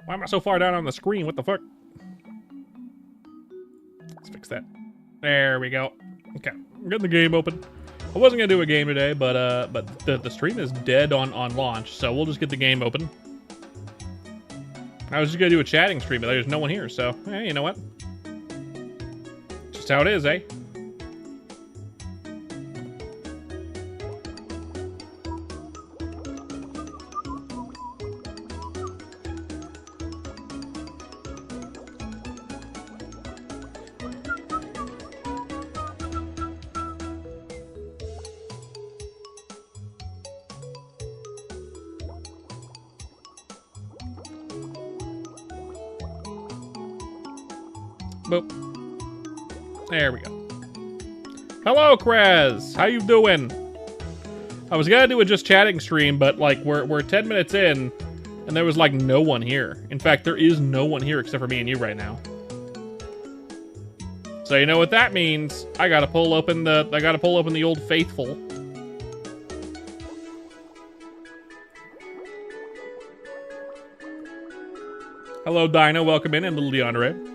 Why am I so far down on the screen? What the fuck? Let's fix that. There we go. Okay, I'm getting the game open. I wasn't gonna do a game today, but the stream is dead on launch, so we'll just get the game open. I was just gonna do a chatting stream, but there's no one here, so hey, you know what? Just how it is, eh? Boop. There we go. Hello, Kraz. How you doing? I was gonna do a just chatting stream, but like we're 10 minutes in, and there was like no one here. In fact, there is no one here except for me and you right now. So you know what that means? I gotta pull open the old faithful. Hello, Dino. Welcome in, and little DeAndre.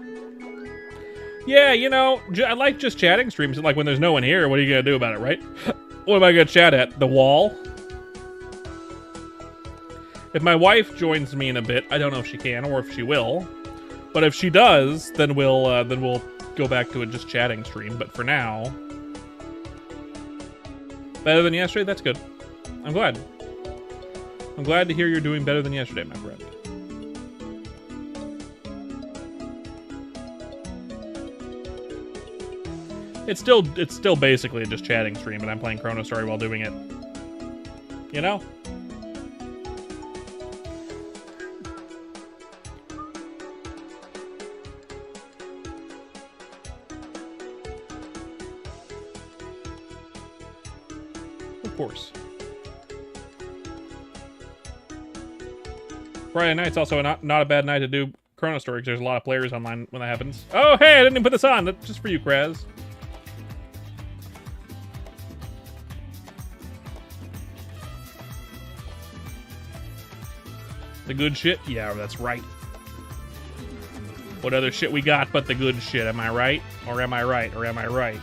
Yeah, you know, I like just chatting streams. Like when there's no one here, what are you gonna do about it, right? What am I gonna chat at? The wall? If my wife joins me in a bit, I don't know if she can or if she will. But if she does, then we'll go back to a just chatting stream. But for now, better than yesterday. That's good. I'm glad. I'm glad to hear you're doing better than yesterday, my friend. It's still basically just chatting stream, and I'm playing Chrono Story while doing it. You know? Of course. Friday night's also not a bad night to do Chrono Story, because there's a lot of players online when that happens. Oh, hey, I didn't even put this on. That's just for you, Kraz. The good shit? Yeah, that's right. What other shit we got but the good shit? Am I right? Or am I right? Or am I right?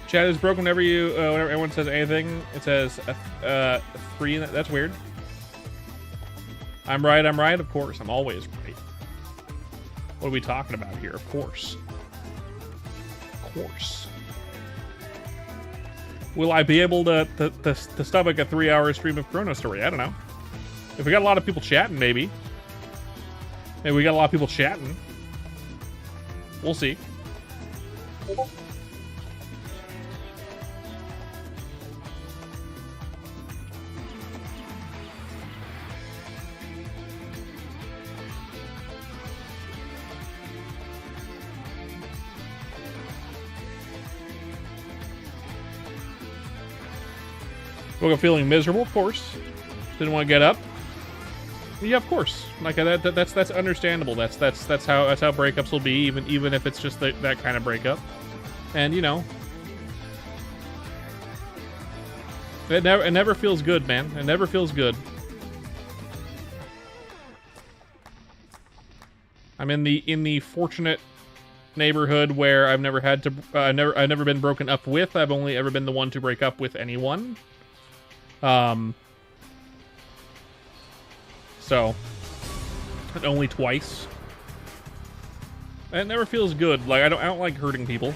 Chat is broken whenever whenever everyone says anything. It says 3. That's weird. I'm right. Of course. I'm always right. What are we talking about here? Of course. Of course. Will I be able to stomach a 3-hour stream of Chrono Story? I don't know. If we got a lot of people chatting, maybe. Maybe we got a lot of people chatting. We'll see. Woke up feeling miserable, of course. Didn't want to get up. Yeah, of course. Like that's understandable. That's how breakups will be, even if it's just that kind of breakup. And you know, it never feels good, man. It never feels good. I'm in the fortunate neighborhood where I've never had to I've never been broken up with. I've only ever been the one to break up with anyone. So, and only twice. It never feels good. Like I don't like hurting people.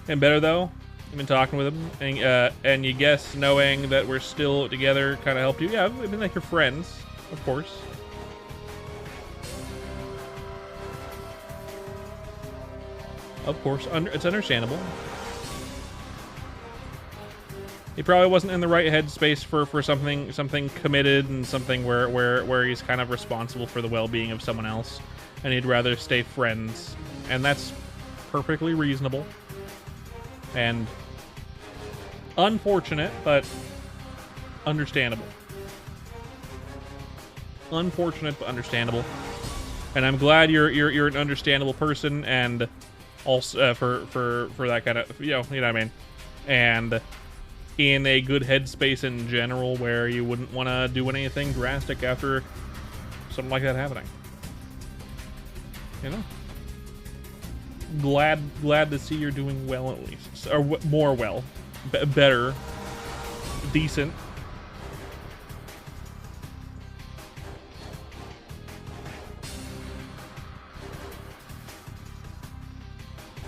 And better though, I've been talking with him, and you guess knowing that we're still together kind of helped you. Yeah, I've been like your friends, of course. Of course, it's understandable. He probably wasn't in the right headspace for something committed and something where he's kind of responsible for the well-being of someone else, and he'd rather stay friends, and that's perfectly reasonable and unfortunate, but understandable. Unfortunate but understandable, and I'm glad you're an understandable person, and also for that kind of, you know what I mean, and in a good headspace in general where you wouldn't want to do anything drastic after something like that happening. You know, glad to see you're doing well, at least, or more well, better, decent.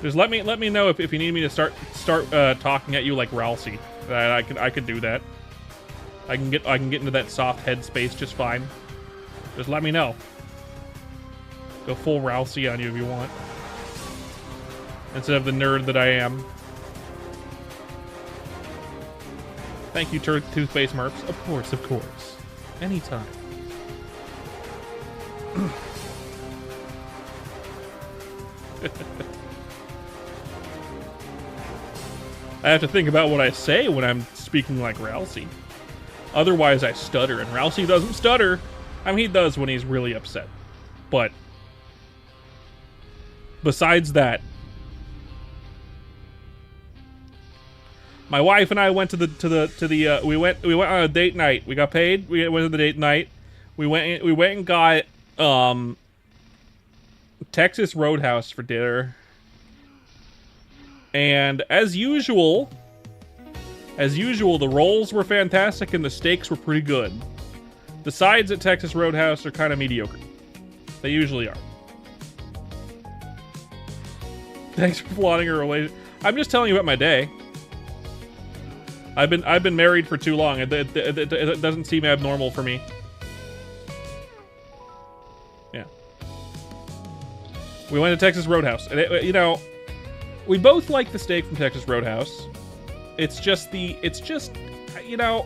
Just let me know if you need me to start talking at you like Ralsei. I could do that. I can get into that soft headspace just fine. Just let me know. Go full Ralsei on you if you want, instead of the nerd that I am. Thank you, Toothpaste Merps. Of course. Anytime. I have to think about what I say when I'm speaking like Ralsei. Otherwise, I stutter, and Ralsei doesn't stutter. I mean, he does when he's really upset. But besides that, my wife and I went to the we went on a date night. We got paid. We went to the date night. We went and got Texas Roadhouse for dinner. And as usual, the rolls were fantastic and the steaks were pretty good. The sides at Texas Roadhouse are kind of mediocre. They usually are. Thanks for flaunting your relationship. I'm just telling you about my day. I've been married for too long. It doesn't seem abnormal for me. Yeah. We went to Texas Roadhouse, and you know, we both like the steak from Texas Roadhouse. It's just you know,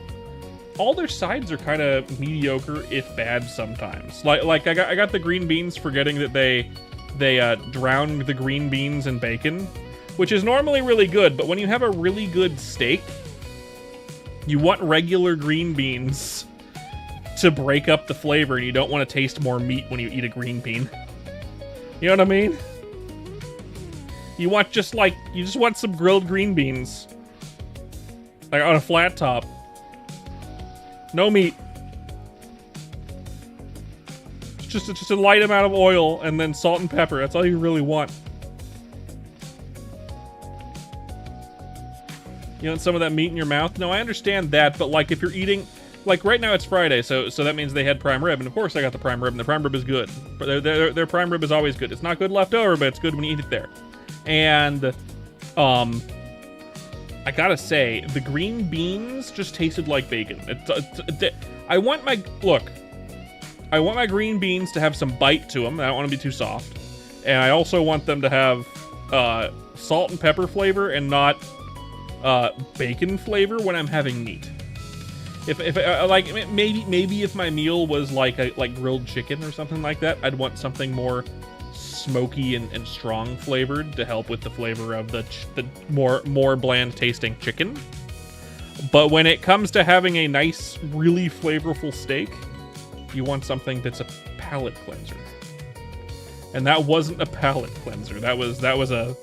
all their sides are kind of mediocre, if bad sometimes. Like I got the green beans, forgetting that they drowned the green beans in bacon, which is normally really good. But when you have a really good steak, you want regular green beans to break up the flavor, and you don't want to taste more meat when you eat a green bean. You know what I mean? You just want some grilled green beans, like on a flat top. No meat. Just a light amount of oil and then salt and pepper. That's all you really want. You want some of that meat in your mouth? No, I understand that, but like if you're eating, like right now it's Friday, so that means they had prime rib, and of course I got the prime rib, and the prime rib is good. But their prime rib is always good. It's not good leftover, but it's good when you eat it there. And I gotta say, the green beans just tasted like bacon. I want my green beans to have some bite to them. I don't want to be too soft, and I also want them to have salt and pepper flavor and not bacon flavor when I'm having meat. If like maybe if my meal was like grilled chicken or something like that, I'd want something more smoky and strong flavored to help with the flavor of the more bland tasting chicken. But when it comes to having a nice, really flavorful steak, you want something that's a palate cleanser. And that wasn't a palate cleanser. That was a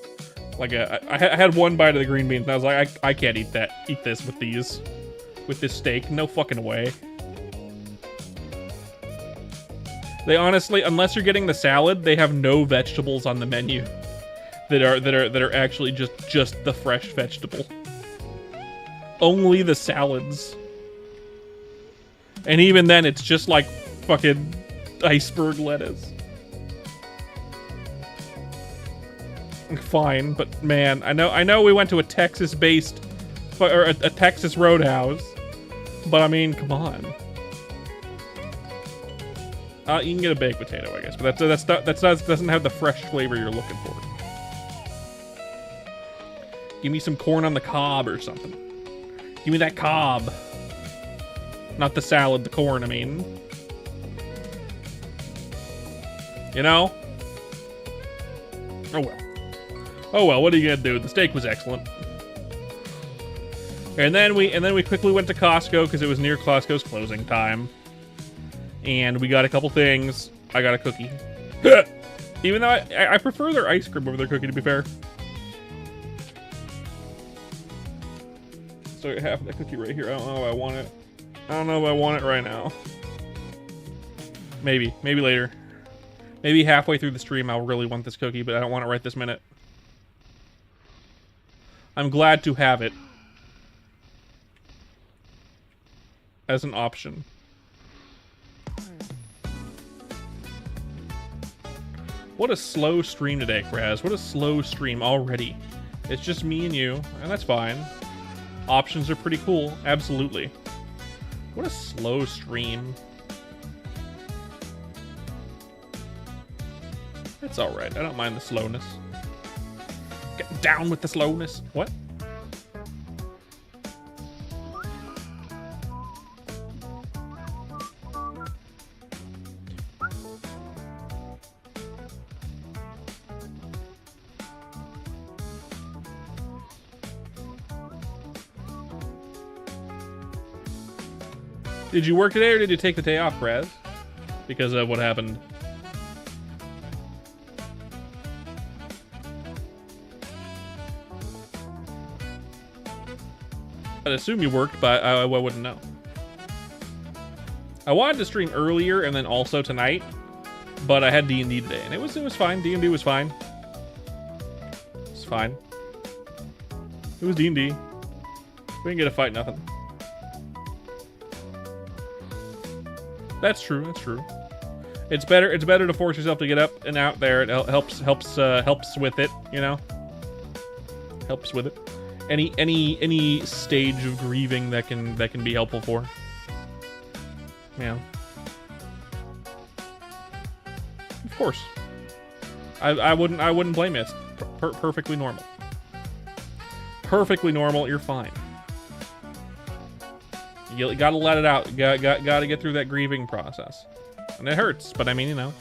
I had one bite of the green beans and I was like, I can't eat this with this steak. No fucking way. They honestly, unless you're getting the salad, they have no vegetables on the menu that are actually just the fresh vegetable. Only the salads. And even then it's just like fucking iceberg lettuce. Fine, but man, I know we went to a Texas-based or a Texas Roadhouse, but I mean, come on. You can get a baked potato, I guess, but that doesn't have the fresh flavor you're looking for. Give me some corn on the cob or something. Give me that cob. Not the salad, the corn, I mean. You know? Oh well. Oh well, what are you gonna do? The steak was excellent. And then we quickly went to Costco because it was near Costco's closing time. And we got a couple things. I got a cookie. Even though I prefer their ice cream over their cookie, to be fair. So half of that cookie right here. I don't know if I want it. I don't know if I want it right now. Maybe later. Maybe halfway through the stream I'll really want this cookie, but I don't want it right this minute. I'm glad to have it as an option. What a slow stream today, Kraz. What a slow stream already. It's just me and you, and that's fine. Options are pretty cool, absolutely. What a slow stream. That's alright, I don't mind the slowness. Get down with the slowness. What? Did you work today or did you take the day off, Kraz? Because of what happened. I'd assume you worked, but I wouldn't know. I wanted to stream earlier and then also tonight, but I had D&D today, and it was fine. D&D was fine. It's fine. It was D&D. We didn't get a fight, nothing. That's true. That's true. It's better to force yourself to get up and out there. It helps with it, you know. Helps with it. Any stage of grieving that can be helpful for. Yeah. Of course. I wouldn't blame you. It's perfectly normal. Perfectly normal. You're fine. You gotta let it out. Gotta get through that grieving process, and it hurts. But I mean, you know,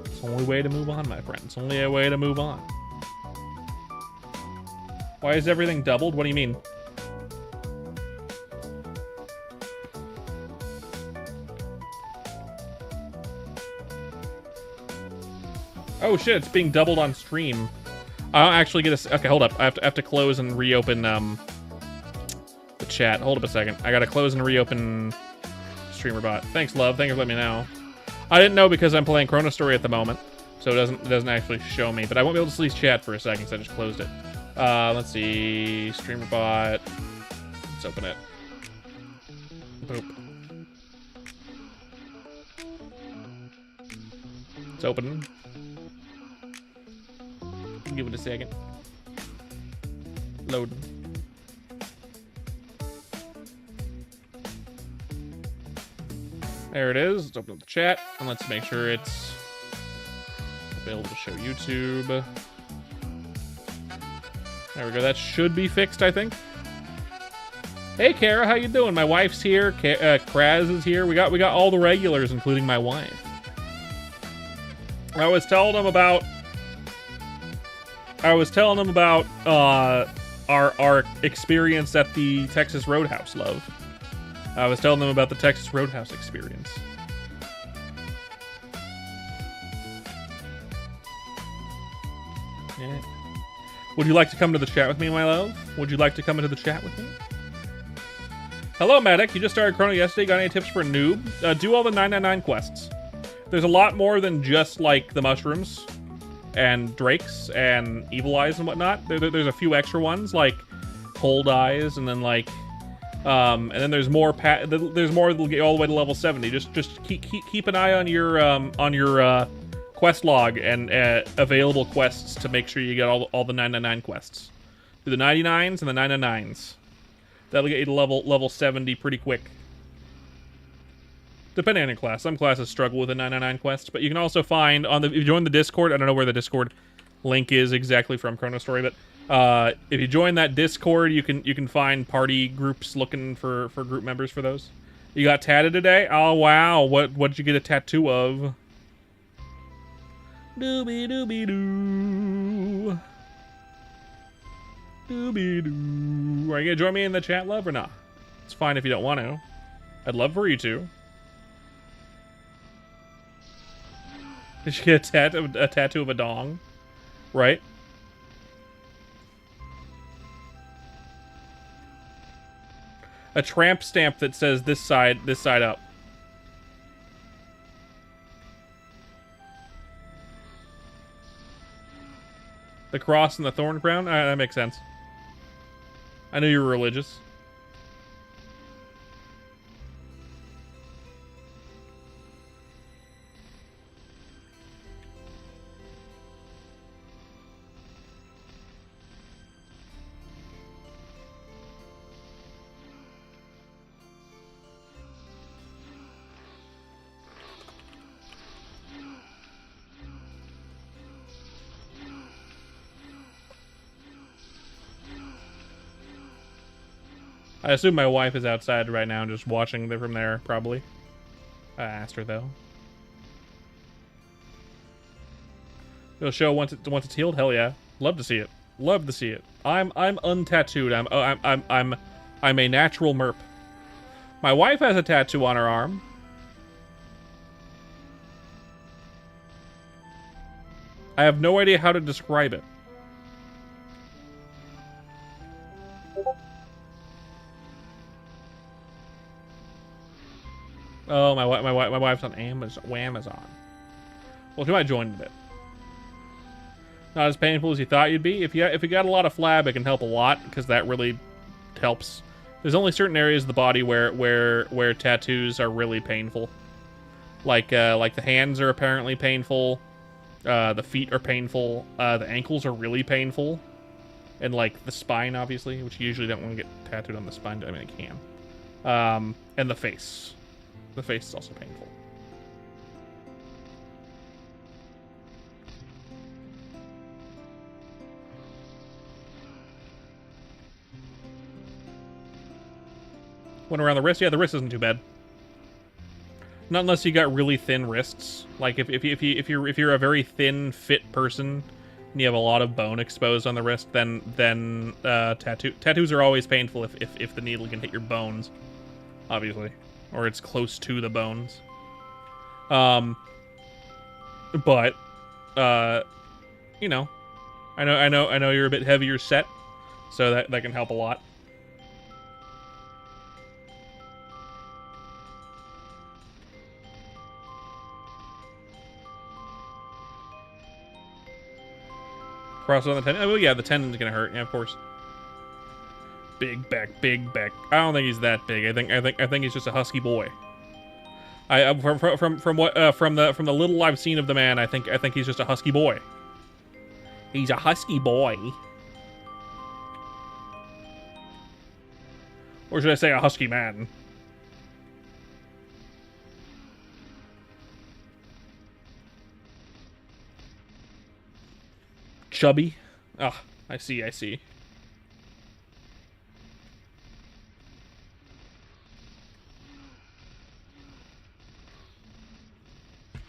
it's the only way to move on, my friend. It's only a way to move on. Why is everything doubled? What do you mean? Oh shit! It's being doubled on stream. I don't actually get a... Okay, hold up. I have to close and reopen the chat. Hold up a second. I gotta close and reopen StreamerBot. Thanks, love. Thank you for letting me know. I didn't know because I'm playing Chrono Story at the moment, so it doesn't actually show me. But I won't be able to see chat for a second, so I just closed it. Let's see. StreamerBot. Let's open it. Boop. It's open. Give it a second. Loading. There it is. Let's open up the chat and let's make sure it's available to show YouTube. There we go. That should be fixed, I think. Hey, Kara, how you doing? My wife's here. Kraz is here. We got all the regulars, including my wife. I was telling them about our experience at the Texas Roadhouse, love. I was telling them about the Texas Roadhouse experience. Yeah. Would you like to come to the chat with me, my love? Would you like to come into the chat with me? Hello, Medic. You just started Chrono yesterday. Got any tips for a noob? Do all the 999 quests. There's a lot more than just, like, the mushrooms and drakes and evil eyes and whatnot. There's a few extra ones, like cold eyes, and then, like, and then there's more there's more that'll get you all the way to level 70. Just keep an eye on your quest log and available quests to make sure you get all the 999 quests. Do the 99s and the 999s. That'll get you to level 70 pretty quick. Depending on your class. Some classes struggle with the 999 quests, but you can also find if you join the Discord, I don't know where the Discord link is exactly from Chrono Story, but if you join that Discord, you can find party groups looking for group members for those. You got tatted today? Oh wow, what did you get a tattoo of? Doobie doobie doo. Doobie doo. Are you gonna join me in the chat, love, or not? It's fine if you don't want to. I'd love for you to. Did she get a tattoo of a dong? Right? A tramp stamp that says this side up. The cross and the thorn crown? That makes sense. I knew you were religious. I assume my wife is outside right now, just watching from there, probably. I asked her though. It'll show once it's healed. Hell yeah, love to see it. Love to see it. I'm untattooed. I'm a natural merp. My wife has a tattoo on her arm. I have no idea how to describe it. Oh, my wife's on Amazon. Well, she might join a bit. Not as painful as you thought you'd be. If you got a lot of flab, it can help a lot because that really helps. There's only certain areas of the body where tattoos are really painful. Like the hands are apparently painful. The feet are painful. The ankles are really painful. And like the spine, obviously, which you usually don't want to get tattooed on the spine. I mean, it can. And the face. The face is also painful. Went around the wrist. Yeah, the wrist isn't too bad. Not unless you got really thin wrists. Like if you're a very thin, fit person and you have a lot of bone exposed on the wrist, then tattoos are always painful if the needle can hit your bones, obviously, or it's close to the bones. But you know, I know you're a bit heavier set, so that can help a lot. Cross on the tendon. Oh yeah, the tendon's gonna hurt. Yeah, of course. Big back, big back. I don't think he's that big. I think he's just a husky boy. From the little I've seen of the man, I think he's just a husky boy. He's a husky boy. Or should I say a husky man? Chubby? Ah, I see.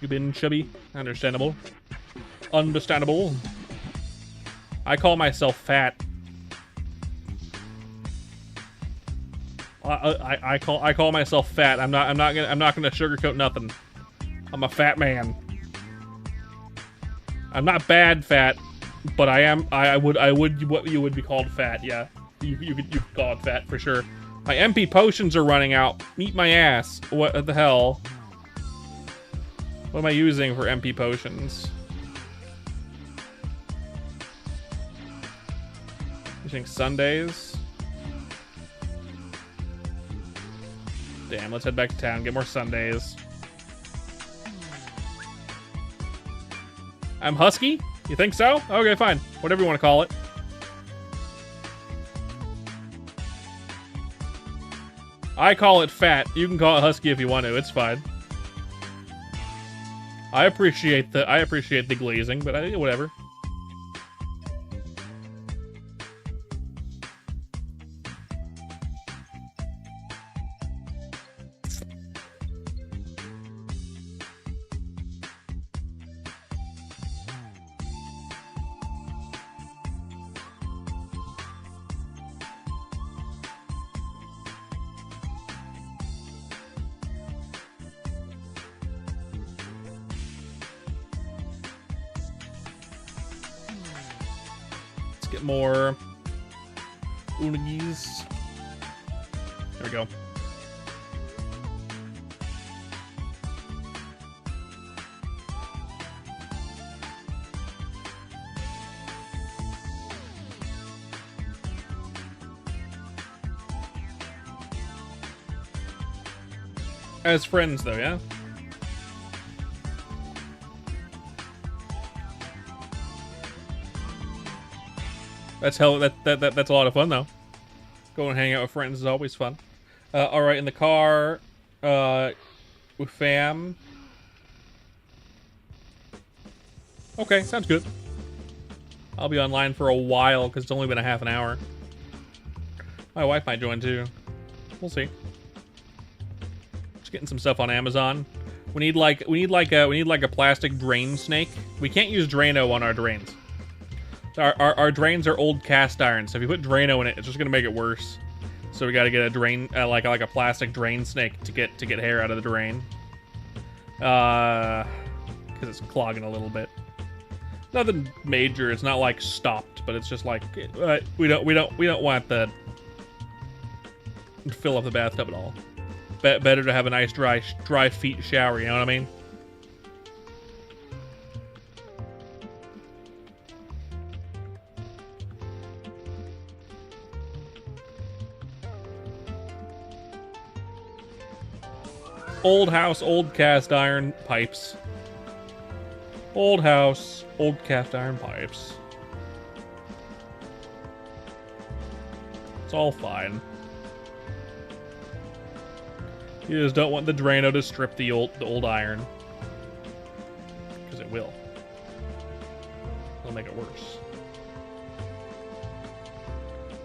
You've been chubby? Understandable. Understandable. I call myself fat. I call myself fat. I'm not gonna sugarcoat nothing. I'm a fat man. I'm not bad fat, but I would what you would be called fat. Yeah, you could call it fat for sure. My MP potions are running out. Eat my ass. What the hell? What am I using for MP potions? Using Sundays. Damn, let's head back to town, get more Sundays. I'm husky? You think so? Okay, fine. Whatever you want to call it. I call it fat. You can call it husky if you want to. It's fine. I appreciate the glazing, but whatever. Let's get more unagis. There we go. As friends, though, yeah? That's that's a lot of fun, though. Go and hang out with friends is always fun. All right, in the car, with fam. Okay, sounds good. I'll be online for a while because it's only been a half an hour. My wife might join too. We'll see. Just getting some stuff on Amazon. We need like a plastic drain snake. We can't use Drano on our drains. Our drains are old cast iron, so if you put Drano in it, it's just gonna make it worse. So we gotta get a drain, like a plastic drain snake to get hair out of the drain. Because it's clogging a little bit. Nothing major. It's not like stopped, but it's just like we don't want the fill up the bathtub at all. Better to have a nice dry feet shower. You know what I mean? Old house, old cast iron pipes. Old house, old cast iron pipes. It's all fine. You just don't want the Drano to strip the old iron. Because it will. It'll make it worse.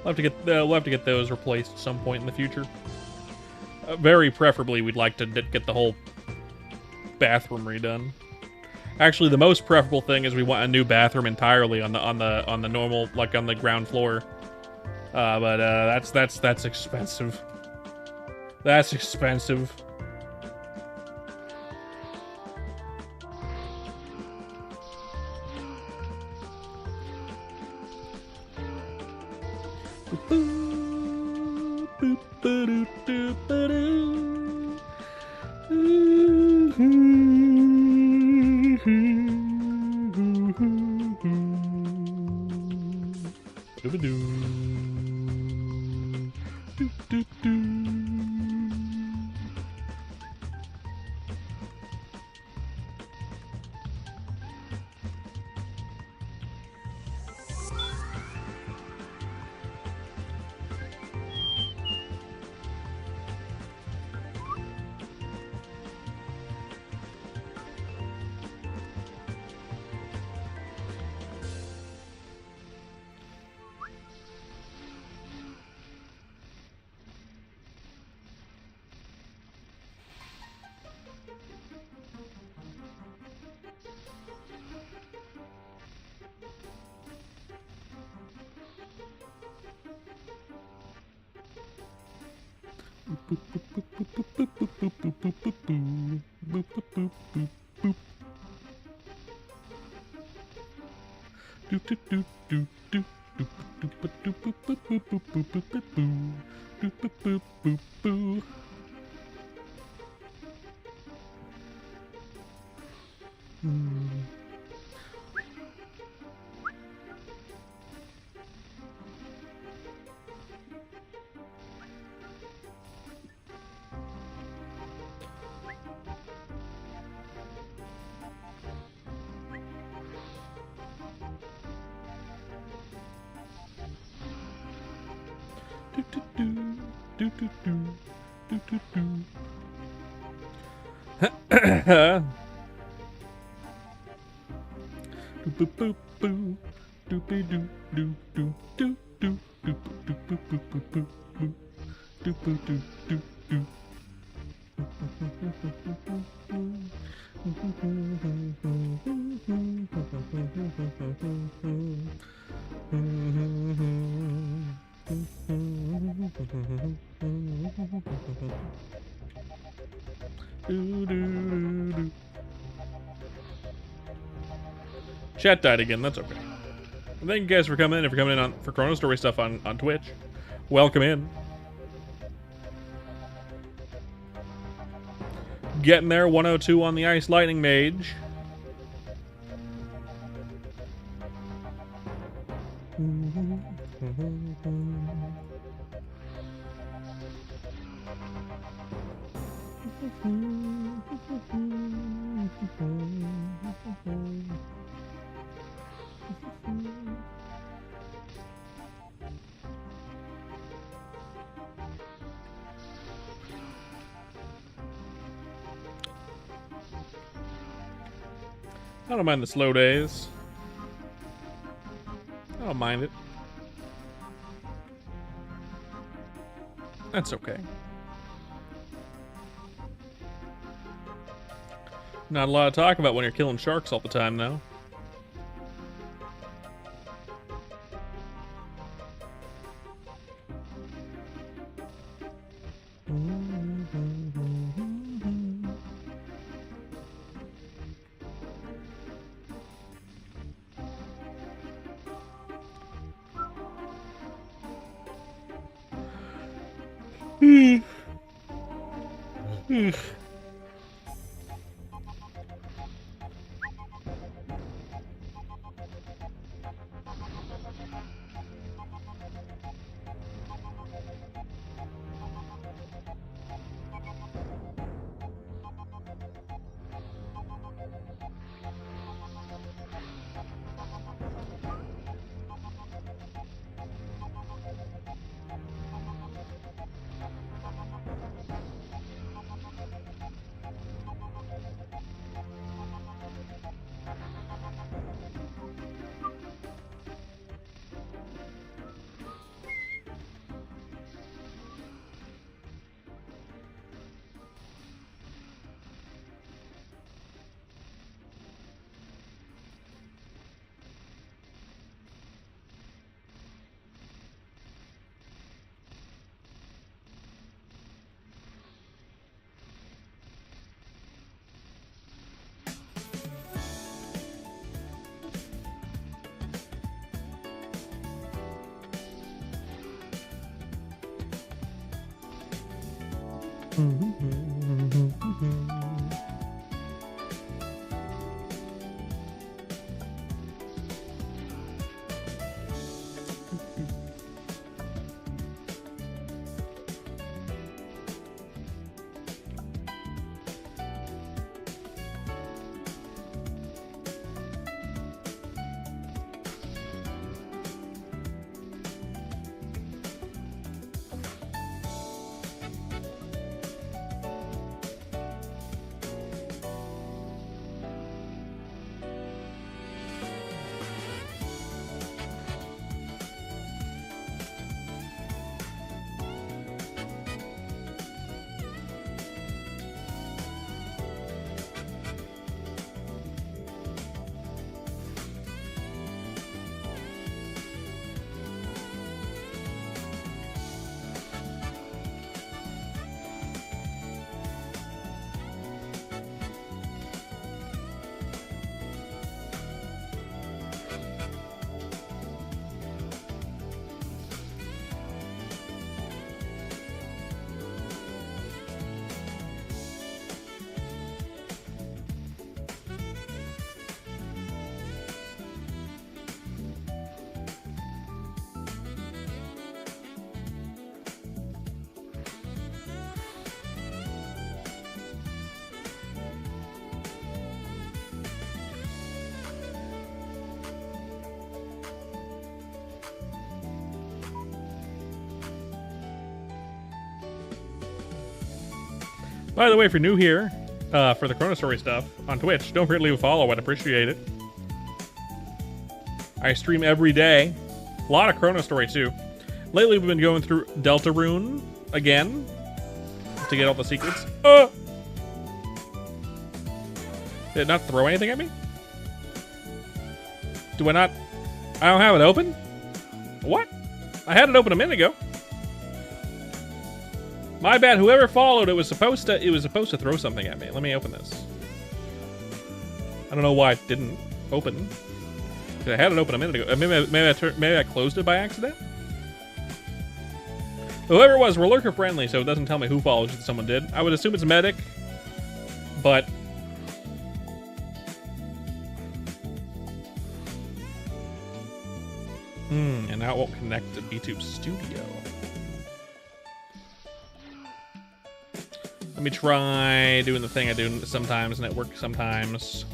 We'll have to get those replaced at some point in the future. Very preferably, we'd like to get the whole bathroom redone. Actually, the most preferable thing is we want a new bathroom entirely on the normal, like on the ground floor. But that's expensive. That's expensive. Chat died again, that's okay. Thank you guys for coming in. If you're coming in for Chrono Story stuff on Twitch, welcome in. Getting there, 102 on the Ice Lightning Mage. I don't mind the slow days. I don't mind it. That's okay. Not a lot to talk about when you're killing sharks all the time, though. By the way, if you're new here for the Chrono Story stuff on Twitch, don't forget to leave a follow. I'd appreciate it. I stream every day. A lot of Chrono Story, too. Lately, we've been going through Deltarune again to get all the secrets. Did it not throw anything at me? Do I not... I don't have it open? What? I had it open a minute ago. My bad. Whoever followed it was supposed to throw something at me. Let me open this. I don't know why it didn't open. I had it open a minute ago. Maybe I closed it by accident? Whoever it was, we're lurker friendly, so it doesn't tell me who follows that someone did. I would assume it's medic, but... and now it won't connect to BTube Studio. Let me try doing the thing I do sometimes, and it works sometimes.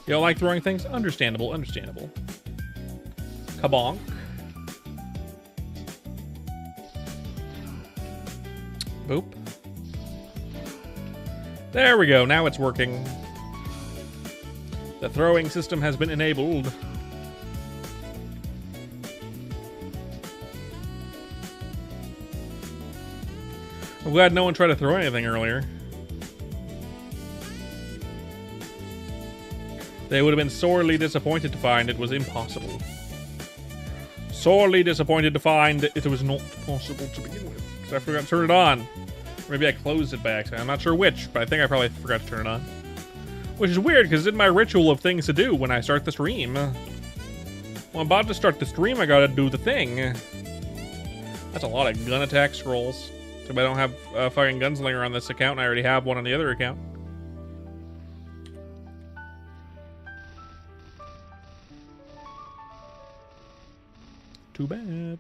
You don't like throwing things? Understandable, understandable. Kabonk. Boop. There we go, now it's working. The throwing system has been enabled. I'm glad no one tried to throw anything earlier. They would have been sorely disappointed to find it was impossible. Sorely disappointed to find it was not possible to begin with. Because I forgot to turn it on. Or maybe I closed it by accident. I'm not sure which, but I think I probably forgot to turn it on. Which is weird, because it's in my ritual of things to do when I start the stream. Well, I'm about to start the stream, I gotta do the thing. That's a lot of gun attack scrolls. Too bad I don't have a fucking gunslinger on this account, and I already have one on the other account. Too bad.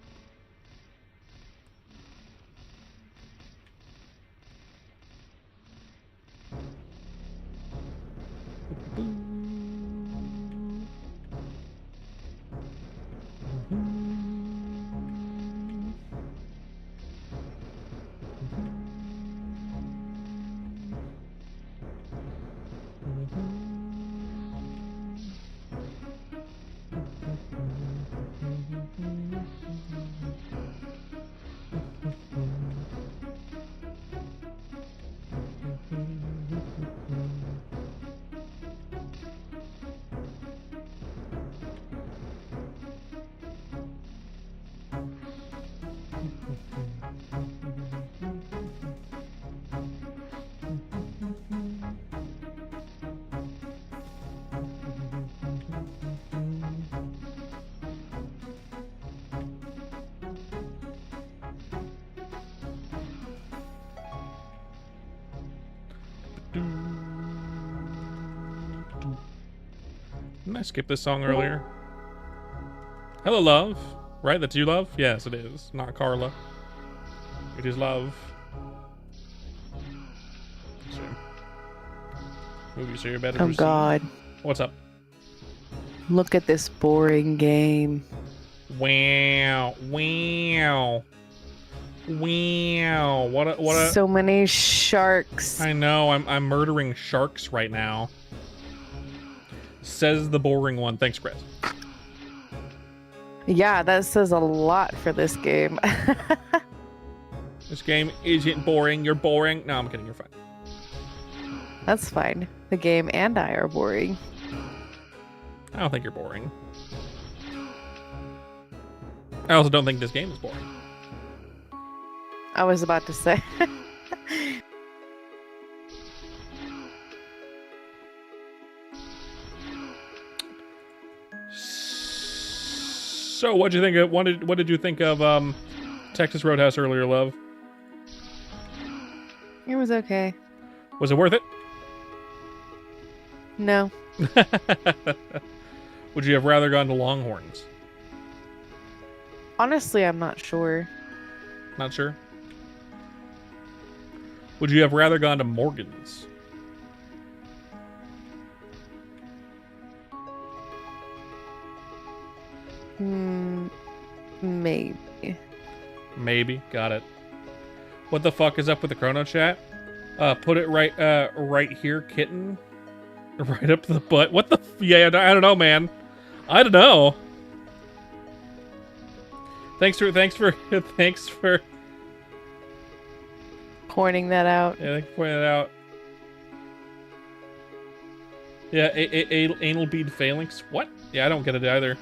Didn't I skip this song earlier? Hello, love. Right? That's you, love? Yes, it is. Not Carla. It is love. Movie, so you're better. Oh, God. What's up? Look at this boring game. Wow. Wow. Wow. What a... So many sharks. I know. I'm murdering sharks right now. Says the boring one. Thanks, Chris. Yeah, that says a lot for this game. This game isn't boring. You're boring. No, I'm kidding. You're fine. That's fine. The game and I are boring. I don't think you're boring. I also don't think this game is boring. I was about to say. So, what did you think of Texas Roadhouse earlier, love? It was okay. Was it worth it? No. Would you have rather gone to Longhorns? Honestly, I'm not sure. Not sure. Would you have rather gone to Morgan's? Maybe. Maybe. Got it. What the fuck is up with the chrono chat? Put it right here, kitten. Right up the butt. What the? Yeah, I don't know, man. I don't know. Thanks for Pointing that out. Yeah, thanks for pointing that out. Yeah, anal bead phalanx. What? Yeah, I don't get it either.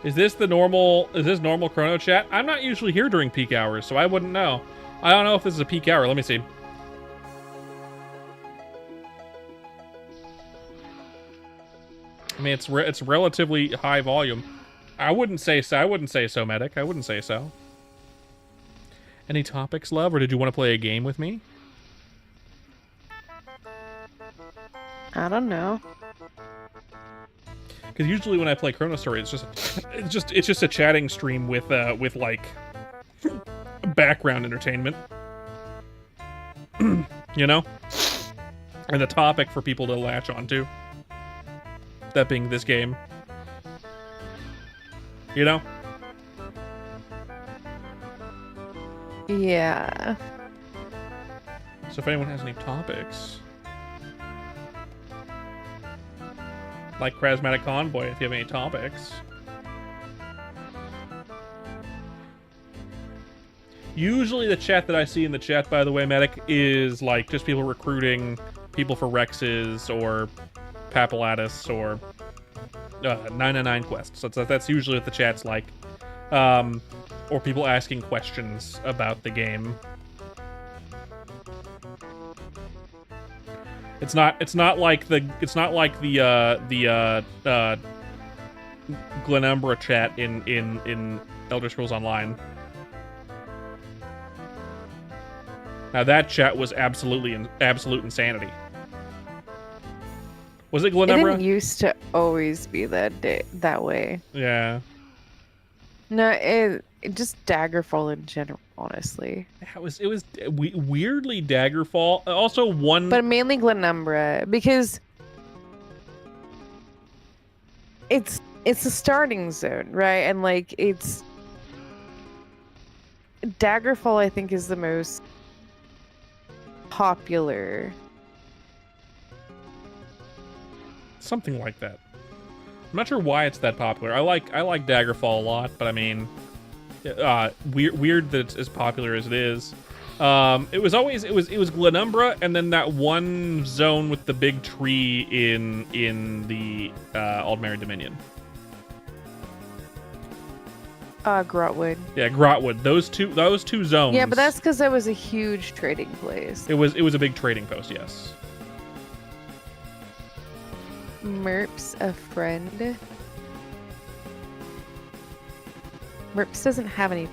Is this normal Chrono Chat? I'm not usually here during peak hours, so I wouldn't know. I don't know if this is a peak hour. Let me see. I mean, it's relatively high volume. I wouldn't say so. I wouldn't say so, Medic. I wouldn't say so. Any topics, love, or did you want to play a game with me? I don't know. Because usually when I play Chrono Story, it's just a chatting stream with like background entertainment, you know, and a topic for people to latch onto. That being this game, you know. Yeah. So if anyone has any topics, like Charismatic Convoy, if you have any topics. Usually the chat that I see in the chat, by the way, Medic, is like just people recruiting people for Rexes or Papalatus or 999 quests. That's usually what the chat's like. Or people asking questions about the game. It's not like the Glenumbra chat in Elder Scrolls Online. Now that chat was absolute insanity. Was it Glenumbra? It didn't used to always be that way. Yeah. No, it just Daggerfall in general, honestly. It was weirdly Daggerfall. Also one, but mainly Glenumbra, because it's a starting zone, right? And like it's Daggerfall, I think, is the most popular. Something like that. I'm not sure why it's that popular. I like Daggerfall a lot, but I mean, weird that it's as popular as it is. It was Glenumbra, and then that one zone with the big tree in the Aldmeri Dominion. Grotwood. Yeah, Grotwood. Those two zones. Yeah, but that's because that was a huge trading place. It was a big trading post. Yes. Merp's a friend. Merps doesn't have any.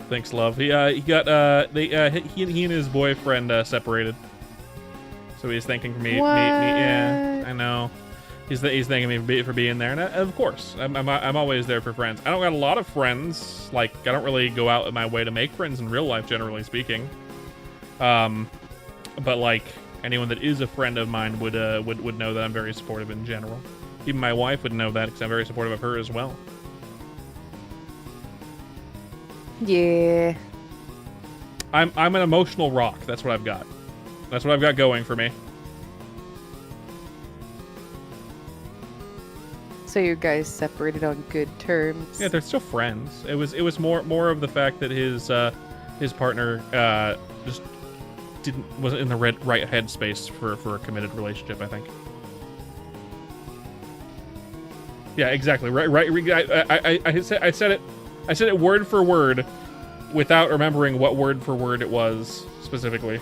Thanks, love. He got he and his boyfriend separated. So he's thanking me. Yeah, I know. He's thanking me for being there, and of course, I'm always there for friends. I don't got a lot of friends. Like, I don't really go out of my way to make friends in real life, generally speaking. But like, anyone that is a friend of mine would know that I'm very supportive in general. Even my wife would know that because I'm very supportive of her as well. Yeah. I'm an emotional rock. That's what I've got. That's what I've got going for me. So you guys separated on good terms. Yeah, they're still friends. It was more of the fact that his partner just wasn't in the right headspace for a committed relationship, I think. Yeah, exactly. Right. I said it word for word, without remembering what word for word it was specifically.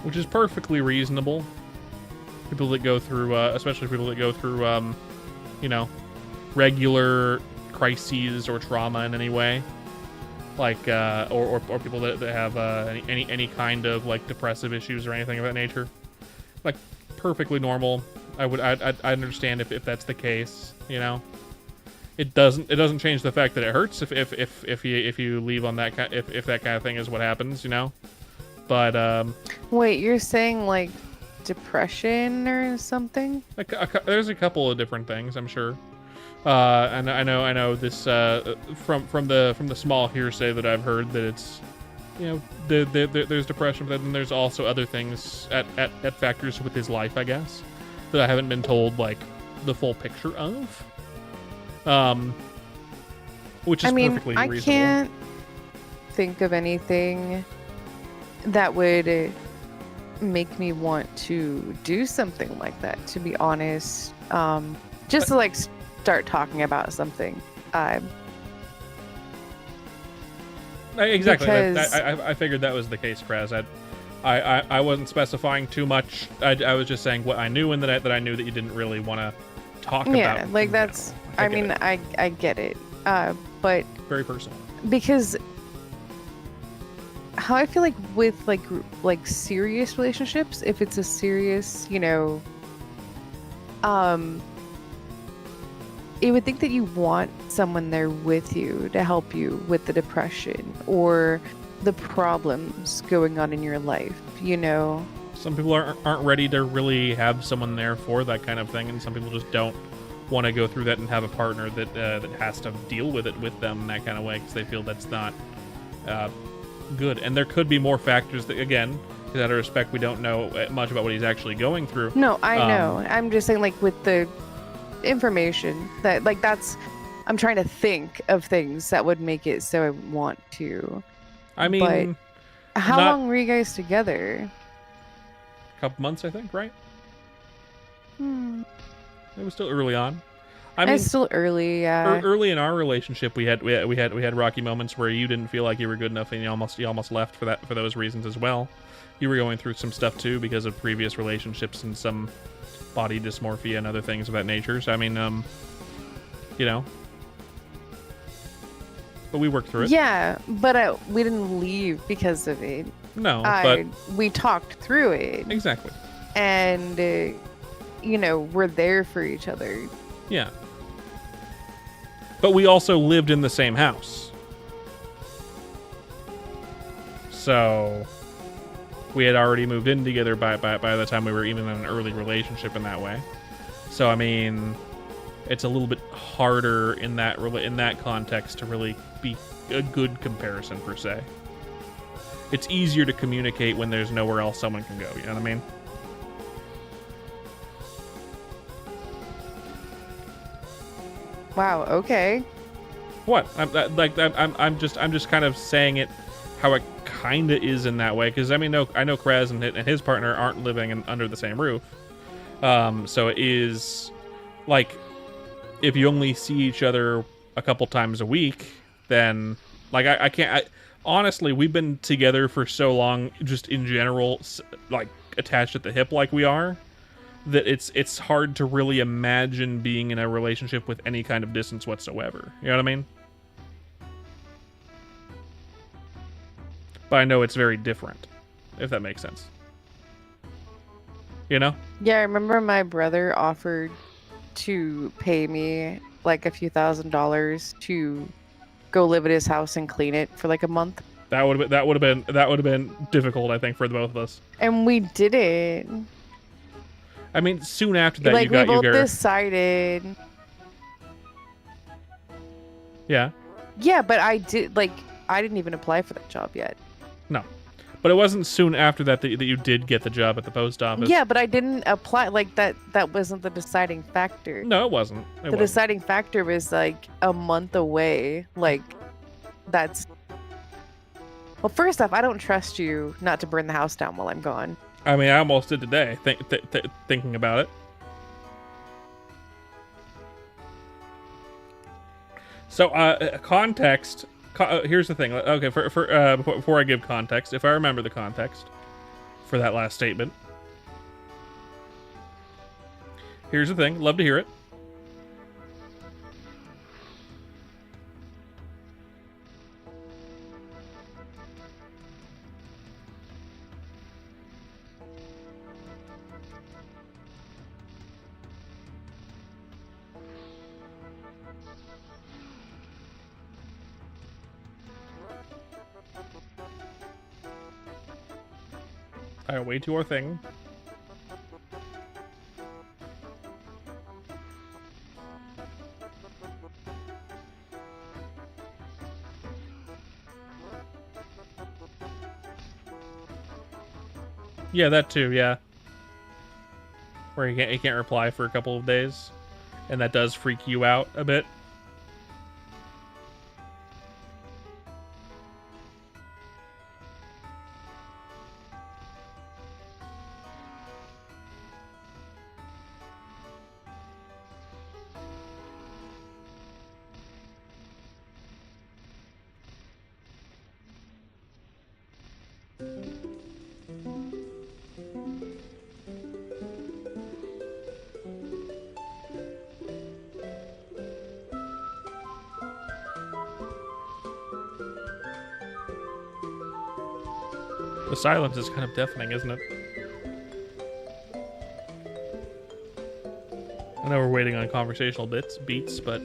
Which is perfectly reasonable. People that go through, especially people that go through, regular crises or trauma in any way, like, or people that have any kind of like depressive issues or anything of that nature, like perfectly normal. I understand if that's the case, you know. It doesn't change the fact that it hurts if you leave on that if that kind of thing is what happens, you know. But wait, you're saying like depression or something? There's a couple of different things, I'm sure. And I know this from the small hearsay that I've heard that it's, you know, there's depression, but then there's also other things at factors with his life, I guess, that I haven't been told like the full picture of. which is I mean, perfectly I reasonable. can't think of anything that would make me want to do something like that, to be honest. Just to like start talking about something. Exactly. Because- I figured that was the case, Kraz. I wasn't specifying too much. I was just saying what I knew, and that I knew that you didn't really want to talk about. Yeah, like in that's. general. I get mean, it. I get it. But Very personal. because how I feel like with like serious relationships, if it's a serious, you would think that you want someone there with you to help you with the depression or the problems going on in your life, Some people aren't ready to really have someone there for that kind of thing, and some people just don't want to go through that and have a partner that has to deal with it with them in that kind of way because they feel that's not good. And there could be more factors that, again, because out of respect, we don't know much about what he's actually going through. No, I know. I'm just saying, like, with the information that, like, I'm trying to think of things that would make it so I want to. I mean, how long were you guys together? A couple months, I think, right? It was still early on. I mean, it's still early, yeah. Early in our relationship, we had rocky moments where you didn't feel like you were good enough, and you almost left for those reasons as well. You were going through some stuff too because of previous relationships and some body dysmorphia and other things of that nature. So I mean, but we worked through it. Yeah, but we didn't leave because of it. No, but we talked through it. Exactly. And we're there for each other. Yeah. But we also lived in the same house. So we had already moved in together by the time we were even in an early relationship in that way. So I mean, it's a little bit harder in that context to really be a good comparison per se. It's easier to communicate when there's nowhere else someone can go, you know what I mean? Wow, okay. What? I'm just kind of saying it how it kind of is in that way, because I mean, I know Kraz and his partner aren't living under the same roof, so it is like if you only see each other a couple times a week, then like I can't. Honestly, we've been together for so long, just in general, like attached at the hip, like we are, that it's hard to really imagine being in a relationship with any kind of distance whatsoever. You know what I mean? But I know it's very different, if that makes sense. You know? Yeah, I remember my brother offered to pay me like a few $1,000s to go live at his house and clean it for like a month. That would have been difficult, I think, for the both of us. And we did it. I mean, soon after that, like you got we both your decided. Yeah. Yeah, but I didn't even apply for that job yet. No. But it wasn't soon after that that you did get the job at the post office. Yeah, but I didn't apply. Like that wasn't the deciding factor. No, it wasn't. The deciding factor was like a month away. Like that's. Well, first off, I don't trust you not to burn the house down while I'm gone. I mean, I almost did today, thinking about it. So, context. Here's the thing. Okay, before I give context, if I remember the context for that last statement. Here's the thing. Love to hear it. I await your thing. Yeah, that too, yeah. Where he can't reply for a couple of days. And that does freak you out a bit. The silence is kind of deafening, isn't it? I know we're waiting on conversational beats, but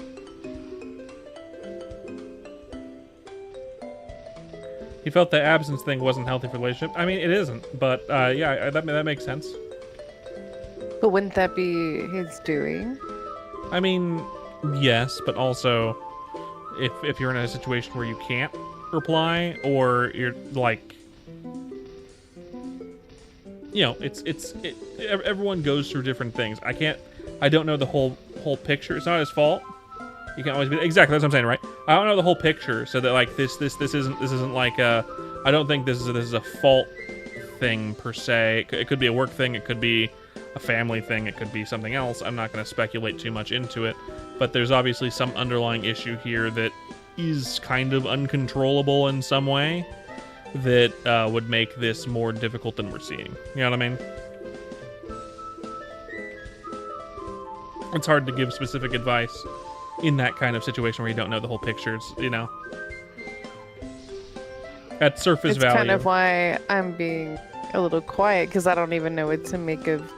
he felt the absence thing wasn't healthy for the relationship. I mean, it isn't, but yeah, that makes sense. But wouldn't that be his doing? I mean, yes, but also, if you're in a situation where you can't reply, or you're like, you know, everyone goes through different things. I don't know the whole picture. It's not his fault. You can't always be exactly. That's what I'm saying, right? I don't know the whole picture, so that like this isn't like a. I don't think this is a fault thing per se. It could be a work thing. It could be a family thing. It could be something else. I'm not going to speculate too much into it, but there's obviously some underlying issue here that is kind of uncontrollable in some way that would make this more difficult than we're seeing. You know what I mean? It's hard to give specific advice in that kind of situation where you don't know the whole picture. It's, you know, at surface value. It's kind of why I'm being a little quiet, because I don't even know what to make of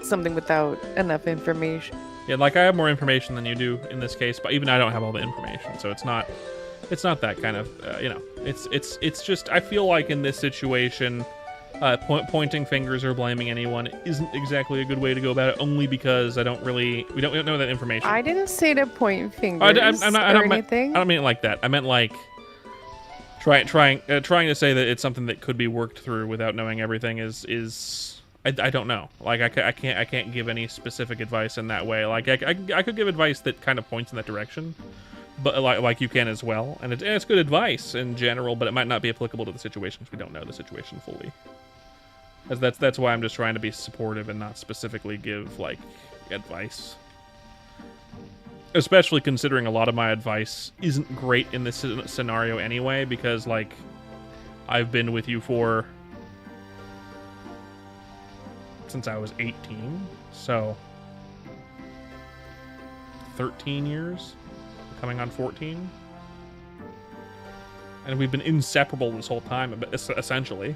something without enough information. Yeah, like I have more information than you do in this case, but even I don't have all the information, so it's not that kind of you know. It's just I feel like in this situation, pointing fingers or blaming anyone isn't exactly a good way to go about it. Only because we don't know that information. I didn't say to point fingers or anything. I don't mean it like that. I meant like trying to say that it's something that could be worked through without knowing everything is. I don't know. Like I can't give any specific advice in that way. Like I could give advice that kind of points in that direction, but like you can as well, and it's good advice in general, but it might not be applicable to the situation because we don't know the situation fully. That's why I'm just trying to be supportive and not specifically give like advice. Especially considering a lot of my advice isn't great in this scenario anyway, because like I've been with you for since I was 18, so 13 years, coming on 14, and we've been inseparable this whole time, essentially.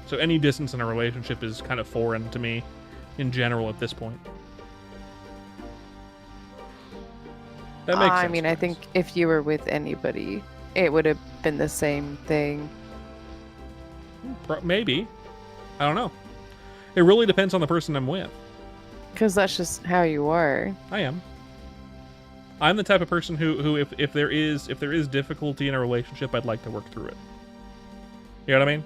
So any distance in a relationship is kind of foreign to me in general at this point. That makes sense. I mean, I think if you were with anybody, it would have been the same thing. Maybe. I don't know. It really depends on the person I'm with. Because that's just how you are. I am. I'm the type of person who if there is difficulty in a relationship, I'd like to work through it. You know what I mean?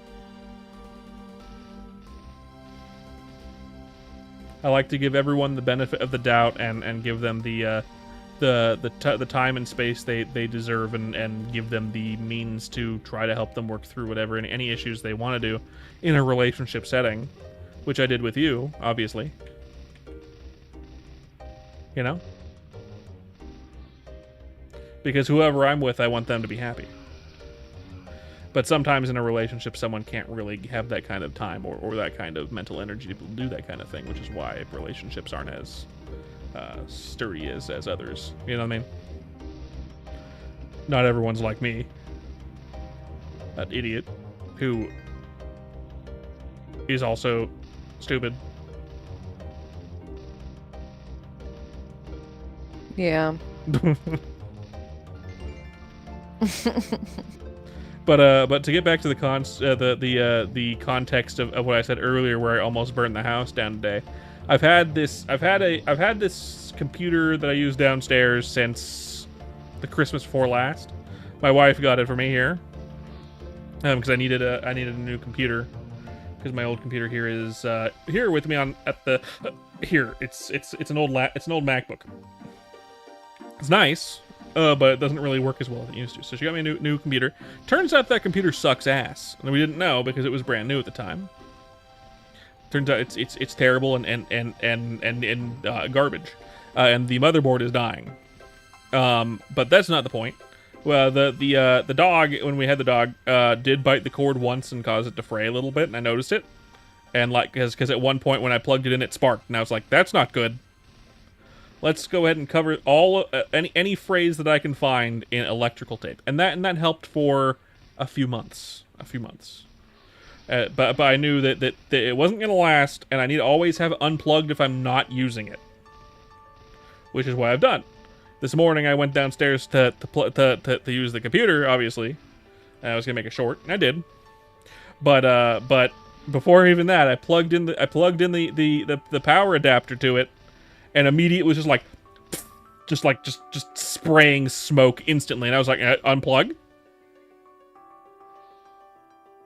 I like to give everyone the benefit of the doubt and give them the time and space they deserve, and give them the means to try to help them work through whatever and any issues they want to do in a relationship setting, which I did with you, obviously. You know? Because whoever I'm with, I want them to be happy. But sometimes in a relationship, someone can't really have that kind of time or that kind of mental energy to do that kind of thing, which is why relationships aren't as sturdy as others. You know what I mean? Not everyone's like me. That idiot who is also stupid. Yeah. But to get back to the context of what I said earlier, where I almost burned the house down today. I've had this computer that I use downstairs since the Christmas before last. My wife got it for me here because I needed a new computer, because my old computer here is here with me here. It's an old MacBook. It's nice, but it doesn't really work as well as it used to. So she got me a new computer. Turns out that computer sucks ass, and we didn't know because it was brand new at the time. Turns out it's terrible and garbage, and the motherboard is dying. But that's not the point. Well, the dog, when we had the dog, did bite the cord once and cause it to fray a little bit, and I noticed it. And like, because at one point when I plugged it in, it sparked, and I was like, "That's not good." Let's go ahead and cover any phrase that I can find in electrical tape, and that helped for a few months. a few months. But I knew that it wasn't going to last, and I need to always have it unplugged if I'm not using it. Which is what I've done. This morning I went downstairs to use the computer, obviously. And I was going to make it short, and I did. But before even that, I plugged in the power adapter to it, and immediately it was just spraying smoke instantly, and I was like, unplug?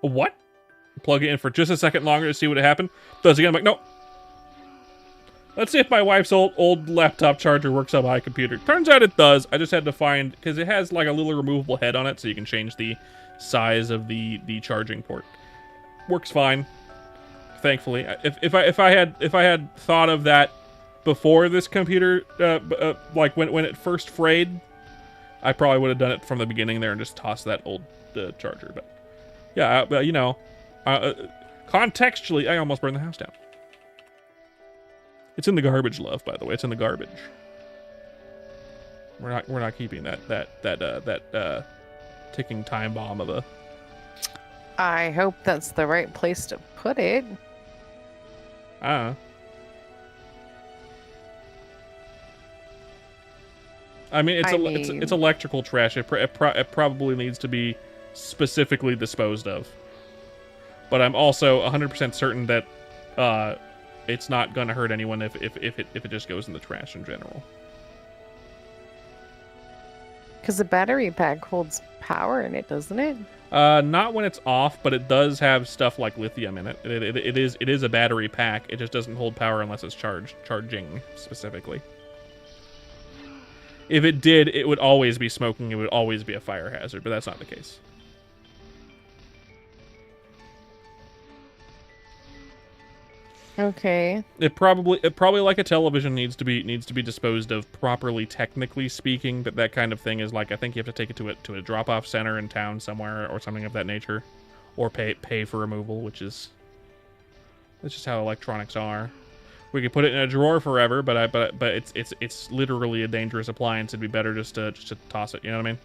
What? Plug it in for just a second longer to see what happened. Does it again? I'm like, no. Let's see if my wife's old laptop charger works on my computer. Turns out it does. I just had to find, because it has like a little removable head on it, so you can change the size of the charging port. Works fine, thankfully. If I had thought of that before this computer, like when it first frayed, I probably would have done it from the beginning there and just tossed that old charger. But yeah, you know. Contextually, I almost burned the house down. It's in the garbage, love. By the way, it's in the garbage. We're not keeping that ticking time bomb of a. I hope that's the right place to put it. I mean, it's electrical trash. It probably needs to be specifically disposed of. But I'm also 100% certain that it's not going to hurt anyone if it just goes in the trash in general. Because the battery pack holds power in it, doesn't it? Not when it's off, but it does have stuff like lithium in it. It is a battery pack. It just doesn't hold power unless it's charging specifically. If it did, it would always be smoking. It would always be a fire hazard, but that's not the case. Okay. It probably like a television needs to be disposed of properly, technically speaking. But that kind of thing is like, I think you have to take it to a drop-off center in town somewhere or something of that nature, or pay for removal, which is that's just how electronics are. We could put it in a drawer forever, but it's literally a dangerous appliance. It'd be better just to toss it. You know what I mean?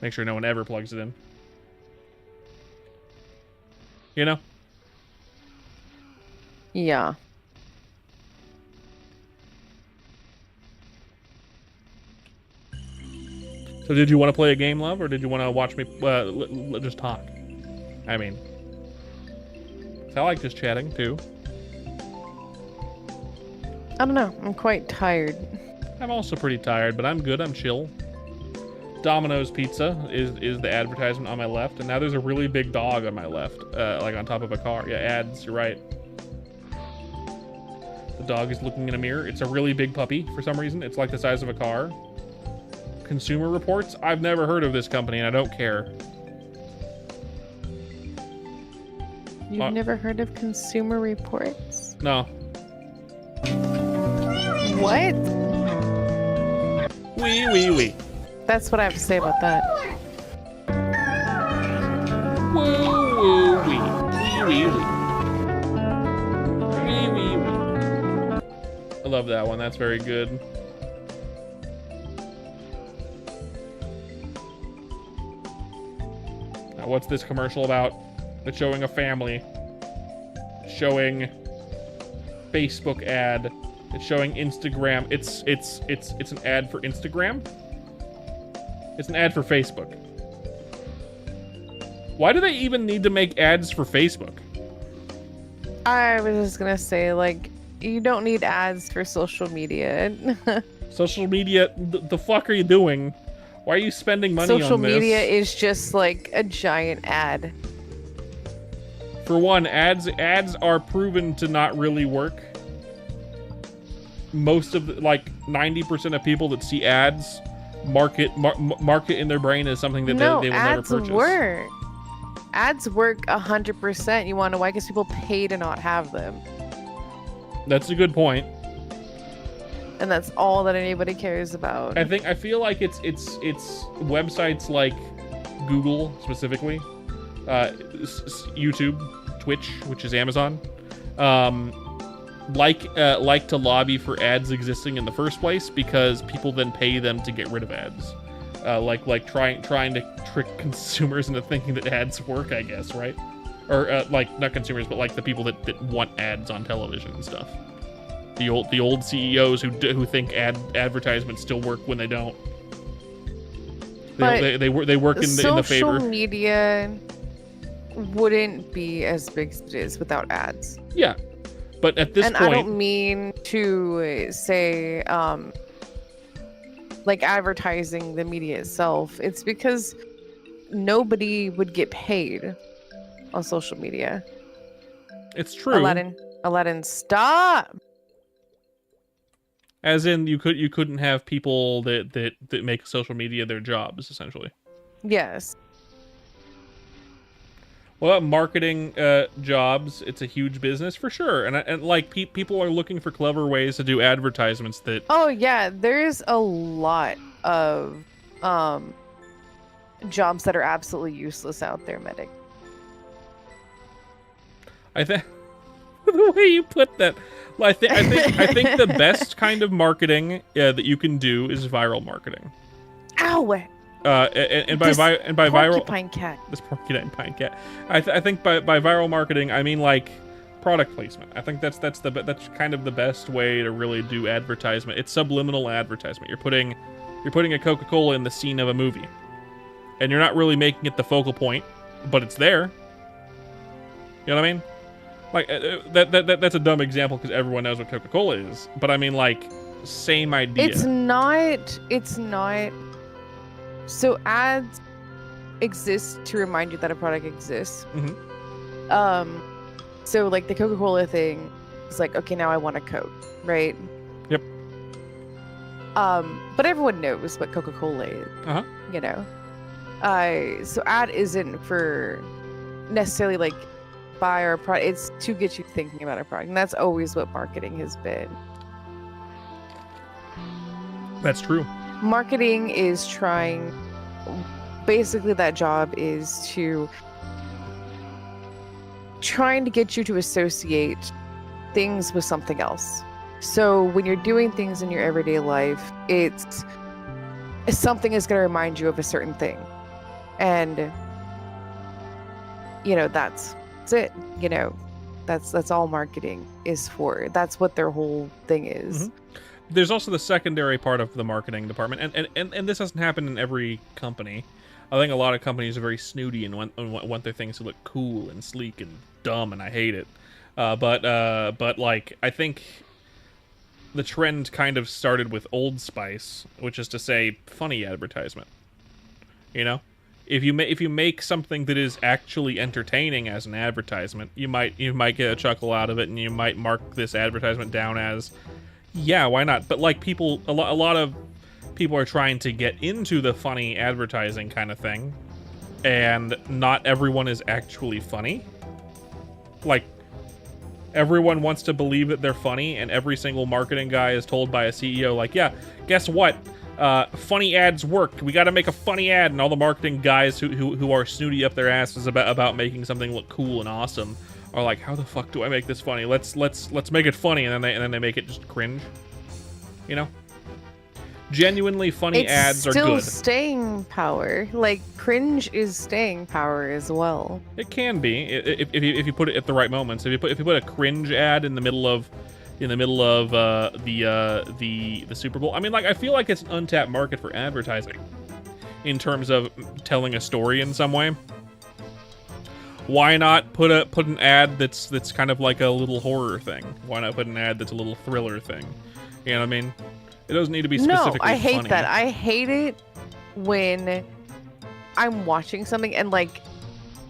Make sure no one ever plugs it in. You know? Yeah. So did you want to play a game, love, or did you want to watch me just talk? I mean, I like just chatting too. I don't know. I'm quite tired. I'm also pretty tired, but I'm good. I'm chill. Domino's Pizza is the advertisement on my left, and now there's a really big dog on my left, like on top of a car. Yeah, ads. You're right. The dog is looking in a mirror. It's a really big puppy for some reason. It's like the size of a car. Consumer Reports? I've never heard of this company, and I don't care. You've never heard of Consumer Reports? No. What? Wee. That's what I have to say about that. Woo, wee. Wee. I love that one. That's very good. Now, what's this commercial about? It's showing a family. Showing Facebook ad. It's showing Instagram. It's an ad for Instagram. It's an ad for Facebook. Why do they even need to make ads for Facebook? I was just gonna say, like, you don't need ads for social media. Social media, the fuck are you doing? Why are you spending money on this? Social media is just like a giant ad. For one, ads are proven to not really work. Most of the, like 90% of people that see ads mark it in their brain as something that they will never purchase. Ads work. Ads work 100%. You want to know why? Because people pay to not have them. That's a good point. And that's all that anybody cares about. I feel like it's websites like Google specifically, YouTube, Twitch, which is Amazon, like to lobby for ads existing in the first place, because people then pay them to get rid of ads. like trying to trick consumers into thinking that ads work, I guess, right? Or like not consumers, but like the people that want ads on television and stuff. The old CEOs who think advertisements still work when they don't. They work in the favor. Social media wouldn't be as big as it is without ads. Yeah, but at this point, I don't mean to say like advertising the media itself. It's because nobody would get paid on social media. It's true. Aladdin, stop. As in, you couldn't have people that make social media their jobs, essentially. Yes. Well, marketing jobs, it's a huge business for sure, and like people are looking for clever ways to do advertisements that. Oh yeah, there's a lot of jobs that are absolutely useless out there, medic. I think the way you put that, I think the best kind of marketing that you can do is viral marketing. Ow! And by viral, porcupine cat. This porcupine cat. I think by viral marketing, I mean like product placement. I think that's kind of the best way to really do advertisement. It's subliminal advertisement. You're putting a Coca-Cola in the scene of a movie, and you're not really making it the focal point, but it's there. You know what I mean? Like that's a dumb example because everyone knows what Coca-Cola is, but I mean like same idea. It's not. So ads exist to remind you that a product exists. Mm-hmm. So like the Coca-Cola thing is like, okay, now I want a Coke, right? Yep. But everyone knows what Coca-Cola is. Uh-huh. You know. So ad isn't for necessarily like buy our product. It's to get you thinking about a product, and that's always what marketing has been. That's true. Marketing is basically that job is trying to get you to associate things with something else. So when you're doing things in your everyday life, it's something is going to remind you of a certain thing, and you know that's it. You know, that's all marketing is for. That's what their whole thing is. Mm-hmm. There's also the secondary part of the marketing department, and this doesn't happen in every company. I think a lot of companies are very snooty and want their things to look cool and sleek and dumb, and I hate it. But like I think the trend kind of started with Old Spice, which is to say funny advertisement. You know, if you make something that is actually entertaining as an advertisement, you might get a chuckle out of it, and you might mark this advertisement down as, yeah, why not? But like a lot of people are trying to get into the funny advertising kind of thing, and not everyone is actually funny. Like everyone wants to believe that they're funny, and every single marketing guy is told by a CEO like, yeah, guess what? Funny ads work. We got to make a funny ad, and all the marketing guys who are snooty up their asses about making something look cool and awesome are like, how the fuck do I make this funny? Let's make it funny, and then they make it just cringe. You know, genuinely funny ads are good. It's still staying power. Like cringe is staying power as well. It can be if you put it at the right moments. If you put a cringe ad in the middle of the Super Bowl. I mean, like I feel like it's an untapped market for advertising in terms of telling a story in some way. Why not put an ad that's kind of like a little horror thing? Why not put an ad that's a little thriller thing? You know what I mean? It doesn't need to be specifically funny. No, I hate that. I hate it when I'm watching something and like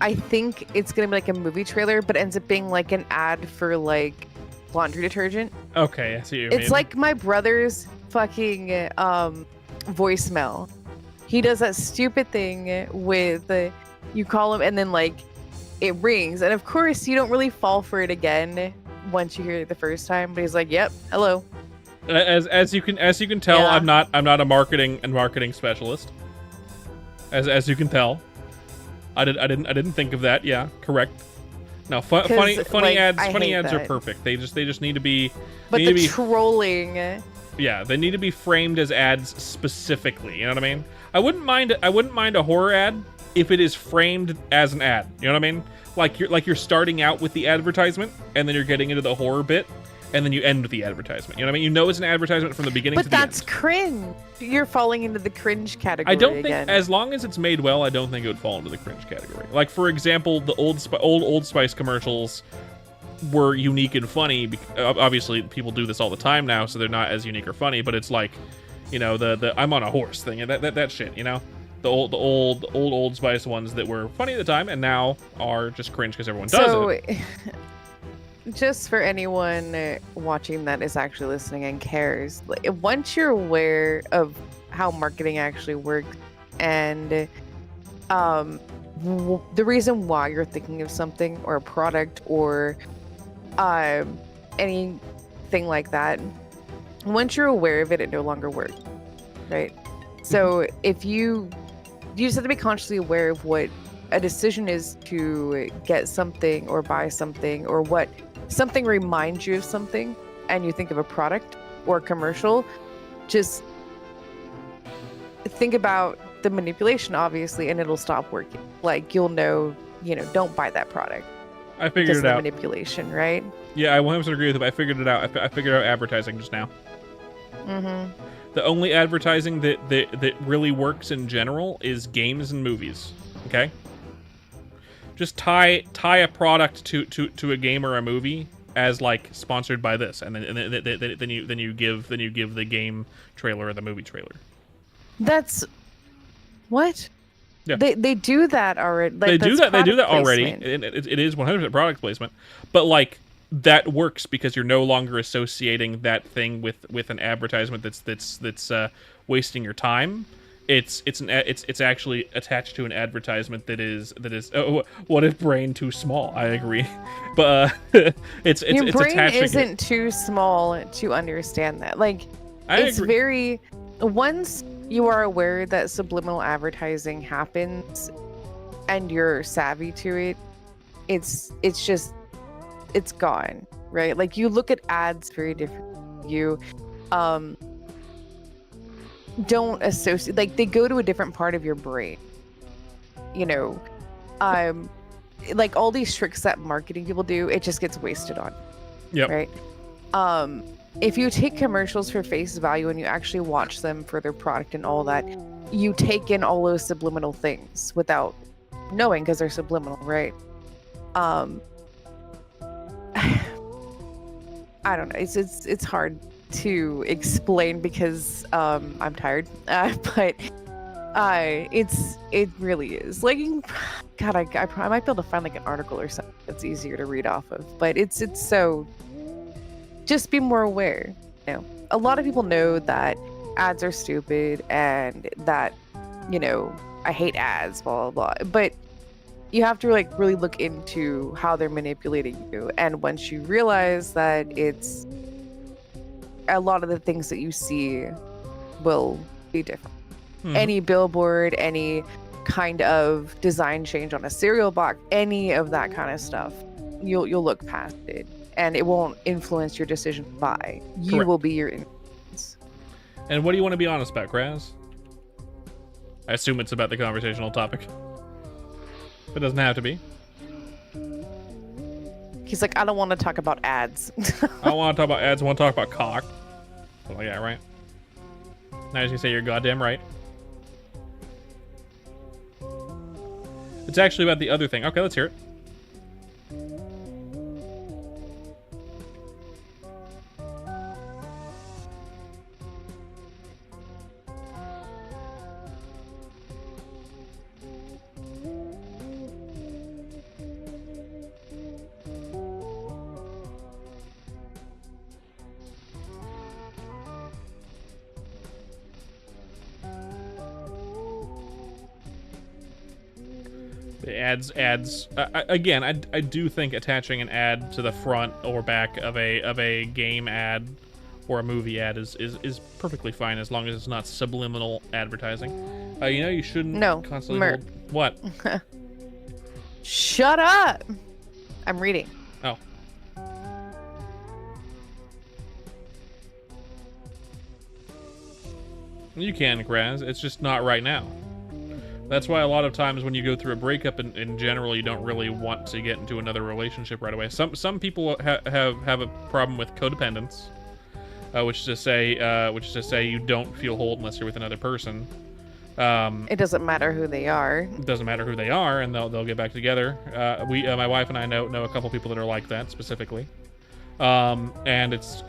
I think it's gonna be like a movie trailer, but it ends up being like an ad for like laundry detergent. Okay, I see what you mean. It's like my brother's fucking voicemail. He does that stupid thing with you call him and then like it rings, and of course you don't really fall for it again once you hear it the first time. But he's like, "Yep, hello." As you can tell, yeah. I'm not a marketing specialist. As you can tell, I didn't think of that. Yeah, correct. No, funny like, ads are perfect. They just need to be. But trolling Yeah, they need to be framed as ads specifically. You know what I mean? I wouldn't mind a horror ad if it is framed as an ad. You know what I mean? Like you're starting out with the advertisement, and then you're getting into the horror bit, and then you end with the advertisement. You know what I mean? You know it's an advertisement from the beginning to the end. But that's cringe. You're falling into the cringe category. I don't think, again. as long as it's made well, I don't think it would fall into the cringe category. Like, for example, the Old Spice commercials were unique and funny. Obviously, people do this all the time now, so they're not as unique or funny. But it's like, you know, the I'm on a horse thing, and that shit. You know, the Old Spice ones that were funny at the time and now are just cringe because everyone does it. Just for anyone watching that is actually listening and cares, once you're aware of how marketing actually works and the reason why you're thinking of something or a product or anything like that, once you're aware of it, it no longer works, right? So if you just have to be consciously aware of what a decision is to get something or buy something, or what something reminds you of something, and you think of a product or a commercial, just think about the manipulation, obviously, and it'll stop working. Like, you'll know, don't buy that product. I figured it out. Manipulation, right? Yeah, I 100% agree with you, but I figured it out. I figured out advertising just now. Mm-hmm. The only advertising that really works in general is games and movies. Okay? Just tie a product to a game or a movie as like sponsored by this, and then you give the game trailer or the movie trailer. That's what? Yeah. They do that already. Like, they do that already. Placement. It is 100% product placement, but like that works because you're no longer associating that thing with an advertisement that's wasting your time. It's actually attached to an advertisement that is oh, what if brain too small? I agree, but it's your brain attaching isn't too small to understand that. Like, it's agree. very, once you are aware that subliminal advertising happens and you're savvy to it, it's gone, right? Like, you look at ads very differently. You don't associate, like, they go to a different part of your brain, like all these tricks that marketing people do, it just gets wasted on. Yep. Right. If you take commercials for face value and you actually watch them for their product and all that, you take in all those subliminal things without knowing, because they're subliminal, right? I don't know. It's hard to explain because I'm tired, but it really is. Like, God, I might be able to find like an article or something that's easier to read off of. But it's so, just be more aware. A lot of people know that ads are stupid and that I hate ads, blah blah blah. But you have to like really look into how they're manipulating you, and once you realize that it's a lot of the things that you see will be different. Mm-hmm. Any billboard, any kind of design change on a cereal box, any of that kind of stuff, you'll look past it, and it won't influence your decision to buy. You Correct. will be your influence. And what do you want to be honest about, Kraz? I assume it's about the conversational topic. But it doesn't have to be. He's like, I don't want to talk about ads. I don't want to talk about ads. I want to talk about cock. Something like that, right? Now you can say you're goddamn right. It's actually about the other thing. Okay, let's hear it. Ads. Again, I do think attaching an ad to the front or back of a game ad or a movie ad is perfectly fine as long as it's not subliminal advertising. You shouldn't constantly hold... What? Shut up! I'm reading. Oh. You can, Kraz. It's just not right now. That's why a lot of times when you go through a breakup in general, you don't really want to get into another relationship right away. Some people have a problem with codependence, which is to say you don't feel whole unless you're with another person. It doesn't matter who they are. It doesn't matter who they are, and they'll get back together. My wife and I know a couple people that are like that specifically. And it's,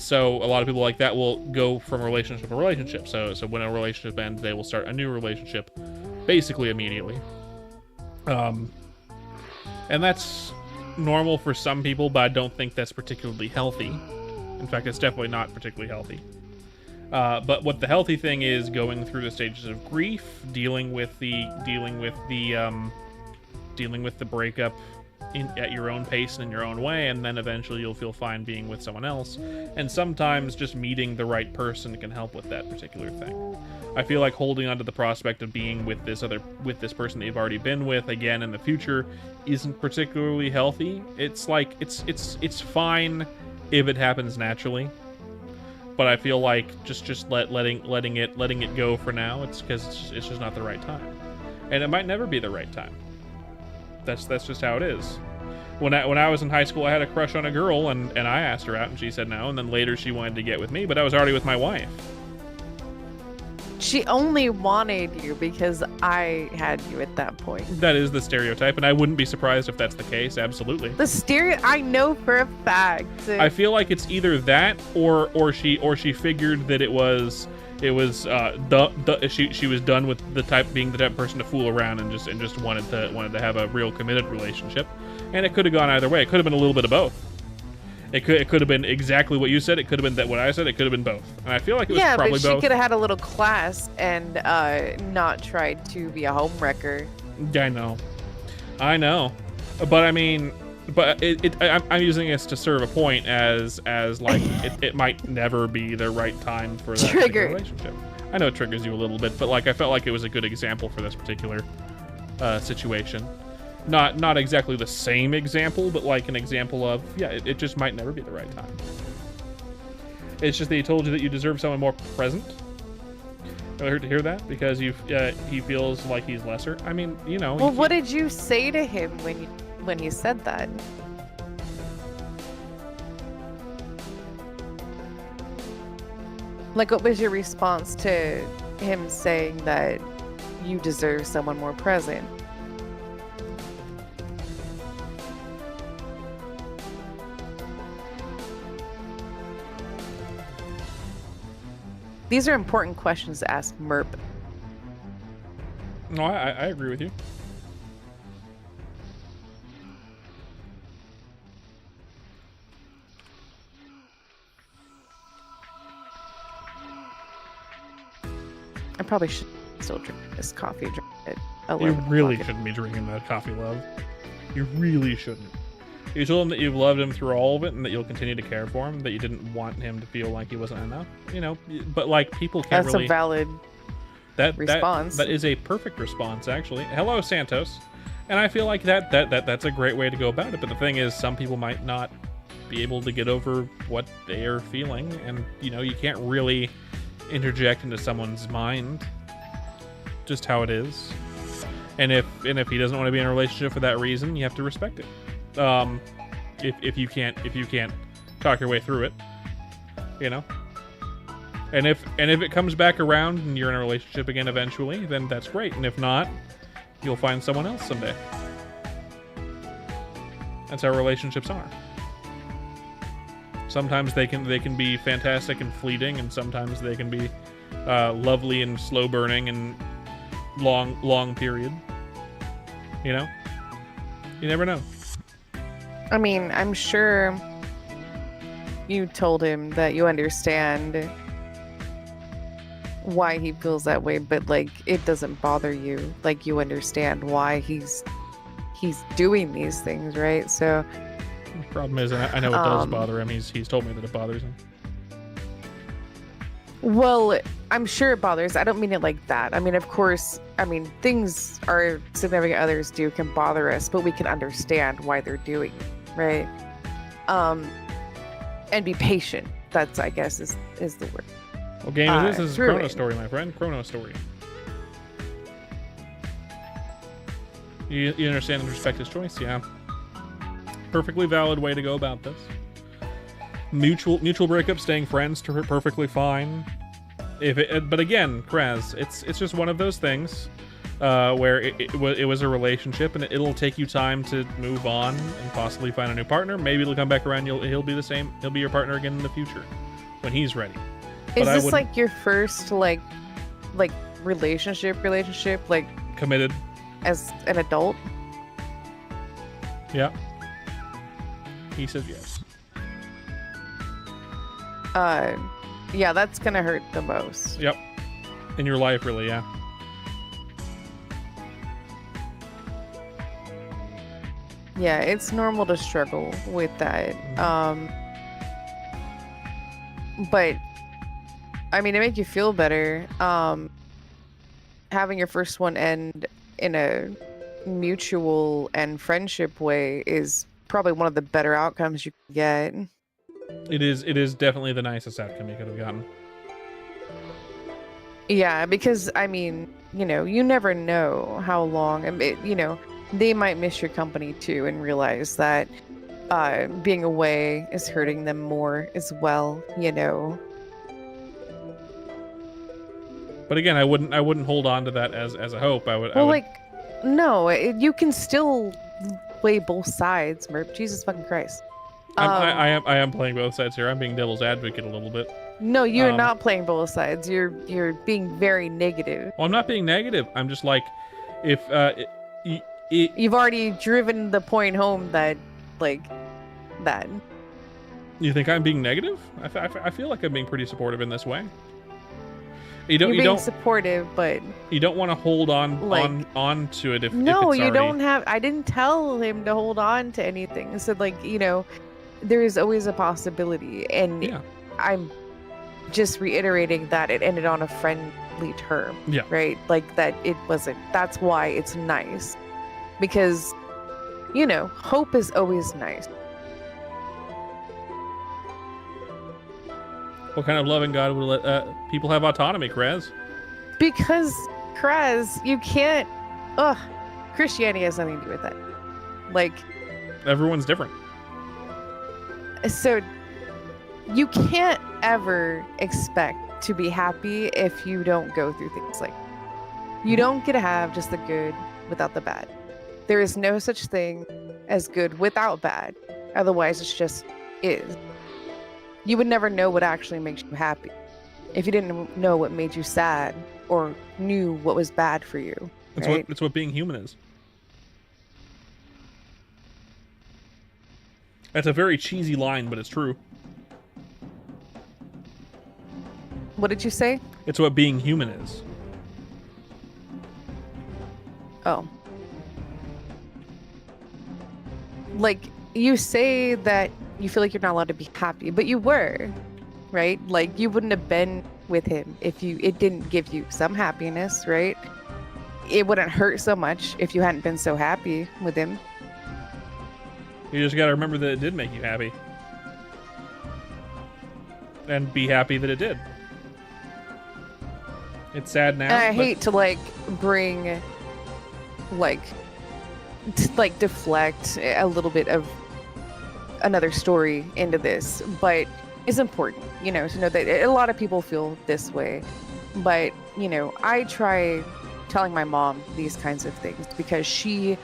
so a lot of people like that will go from relationship to relationship. So when a relationship ends, they will start a new relationship basically immediately. And that's normal for some people, but I don't think that's particularly healthy. In fact, it's definitely not particularly healthy. But what the healthy thing is, going through the stages of grief, dealing with the breakup at your own pace and in your own way, and then eventually you'll feel fine being with someone else. And sometimes just meeting the right person can help with that particular thing. I feel like holding on to the prospect of being with this person that you've already been with again in the future isn't particularly healthy. It's like it's fine if it happens naturally, but I feel like just letting it go for now. It's because it's just not the right time, and it might never be the right time. That's just how it is. When I was in high school, I had a crush on a girl, and I asked her out, and she said no, and then later she wanted to get with me, but I was already with my wife. She only wanted you because I had you at that point. That is the stereotype, and I wouldn't be surprised if that's the case. Absolutely. I know for a fact. I feel like it's either that or she figured that she was done with being the type of person to fool around and just wanted to have a real committed relationship. And it could have gone either way. It could have been a little bit of both. It could have been exactly what you said. It could have been what I said. It could have been both. And I feel like it was probably both. Yeah, but she could have had a little class and not tried to be a homewrecker. Yeah, I know. But I mean, I'm using this to serve a point as like it might never be the right time for that particular relationship. I know it triggers you a little bit, but like I felt like it was a good example for this particular situation. Not exactly the same example, but like an example of, it just might never be the right time. It's just that he told you that you deserve someone more present. I heard to hear that because he feels like he's lesser. I mean, Well, what did you say to him when you said that? Like, what was your response to him saying that you deserve someone more present? These are important questions to ask Merp. No, I agree with you. I probably should still drink this coffee. You really shouldn't be drinking that coffee, love. You really shouldn't. You told him that you've loved him through all of it and that you'll continue to care for him, that you didn't want him to feel like he wasn't enough. But like people can't That's really... a valid response. That is a perfect response, actually. Hello, Santos. And I feel like that's a great way to go about it. But the thing is, some people might not be able to get over what they are feeling, and you can't really interject into someone's mind just how it is. And if he doesn't want to be in a relationship for that reason, you have to respect it. If you can't talk your way through it, and if it comes back around and you're in a relationship again eventually, then that's great. And if not, you'll find someone else someday. That's how relationships are. Sometimes they can be fantastic and fleeting, and sometimes they can be lovely and slow burning and long period. You never know. I mean, I'm sure you told him that you understand why he feels that way, but like it doesn't bother you. Like you understand why he's doing these things, right? So the problem is, I know it does bother him. He's told me that it bothers him. Well, I'm sure it bothers. I don't mean it like that. I mean, of course, things our significant others do can bother us, but we can understand why they're doing it, right? And be patient. That's, I guess, is the word. What game is this? This is through Chrono it. Story, my friend. Chrono Story. You understand and respect his choice, yeah. Perfectly valid way to go about this. Mutual breakup, staying friends, perfectly fine. But again, Kraz, it's just one of those things where it was a relationship, and it'll take you time to move on and possibly find a new partner. Maybe it'll come back around. He'll be the same. He'll be your partner again in the future when he's ready. Is this like your first like relationship like committed as an adult? Yeah. He says yes. Yeah, that's gonna hurt the most. Yep. In your life, really, yeah. Yeah, it's normal to struggle with that. But I mean, to make you feel better, having your first one end in a mutual and friendship way is probably one of the better outcomes you can get. It is definitely the nicest outcome you could have gotten. Yeah, because I mean, you never know how long, they might miss your company too and realize that being away is hurting them more as well, But again, I wouldn't hold on to that as a hope. No, you can still play both sides, Merp. Jesus fucking Christ. I am playing both sides here. I'm being devil's advocate a little bit. No, you're not playing both sides. You're being very negative. Well, I'm not being negative. I'm just like, if you've already driven the point home that that. You think I'm being negative? I feel like I'm being pretty supportive in this way. You're being supportive, but you don't want to hold on to it if no, if it's you already... don't have. I didn't tell him to hold on to anything. I said there is always a possibility, and yeah. I'm just reiterating that it ended on a friendly term. Yeah. Right. Like that. It wasn't. That's why it's nice, because hope is always nice. What kind of loving God would let people have autonomy, Kraz? Because, Kraz, you can't... Christianity has nothing to do with that. Everyone's different. So, you can't ever expect to be happy if you don't go through things you don't get to have just the good without the bad. There is no such thing as good without bad. Otherwise, it's just is. You would never know what actually makes you happy if you didn't know what made you sad or knew what was bad for you. It's what being human is. That's a very cheesy line, but it's true. What did you say? It's what being human is. Oh. You say that you feel like you're not allowed to be happy, but you were, right? You wouldn't have been with him if it didn't give you some happiness, right? It wouldn't hurt so much if you hadn't been so happy with him. You just gotta remember that it did make you happy. And be happy that it did. It's sad now. And I hate to bring deflect a little bit of another story into this, but it's important, to know that a lot of people feel this way. But, I try telling my mom these kinds of things because she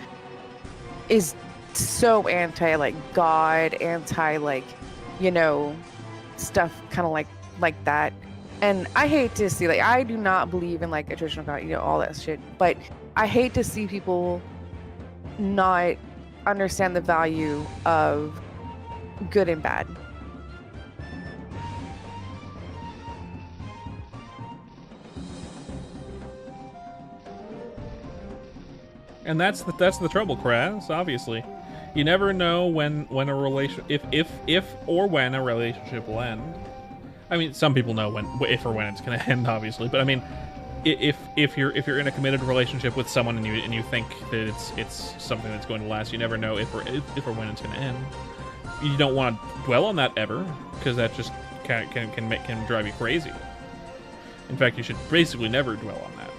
is so anti God, anti stuff kind of like that. And I hate to see I do not believe in a traditional God, all that shit. But I hate to see people not understand the value of good and bad. And that's the trouble, Kraz, obviously. You never know when a relation if or when a relationship will end. I mean, some people know if or when it's going to end, obviously, but I mean, if you're in a committed relationship with someone and you think that it's something that's going to last, you never know if or when it's going to end. You don't want to dwell on that ever, because that just can drive you crazy. In fact, you should basically never dwell on that.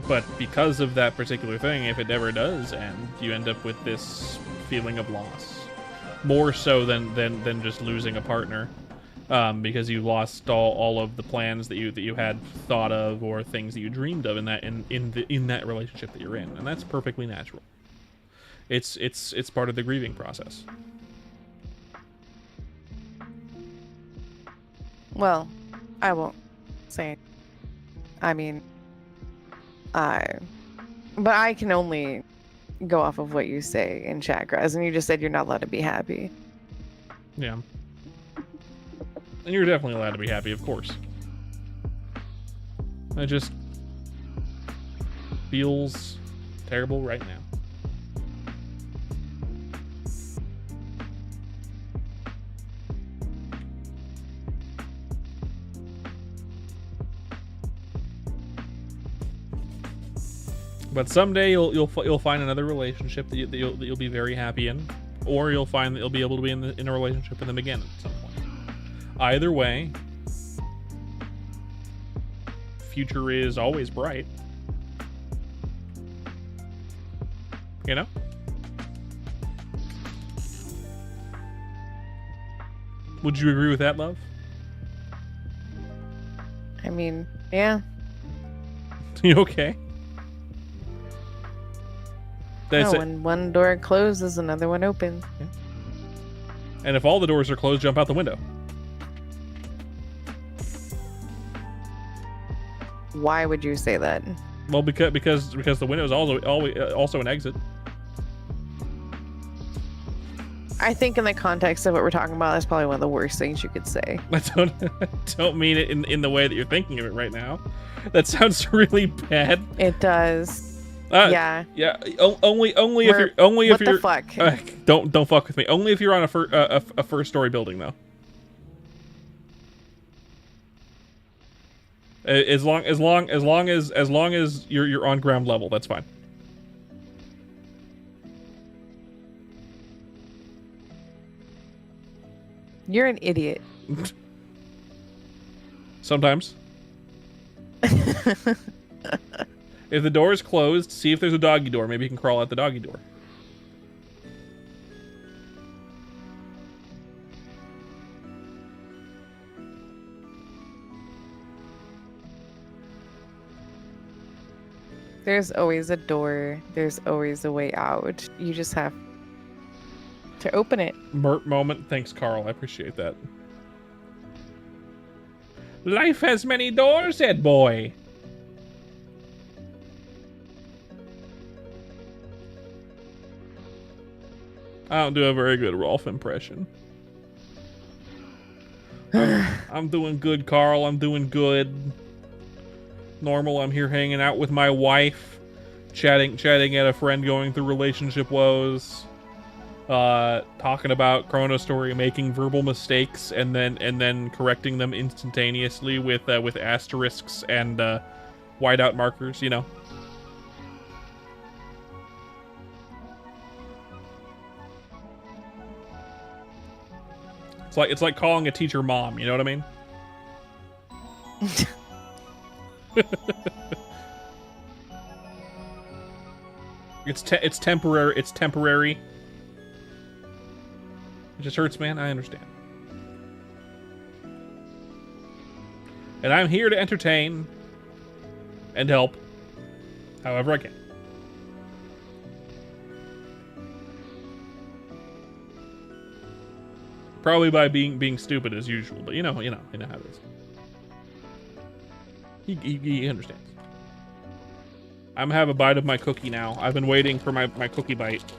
But because of that particular thing, if it never does end, you end up with this feeling of loss, more so than just losing a partner, because you lost all of the plans that you had thought of or things that you dreamed of in that relationship that you're in, and that's perfectly natural. It's part of the grieving process. Well, I won't say. I mean, but I can only go off of what you say in chat, Graz, and you just said you're not allowed to be happy. Yeah. And you're definitely allowed to be happy, of course. It just feels terrible right now. But someday you'll find another relationship that you'll be very happy in, or you'll find that you'll be able to be in a relationship with them again at some point. Either way, future is always bright. You know? Would you agree with that, love? I mean, yeah. You okay? No, when one door closes, another one opens. Yeah. And if all the doors are closed, jump out the window. Why would you say that? Well, because the window is also an exit. I think in the context of what we're talking about, that's probably one of the worst things you could say. I don't mean it in the way that you're thinking of it right now. That sounds really bad. It does. Yeah. Only if you're what the fuck? Don't fuck with me. Only if you're on a first story building though. As long as you're on ground level, that's fine. You're an idiot. Sometimes. If the door is closed, see if there's a doggy door. Maybe you can crawl out the doggy door. There's always a door. There's always a way out. You just have to open it. Mert moment. Thanks, Carl. I appreciate that. Life has many doors, Ed boy. I don't do a very good Rolf impression. I'm doing good, Carl. I'm doing good. Normal. I'm here hanging out with my wife, chatting at a friend going through relationship woes, talking about Chrono Story, making verbal mistakes, and then correcting them instantaneously with asterisks and whiteout markers. You know. It's like calling a teacher mom, you know what I mean? It's temporary. It's temporary. It just hurts, man. I understand. And I'm here to entertain and help however I can. Probably by being stupid as usual, but you know how it is. He understands. I'm gonna have a bite of my cookie now. I've been waiting for my cookie bite. Do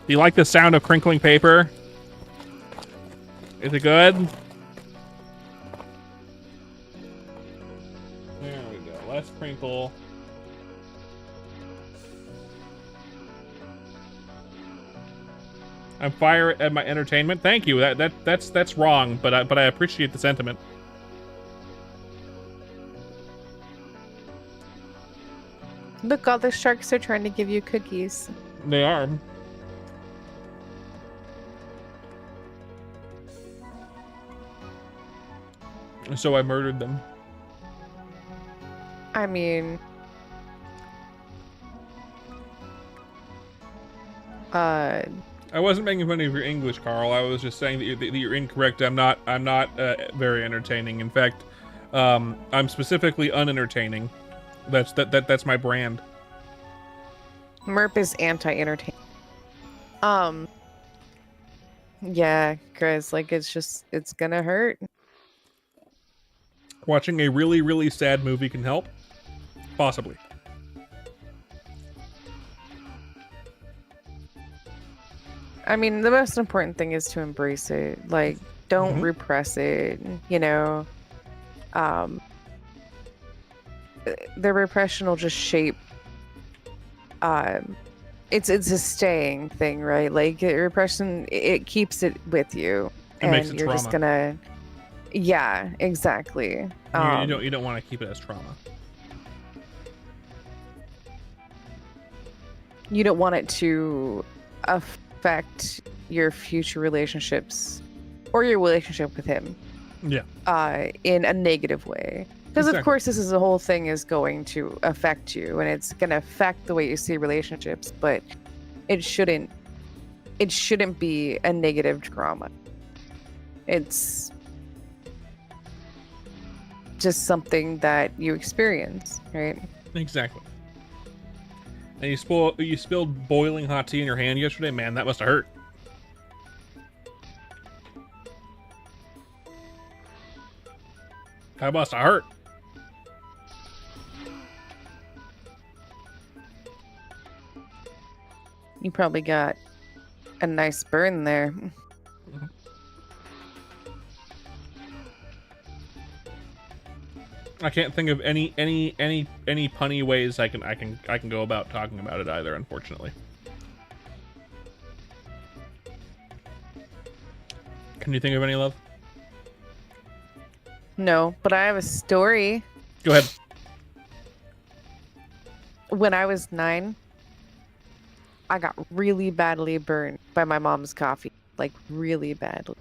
you like the sound of crinkling paper? Is it good? There we go. Less crinkle. I'm fire at my entertainment. Thank you. That's wrong, but I appreciate the sentiment. Look, all the sharks are trying to give you cookies. They are. So I murdered them. I mean, I wasn't making fun of your English, Carl. I was just saying that you're incorrect. I'm not very entertaining. In fact, I'm specifically unentertaining. That's my brand. Merp is anti-entertaining. Yeah, Chris, like it's gonna hurt. Watching a really, really sad movie can help. Possibly. I mean, the most important thing is to embrace it. Like, don't repress it, you know. The repression will just shape it's a staying thing, right? Like repression, it keeps it with you, It makes and it you're trauma. just gonna, yeah, exactly. You don't want to keep it as trauma. You don't want it to affect your future relationships or your relationship with him. Yeah. In a negative way. Because Exactly. of course this is the whole thing is going to affect you, and it's going to affect the way you see relationships, but it shouldn't be a negative trauma. It's just something that you experience, right? Exactly. And you spilled boiling hot tea in your hand yesterday? Man, that must have hurt. That must have hurt. You probably got a nice burn there. I can't think of any punny ways I can go about talking about it either, unfortunately. Can you think of any, love? No, but I have a story. Go ahead. When I was 9, I got really badly burned by my mom's coffee. Like, really badly.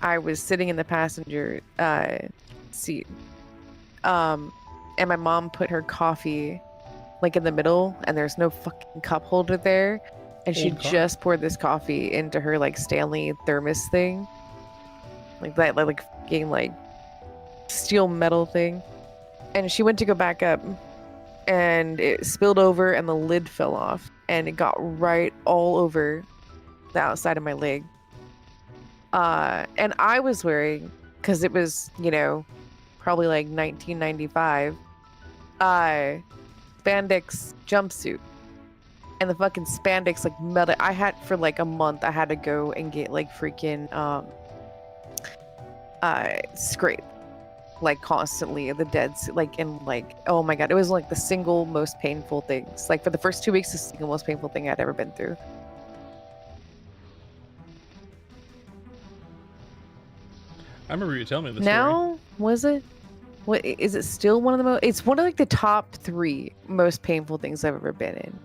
I was sitting in the passenger seat. And my mom put her coffee, like, in the middle, and there's no fucking cup holder there. And she just poured this coffee into her, like, Stanley thermos thing. Like, that, like, fucking, like, steel metal thing. And she went to go back up, and it spilled over, and the lid fell off, and it got right all over the outside of my leg. And I was wearing, because it was, you know, probably like 1995, spandex jumpsuit. And the fucking spandex like melted. I had, for like a month, I had to go and get like freaking scrape, like constantly the dead, like, and like, oh my god, it was like the single most painful things. Like for the first 2 weeks, the single most painful thing I'd ever been through. I remember you telling me this Now, was it? What is it still one of the most? It's one of like the top 3 most painful things I've ever been in.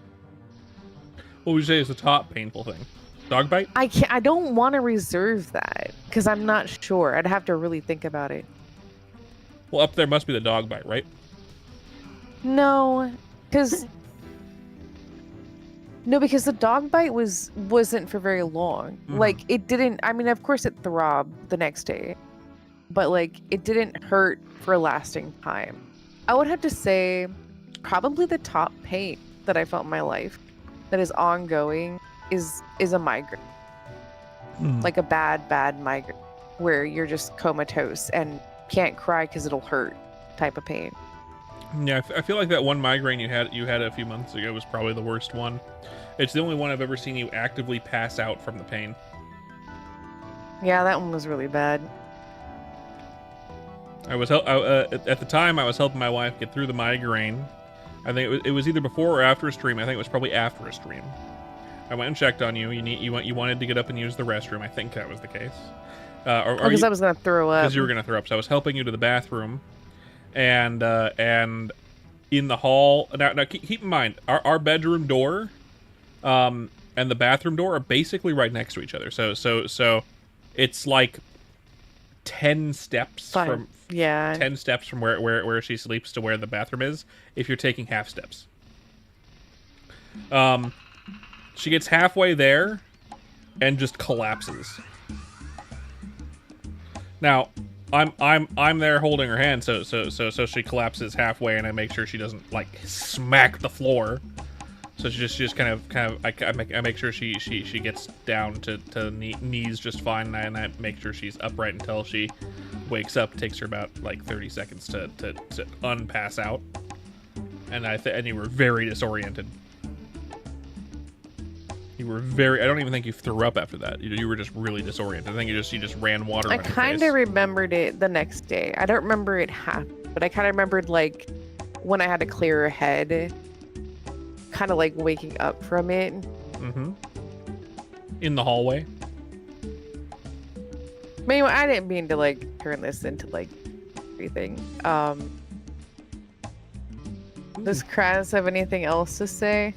What would you say is the top painful thing? Dog bite? I don't want to reserve that because I'm not sure. I'd have to really think about it. Well, up there must be the dog bite, right? No, because the dog bite wasn't for very long. Like it didn't. I mean, of course it throbbed the next day, but like it didn't hurt for a lasting time. I would have to say probably the top pain that I felt in my life that is ongoing is a migraine. Like a bad migraine where you're just comatose and can't cry because it'll hurt type of pain. Yeah, I feel like that one migraine you had a few months ago was probably the worst one. It's the only one I've ever seen you actively pass out from the pain. Yeah, that one was really bad. At the time I was helping my wife get through the migraine. I think it was either before or after a stream. I think it was probably after a stream. I went and checked on you. You wanted to get up and use the restroom. I think that was the case. Because I was gonna throw up. Because you were gonna throw up. So I was helping you to the bathroom, and in the hall. Now keep in mind our bedroom door, and the bathroom door are basically right next to each other. So It's like 10 steps Fine. from Yeah. 10 steps from where she sleeps to where the bathroom is if you're taking half steps. She gets halfway there and just collapses. Now, I'm there holding her hand, so she collapses halfway, and I make sure she doesn't like smack the floor. So she just kind of I make sure she gets down to knees just fine, and I make sure she's upright until she wakes up. It takes her about like 30 seconds to unpass out, and you were very disoriented. You were very. I don't even think you threw up after that. You were just really disoriented. I think you just ran water. I on your kind face. of remembered it the next day. I don't remember it happened, but I kind of remembered like when I had a clearer head, kind of like waking up from it. Mm-hmm. In the hallway. Anyway, I didn't mean to like turn this into like everything. Does Kraz have anything else to say?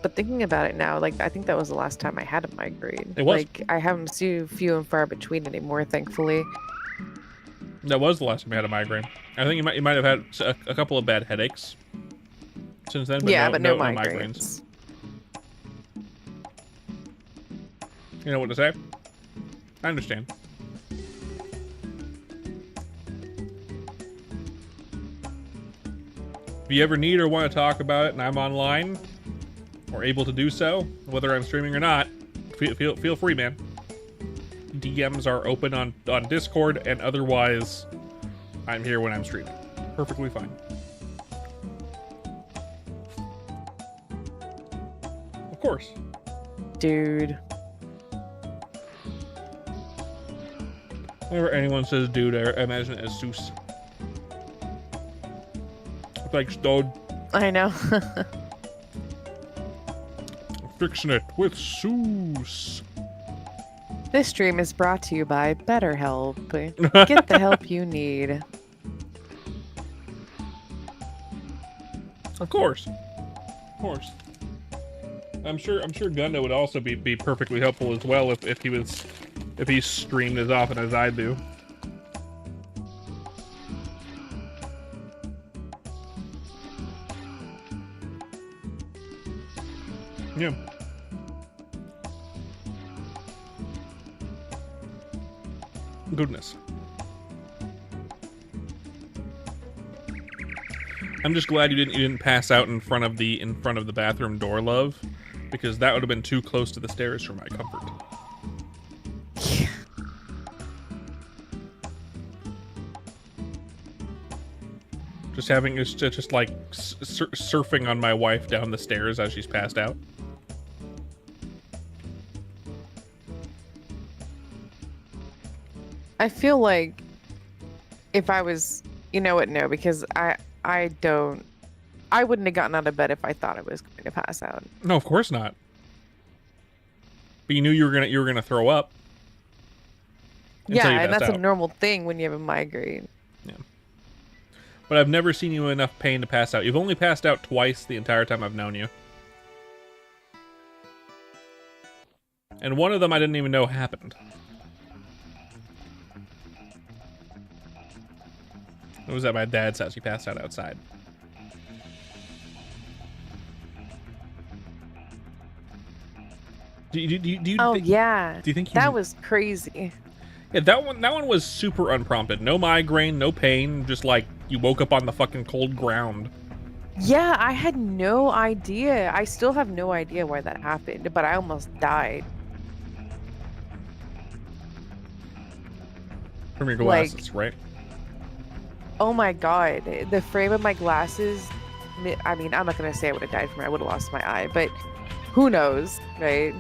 But thinking about it now, like I think that was the last time I had a migraine. It was. Like I haven't seen few and far between anymore, thankfully. That was the last time you had a migraine. I think you might have had a couple of bad headaches since then. But yeah, no, but no migraines. migraines. You know what to say? I understand. If you ever need or want to talk about it and I'm online or able to do so, whether I'm streaming or not, feel free, man. DMs are open on Discord, and otherwise I'm here when I'm streaming. Perfectly fine. Of course. Dude. Whenever anyone says dude, I imagine it as Zeus. Thanks, dude. I know. Fixing it with Zeus. This stream is brought to you by BetterHelp. Get the help you need. Of course. Of course. I'm sure Gunda would also be perfectly helpful as well if he streamed as often as I do. Yeah. Goodness. I'm just glad you didn't pass out in front of the bathroom door, love, because that would have been too close to the stairs for my comfort. Just having just like surfing on my wife down the stairs as she's passed out. I feel like if I was, you know what, no, because I wouldn't have gotten out of bed if I thought I was going to pass out. No, of course not. But you knew you were gonna throw up. Yeah, and that's a normal thing when you have a migraine. Yeah. But I've never seen you in enough pain to pass out. You've only passed out twice the entire time I've known you. And one of them I didn't even know happened. It was at my dad's house. He passed out outside. Do you Oh think, yeah. Do you think that was crazy? Yeah, that one was super unprompted. No migraine, no pain. Just like you woke up on the fucking cold ground. Yeah, I had no idea. I still have no idea why that happened, but I almost died. From your glasses, right? Oh my god, the frame of my glasses. I mean, I'm not gonna say I would have died from it. I would have lost my eye, but who knows, right?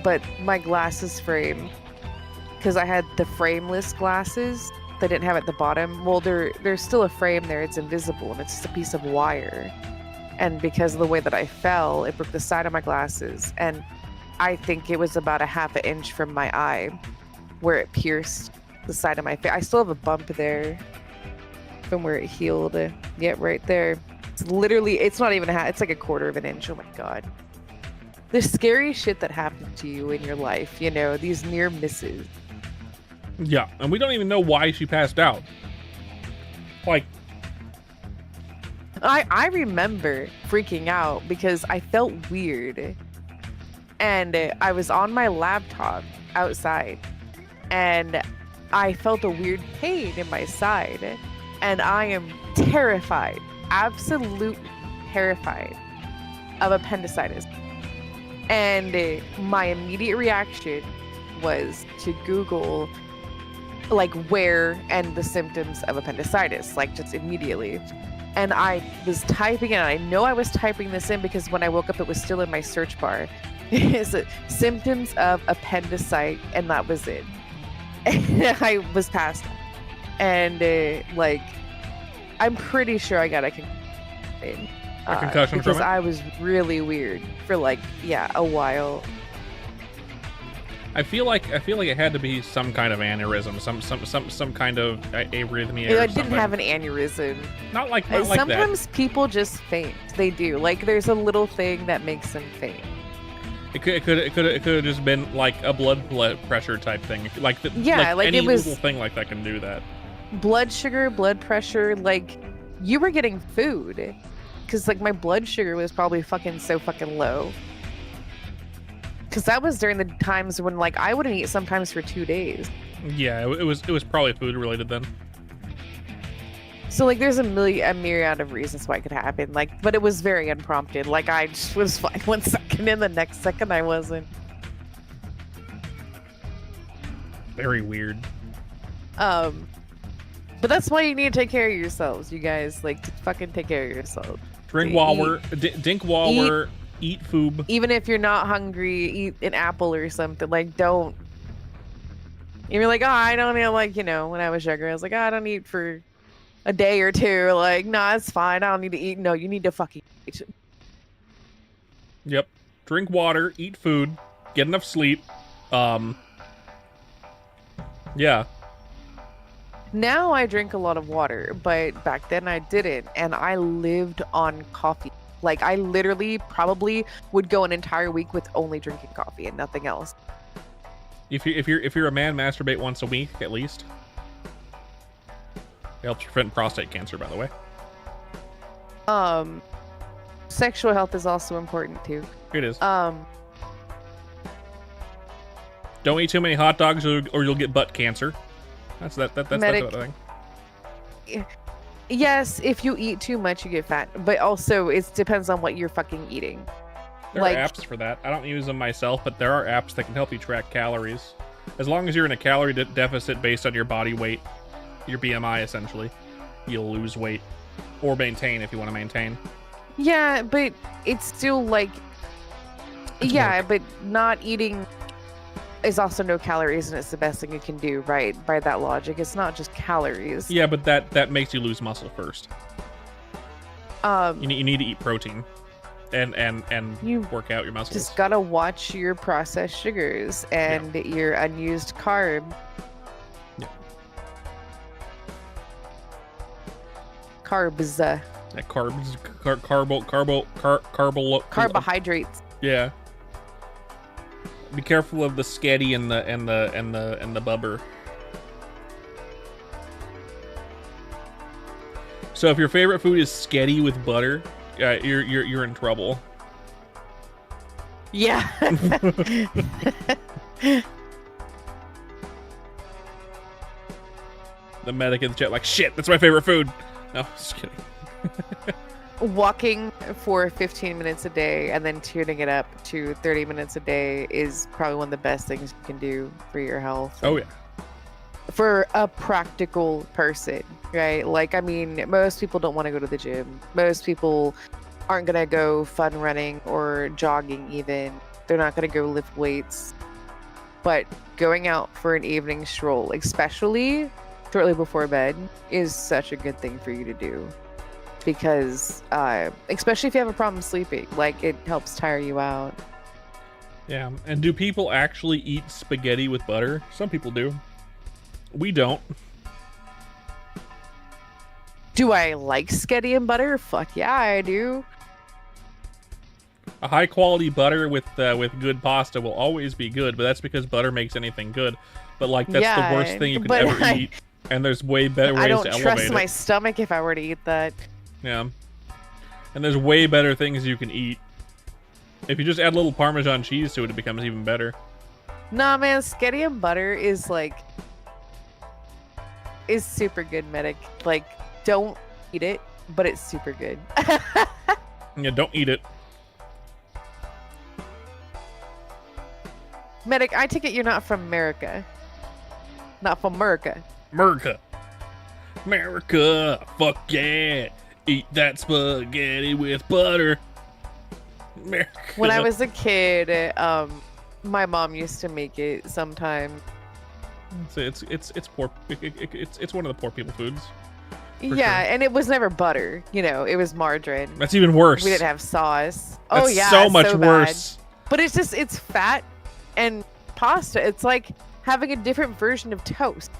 But my glasses frame, because I had the frameless glasses that didn't have at the bottom. Well, there's still a frame there. It's invisible and it's just a piece of wire. And because of the way that I fell, it broke the side of my glasses. And I think it was about a half an inch from my eye where it pierced. the side of my face. I still have a bump there from where it healed. Yeah, right there. It's literally, it's not even it's like a quarter of an inch. Oh my god. The scary shit that happened to you in your life, you know, these near misses. Yeah, and we don't even know why she passed out. Like, I remember freaking out because I felt weird. And I was on my laptop outside and I felt a weird pain in my side. And I am terrified, absolutely terrified of appendicitis. And my immediate reaction was to Google like where and the symptoms of appendicitis, like just immediately. And I was typing it, and I know I was typing this in because when I woke up, it was still in my search bar. Is it symptoms of appendicitis? And that was it. And I was passed. And like, I'm pretty sure I got a concussion. Because from it? I was really weird for like, yeah, a while. I feel like it had to be some kind of aneurysm, some kind of arrhythmia. I didn't have an aneurysm. Not like that. Sometimes people just faint. They do. Like there's a little thing that makes them faint. It could have just been like a blood pressure type thing. Like any it was little thing like that can do that. Blood sugar, blood pressure. Like you were getting food, because like my blood sugar was probably so fucking low. Because that was during the times when like I wouldn't eat sometimes for 2 days. Yeah, it was probably food related then. So like there's a myriad of reasons why it could happen. Like, but it was very unprompted. Like I just was fine 1 second, and the next second I wasn't. Very weird. But that's why you need to take care of yourselves, you guys. Like, fucking take care of yourselves. Drink water, dink water. Eat food. Even if you're not hungry, eat an apple or something. Like, don't. You're like, oh, I don't eat. Like, you know, when I was younger, I was like, oh, I don't eat for a day or two. Like, nah, it's fine. I don't need to eat. No, you need to fucking eat. Yep. Drink water, eat food, get enough sleep. Yeah. Now I drink a lot of water, but back then I didn't, and I lived on coffee. Like I literally probably would go an entire week with only drinking coffee and nothing else. If you're a man, masturbate once a week at least. It helps prevent prostate cancer, by the way. Sexual health is also important too. It is. Don't eat too many hot dogs or you'll get butt cancer. That's the thing. Yes, if you eat too much, you get fat. But also, it depends on what you're fucking eating. There are apps for that. I don't use them myself, but there are apps that can help you track calories. As long as you're in a calorie deficit based on your body weight, your BMI, essentially, you'll lose weight. Or maintain if you want to maintain. Yeah, but it's still like... Yeah, but not eating is also no calories, and it's the best thing you can do, right? By that logic, it's not just calories. Yeah, but that makes you lose muscle first. You need to eat protein, and you work out your muscles. Just gotta watch your processed sugars and your unused carb. Yeah. Carbs. Carbohydrates. Yeah. Be careful of the sketty and the bubber. So if your favorite food is sketty with butter, you're in trouble. Yeah. The medic in the chat like, shit, that's my favorite food. No, just kidding. Walking for 15 minutes a day and then tuning it up to 30 minutes a day is probably one of the best things you can do for your health. Oh, yeah. For a practical person, right? Like, I mean, most people don't want to go to the gym. Most people aren't going to go fun running or jogging even. They're not going to go lift weights. But going out for an evening stroll, especially shortly before bed, is such a good thing for you to do. Because, especially if you have a problem sleeping, like, it helps tire you out. Yeah, and do people actually eat spaghetti with butter? Some people do. We don't. Do I like sketty and butter? Fuck yeah, I do. A high quality butter with good pasta will always be good, but that's because butter makes anything good. But like that's the worst thing you can ever eat, and there's way better ways to elevate it. I don't trust my stomach if I were to eat that. Yeah, and there's way better things you can eat. If you just add a little Parmesan cheese to it, it becomes even better. Nah, man, sketty and butter is super good, Medic. Like, don't eat it, but it's super good. Yeah, don't eat it. Medic, I take it you're not from America. Not from America. America. Fuck yeah. Eat that spaghetti with butter. America. When I was a kid, my mom used to make it sometime. It's poor. It's one of the poor people foods. Yeah, sure. And it was never butter. You know, it was margarine. That's even worse. We didn't have sauce. That's so much worse. But it's fat and pasta. It's like having a different version of toast.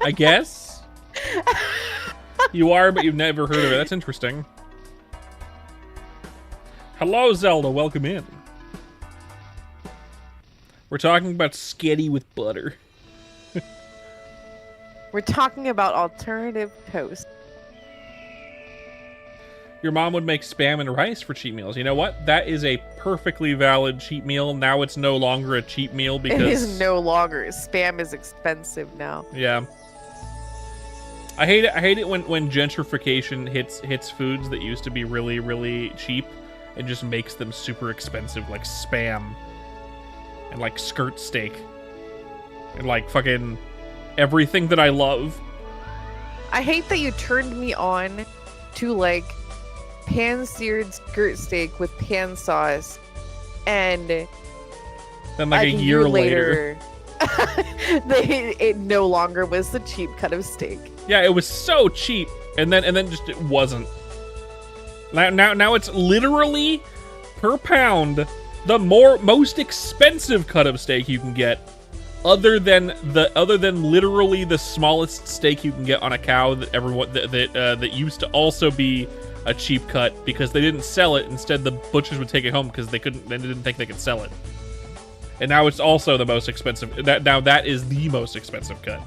I guess. You are, but you've never heard of it. That's interesting. Hello, Zelda. Welcome in. We're talking about sketty with butter. We're talking about alternative toast. Your mom would make Spam and rice for cheat meals. You know what? That is a perfectly valid cheat meal. Now it's no longer a cheat meal because... It is no longer. Spam is expensive now. Yeah. I hate it when gentrification hits foods that used to be really, really cheap and just makes them super expensive, like Spam and like skirt steak and like fucking everything that I love. I hate that you turned me on to like pan-seared skirt steak with pan sauce, and then like a year later it no longer was the cheap cut of steak. Yeah, it was so cheap, and then just it wasn't. Now it's literally per pound the most expensive cut of steak you can get, other than literally the smallest steak you can get on a cow that used to also be a cheap cut because they didn't sell it. Instead, the butchers would take it home because they didn't think they could sell it. And now it's also the most expensive. That is the most expensive cut.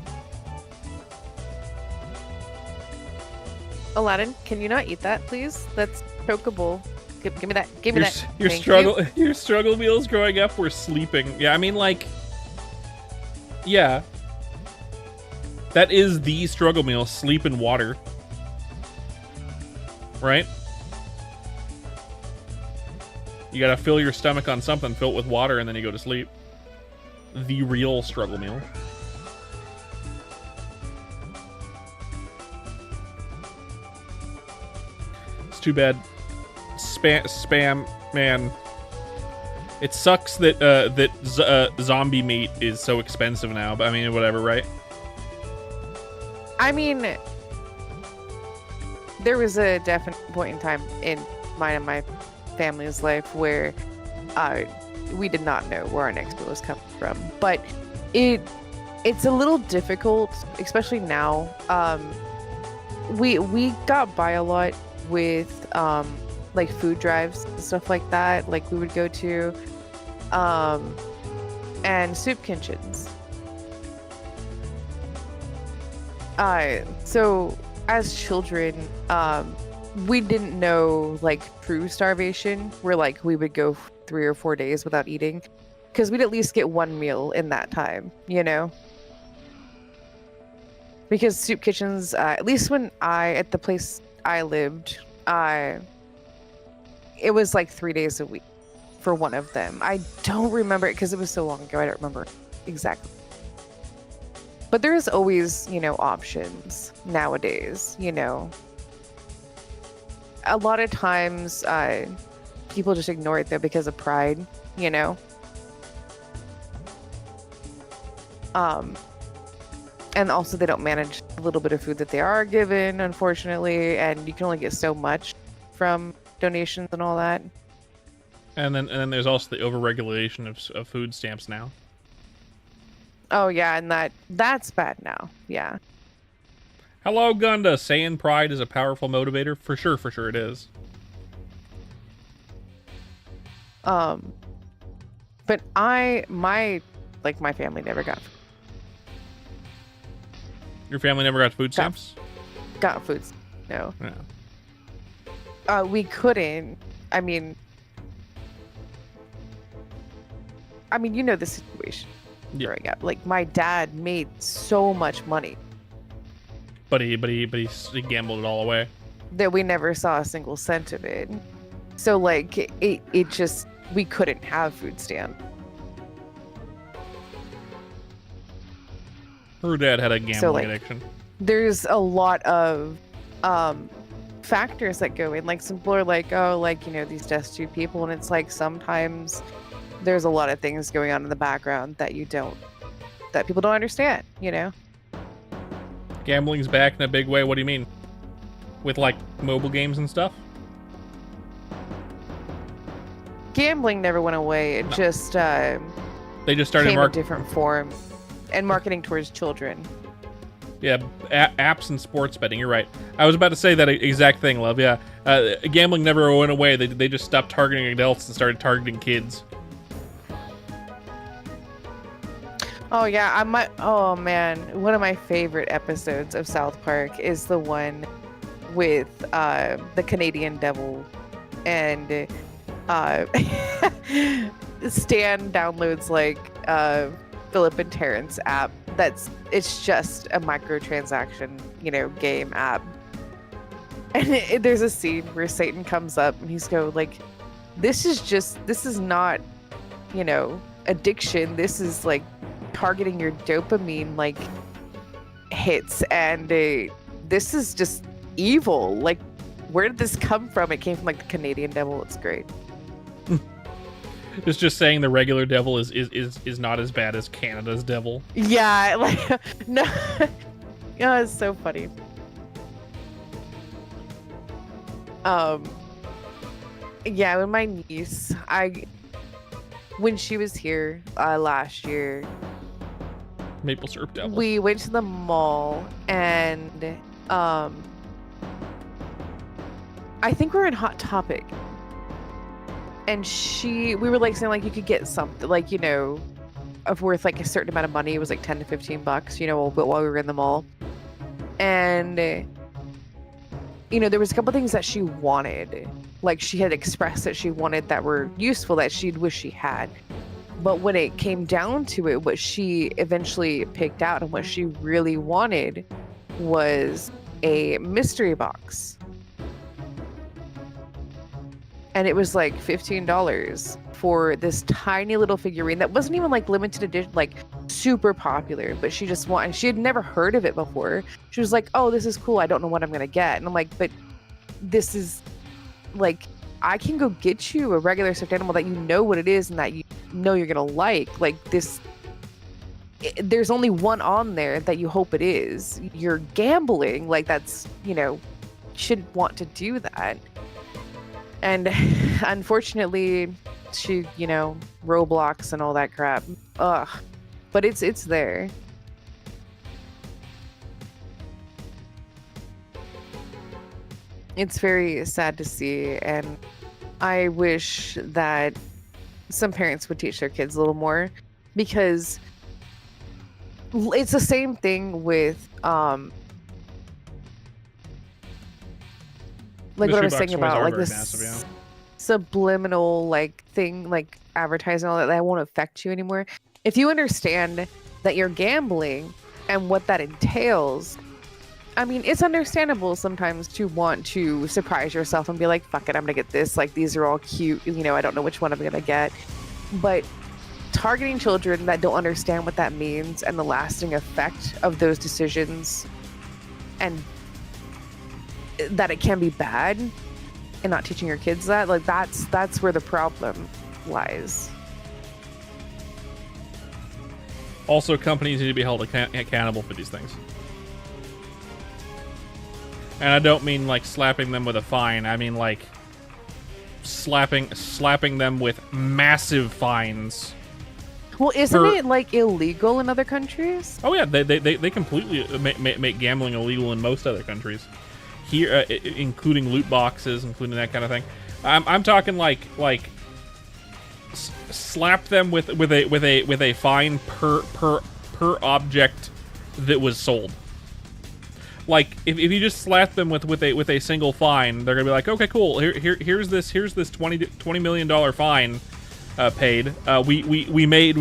Aladdin, can you not eat that, please? That's chokeable. Give me that. Give me that. Your struggle meals growing up were sleeping. Yeah, I mean, like, yeah, that is the struggle meal: sleep and water. Right? You gotta fill your stomach on something, fill it with water, and then you go to sleep. The real struggle meal. It's too bad. Spam, man. It sucks that zombie meat is so expensive now, but I mean, whatever, right? I mean, there was a definite point in time in mine and my family's life where we did not know where our next meal was coming from, but it's a little difficult, especially now. We got by a lot with like food drives and stuff like that, like we would go to, and soup kitchens. So as children, we didn't know like true starvation, where like we would go 3 or 4 days without eating, because we'd at least get one meal in that time, you know? Because soup kitchens, at least at the place I lived, it was like 3 days a week for one of them. I don't remember it because it was so long ago. I don't remember exactly. But there's always, you know, options nowadays, you know. A lot of times, people just ignore it though because of pride, you know. And also they don't manage a little bit of food that they are given, unfortunately, and you can only get so much from donations and all that. And then there's also the overregulation of food stamps now. Oh yeah, and that's bad now. Yeah. Hello, Gunda. Saiyan pride is a powerful motivator. For sure it is. But my family never Your family never got food stamps? got food. No. Yeah. We couldn't. I mean, you know the situation growing up. Like, my dad made so much money But he gambled it all away. that we never saw a single cent of it. So like it just, we couldn't have food stamp. Her dad had a gambling addiction. There's a lot of factors that go in. Like, some people are like, oh, like, you know, these destitute people, and it's like sometimes there's a lot of things going on in the background that people don't understand, you know? Gambling's back in a big way. What do you mean? With like mobile games and stuff? Gambling never went away. It just they just started came in different form and marketing towards children. Yeah, apps and sports betting. You're right. I was about to say that exact thing, love. Yeah, gambling never went away. They just stopped targeting adults and started targeting kids. Oh yeah, oh man, one of my favorite episodes of South Park is the one with the Canadian Devil, and Stan downloads like Philip and Terrence app. It's just a microtransaction, you know, game app. And there's a scene where Satan comes up and he's like, this is not, you know, addiction. This is like targeting your dopamine like hits, and this is just evil. Like, where did this come from? It came from like the Canadian Devil. It's great. It's just saying the regular devil is not as bad as Canada's devil. Yeah, like no. Yeah, it's so funny. Yeah, when my niece, when she was here last year, Maple syrup devil. we went to the mall, and I think we were in Hot Topic, and we were like saying like you could get something like, you know, of worth like a certain amount of money. It was like $10 to $15, you know, while we were in the mall, and you know, there was a couple things that she wanted, like she had expressed that she wanted that were useful that she'd wish she had. But when it came down to it, what she eventually picked out and what she really wanted was a mystery box. And it was like $15 for this tiny little figurine that wasn't even like limited edition, like super popular, but she just wanted, she had never heard of it before. She was like, oh, this is cool. I don't know what I'm going to get. And I'm like, but this is like, I can go get you a regular stuffed animal that you know what it is and that you know you're going to like this. There's only one on there that you hope it is. You're gambling. Like, that's, you know, shouldn't want to do that. And unfortunately, she, you know, Roblox and all that crap. Ugh. But it's there. It's very sad to see, and I wish that some parents would teach their kids a little more, because it's the same thing with like what I was saying about like this massive, subliminal like thing, like advertising, all that won't affect you anymore. If you understand that you're gambling and what that entails, I mean, it's understandable sometimes to want to surprise yourself and be like, fuck it, I'm gonna get this. Like, these are all cute, you know, I don't know which one I'm gonna get. But targeting children that don't understand what that means and the lasting effect of those decisions, and that it can be bad, and not teaching your kids that, like, that's where the problem lies. Also, companies need to be held accountable for these things. And I don't mean like slapping them with a fine. I mean like slapping them with massive fines. Well, isn't per- it like illegal in other countries? Oh yeah, they completely make gambling illegal in most other countries. Here, including loot boxes, including that kind of thing. I'm talking like slap them with a fine per object that was sold. Like if you just slap them with a single fine, they're gonna be like, okay, cool. Here's this $20 million fine paid. We made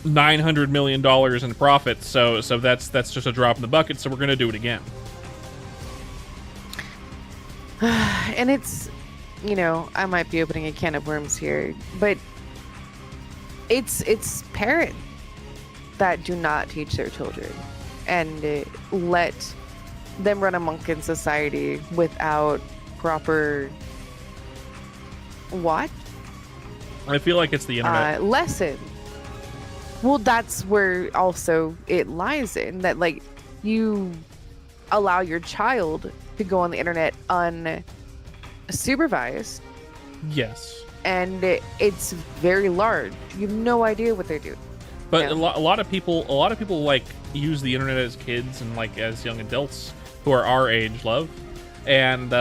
$900 million in profits. So that's just a drop in the bucket. So we're gonna do it again. And it's, I might be opening a can of worms here, but it's parents that do not teach their children and let them run amok in society without proper I feel like it's the internet. lesson. Well, that's where also it lies in that, like, you allow your child to go on the internet unsupervised, Yes. and it's very large. You have no idea what they're doing. But Yeah. a lot of people like use the internet as kids and like as young adults who are our age, love, and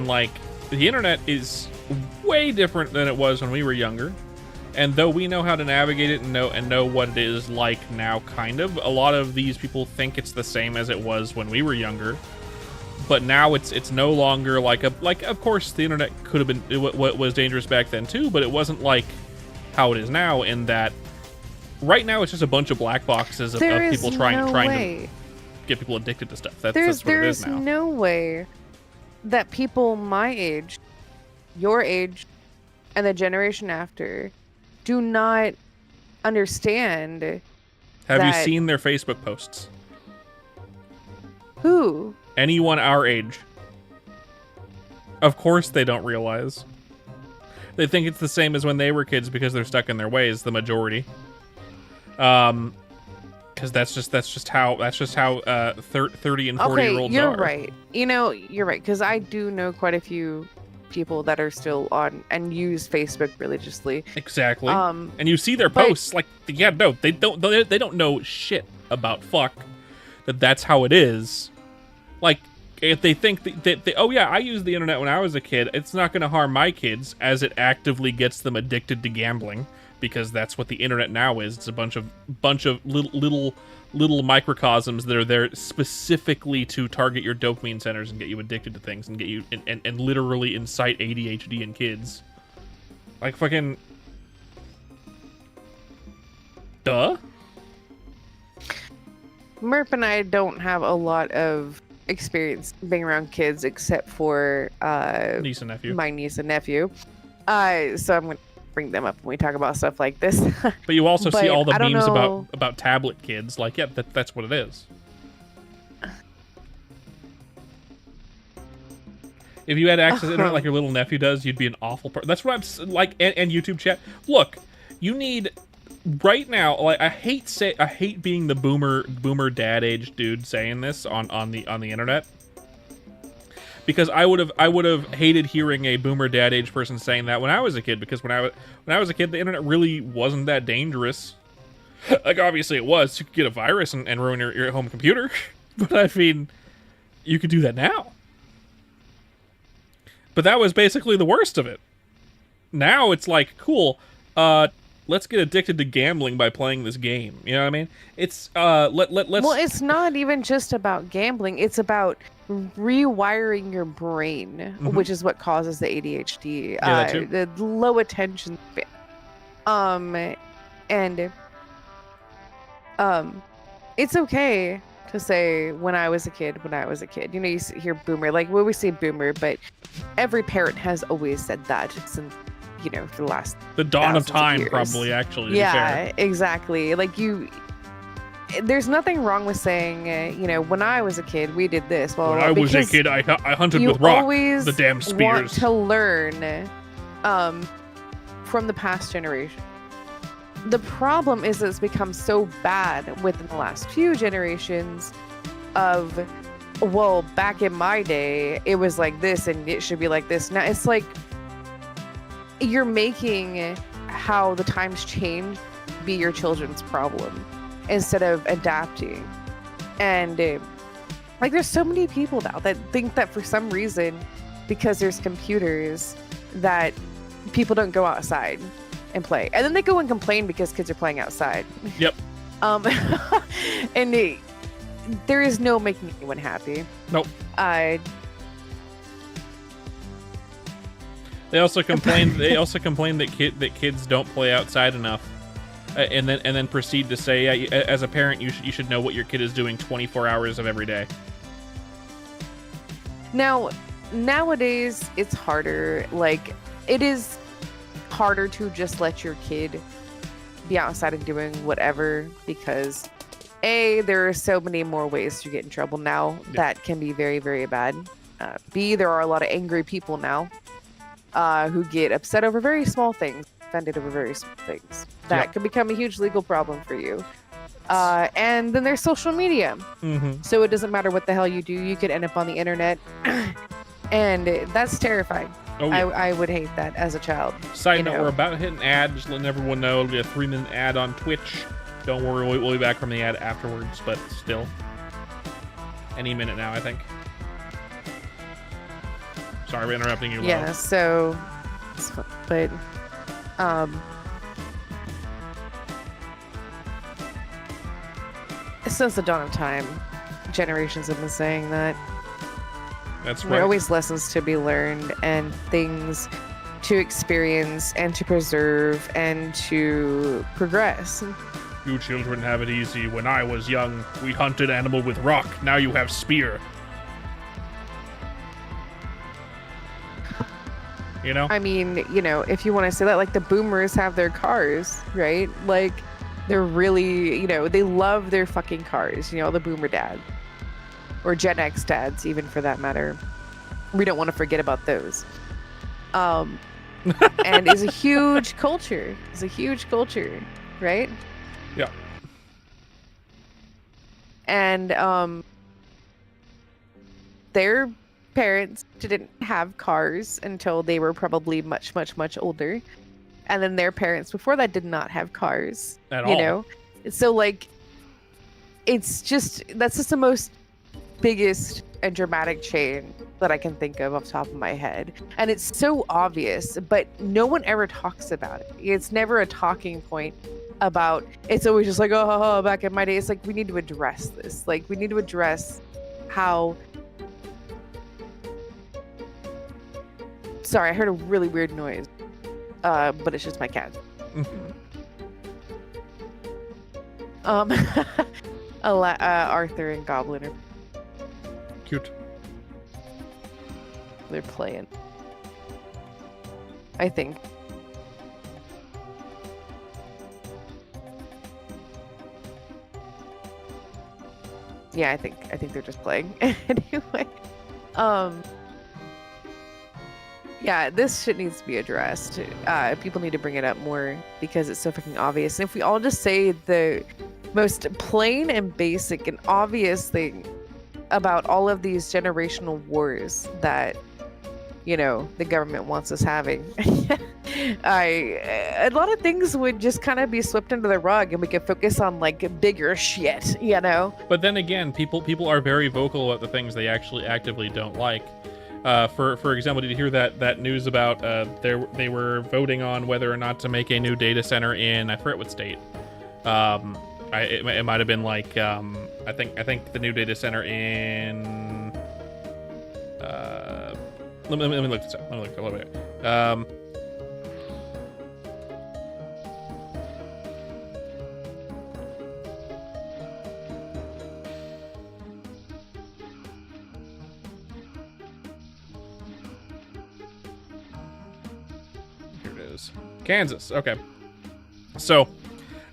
like the internet is way different than it was when we were younger. And though we know how to navigate it and know what it is like now, kind of, a lot of these people think it's the same as it was when we were younger. But now it's no longer like of course the internet could have been what was dangerous back then too, but it wasn't like how it is now. In that, right now it's just a bunch of black boxes of people trying to get people addicted to stuff. That's what it is now. There's no way that people my age, your age, and the generation after do not understand. Have you that- seen their Facebook posts? Who? Anyone our age. Of course they don't realize. They think it's the same as when they were kids because they're stuck in their ways, the majority. Because that's just how 30 and 40-year-olds you're are. right. You're right, because I do know quite a few people that are still on and use Facebook religiously. Exactly. Um, and you see their but- posts like, yeah, no, they don't know shit about fuck. That's how it is. Like, if they think that oh yeah, I used the internet when I was a kid, it's not going to harm my kids as it actively gets them addicted to gambling, because that's what the internet now is. It's a bunch of little microcosms that are there specifically to target your dopamine centers and get you addicted to things and get you and literally incite ADHD in kids. Like fucking duh. Murph and I don't have a lot of experience being around kids except for Niece and nephew. my niece and nephew. So I'm going to bring them up when we talk about stuff like this. But you also see But all the I don't memes know. about tablet kids. Like, yeah, that's what it is. If you had access to the internet like your little nephew does, you'd be an awful person. That's what I'm like. And YouTube chat. Look, you need right now. Like, I hate being the boomer dad age dude saying this on the internet. Because I would have hated hearing a boomer dad age person saying that when I was a kid. Because when I was a kid, the internet really wasn't that dangerous. Like, obviously it was. You could get a virus and ruin your home computer. But I mean, you could do that now. But that was basically the worst of it. Now it's like, cool, let's get addicted to gambling by playing this game. You know what I mean? It's let's. Well, it's not even just about gambling. It's about rewiring your brain, which is what causes the ADHD, Yeah, that too. the low attention span. And it's okay to say when I was a kid. You know, you hear boomer, like, well, we say boomer, but every parent has always said that since, for the last the dawn of thousands of time, years. probably, actually. To be Yeah, fair. exactly. Like, there's nothing wrong with saying, when I was a kid, we did this. Well, When I was a because kid, I hunted you with rock. always The damn want spears. to learn from the past generation. The problem is it's become so bad within the last few generations of, well, back in my day, it was like this and it should be like this. Now it's like, you're making how the times change be your children's problem instead of adapting. And like, there's so many people now that think that for some reason, because there's computers, that people don't go outside and play, and then they go and complain because kids are playing outside. Yep. And there is no making anyone happy. Nope. I They also complain. They also complain that kids don't play outside enough, and then proceed to say, as a parent, you should know what your kid is doing 24 hours of every day. Now, nowadays it's harder. Like, it is harder to just let your kid be outside and doing whatever, because A, there are so many more ways to get in trouble now that can be very, very bad. B, there are a lot of angry people now who get upset over very small things, offended over very small things. That could become a huge legal problem for you. And then there's social media. Mm-hmm. So it doesn't matter what the hell you do, you could end up on the internet. And that's terrifying. Oh, yeah. I would hate that as a child. Side note, we're about to hit an ad. Just letting everyone know, it'll be a 3-minute ad on Twitch. Don't worry, we'll be back from the ad afterwards, but still. Any minute now, I think. Sorry for interrupting you. Yeah, so... But... since the dawn of time, generations have been saying that. That's right. There are always lessons to be learned and things to experience and to preserve and to progress. You children have it easy. When I was young, we hunted animal with rock. Now you have spear. You know? I mean, you know, if you want to say that, like, the boomers have their cars, right? Like, they're really, you know, they love their fucking cars, you know, the boomer dad. Or Gen X dads, even, for that matter. We don't want to forget about those. And it's a huge culture. It's a huge culture, right? Yeah. And their parents didn't have cars until they were probably much, much, much older. And then their parents before that did not have cars. At you all. know? So, like, it's just, that's just the most biggest and dramatic change that I can think of off the top of my head. And it's so obvious, but no one ever talks about it. It's never a talking point about, it's always just like, oh, back in my day. It's like, we need to address this. Like, we need to address how... Sorry, I heard a really weird noise. But it's just my cat. Arthur and Goblin are Cute. they're playing. I think. Yeah, I think they're just playing. Anyway. Yeah, this shit needs to be addressed. People need to bring it up more because it's so freaking obvious. And if we all just say the most plain and basic and obvious thing about all of these generational wars that, you know, the government wants us having, a lot of things would just kind of be swept under the rug and we could focus on, like, bigger shit, you know? But then again, people are very vocal about the things they actually actively don't like. For example, did you hear that news about they were voting on whether or not to make a new data center in, I forget what state. It might have been like I think the new data center in let me look this up. Let me look a little bit. Kansas. Okay. So,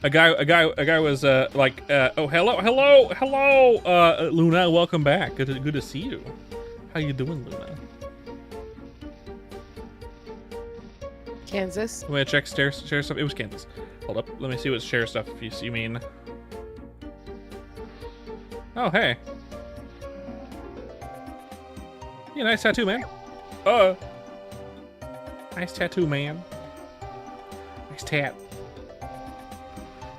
a guy was like, oh, hello, Luna, welcome back. Good to see you. How you doing, Luna? Kansas? I'm gonna check share stuff. It was Kansas. Hold up. Let me see what share stuff you mean. Oh, hey. Yeah, nice tattoo, man. Nice tattoo, man. Nice tat.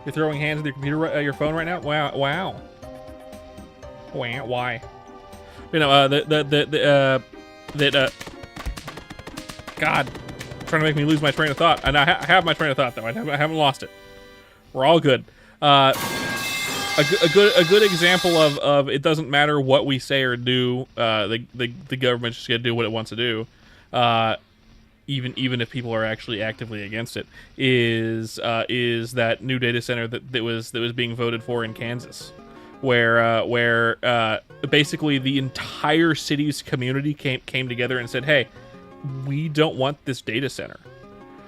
You're throwing hands with your computer, your phone right now? Wow, wow. Wow, why? You know, God, trying to make me lose my train of thought. And I have my train of thought, though. I haven't lost it. We're all good. A good example of it doesn't matter what we say or do. The government's just gonna do what it wants to do. Even if people are actually actively against it, is that new data center that was being voted for in Kansas, where basically the entire city's community came together and said, "Hey, we don't want this data center,"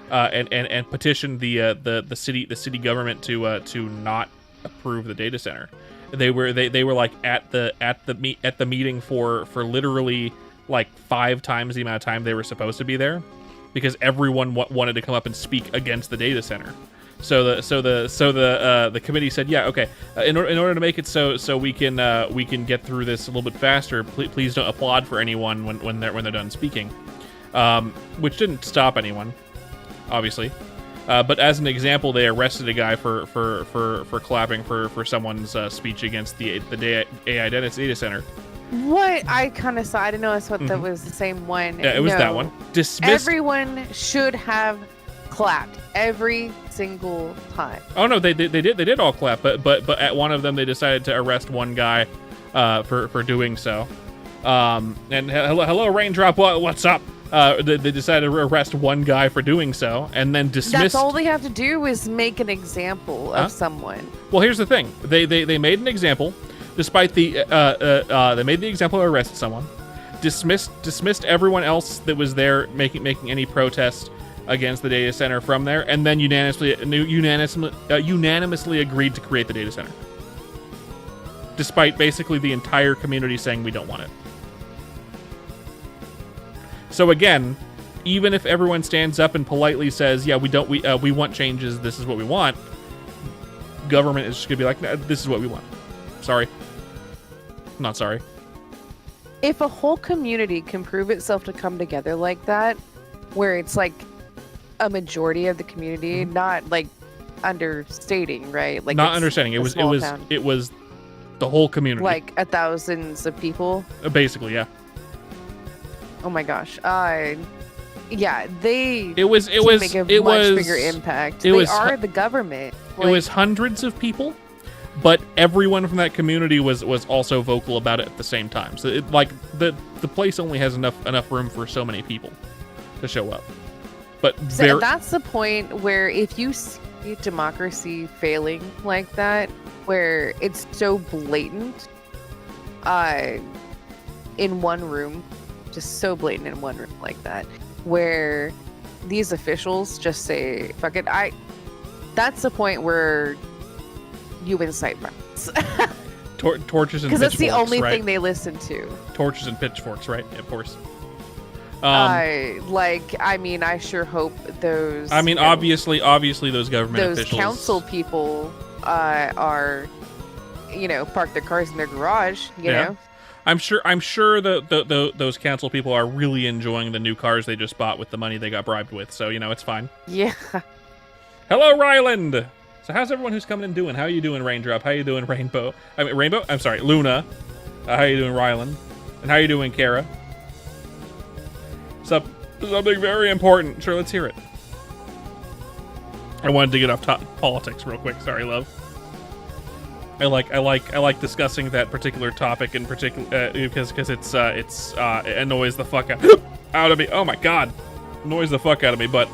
and petitioned the city government to not approve the data center. They were like at the meeting for literally like 5 times the amount of time they were supposed to be there, because everyone wanted to come up and speak against the data center. So the committee said, yeah, okay, in order to make it so we can get through this a little bit faster, please don't applaud for anyone when they're done speaking, which didn't stop anyone, obviously. But as an example, they arrested a guy for clapping for someone's speech against the AI data center. What? I kind of saw. I didn't know that's what that was the same one. Yeah, it was that one. Dismissed. Everyone should have clapped every single time. Oh no, they did all clap, but at one of them they decided to arrest one guy for doing so. And hello Raindrop, what's up? They decided to arrest one guy for doing so, and then dismissed. That's all they have to do is make an example of someone. Well, here's the thing: they made an example, despite the they made the example and arrested someone, dismissed everyone else that was there making any protest against the data center from there, and then unanimously agreed to create the data center, despite basically the entire community saying we don't want it. So again, even if everyone stands up and politely says, yeah, we want changes, this is what we want, government is just gonna be like, no, this is what we want. Sorry. Not sorry. If a whole community can prove itself to come together like that, where it's like a majority of the community, not like understating, right? Like not understanding. It was the whole community. Like thousands of people. Basically, yeah. Oh my gosh. Yeah, they it was make a much bigger impact. They are the government. It was hundreds of people, but everyone from that community was also vocal about it at the same time. So it, like the place only has enough room for so many people to show up. But so that's the point where if you see democracy failing like that, where it's so blatant in one room, just so blatant in one room like that, where these officials just say, fuck it, that's the point where you incite violence. Torches and pitchforks, because that's the only right? thing they listen to. Torches and pitchforks, right? Yeah, of course. I mean, I sure hope those. I mean, obviously, those government those officials, council people, are, park their cars in their garage. You know. I'm sure those council people are really enjoying the new cars they just bought with the money they got bribed with. So it's fine. Yeah. Hello, Ryland. So how's everyone who's coming in doing? How you doing, Raindrop? How you doing, Rainbow? Rainbow. I'm sorry, Luna. How you doing, Ryland? And how you doing, Kara? Something very important. Sure, let's hear it. I wanted to get off politics real quick. Sorry, love. I like discussing that particular topic in particular because it annoys the fuck out of me. Oh my god, annoys the fuck out of me. But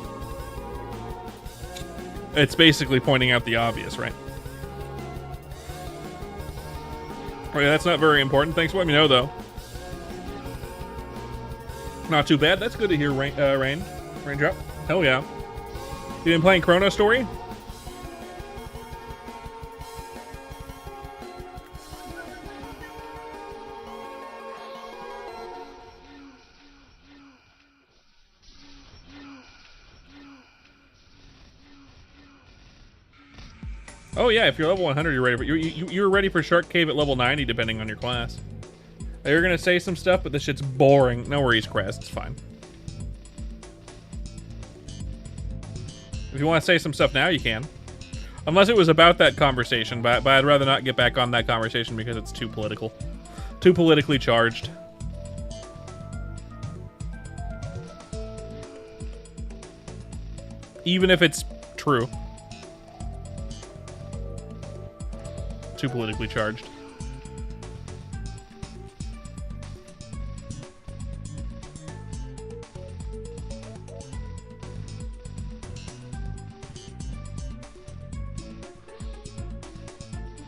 it's basically pointing out the obvious, right? Okay, that's not very important. Thanks for letting me know, though. Not too bad. That's good to hear, Raindrop. Hell yeah. You been playing Chrono Story? Oh yeah, if you're level 100, you're ready. But you're ready for Shark Cave at level 90, depending on your class. You're gonna say some stuff, but this shit's boring. No worries, Kraz. It's fine. If you want to say some stuff now, you can. Unless it was about that conversation, but I'd rather not get back on that conversation because it's too political. Too politically charged. Even if it's true. Too politically charged.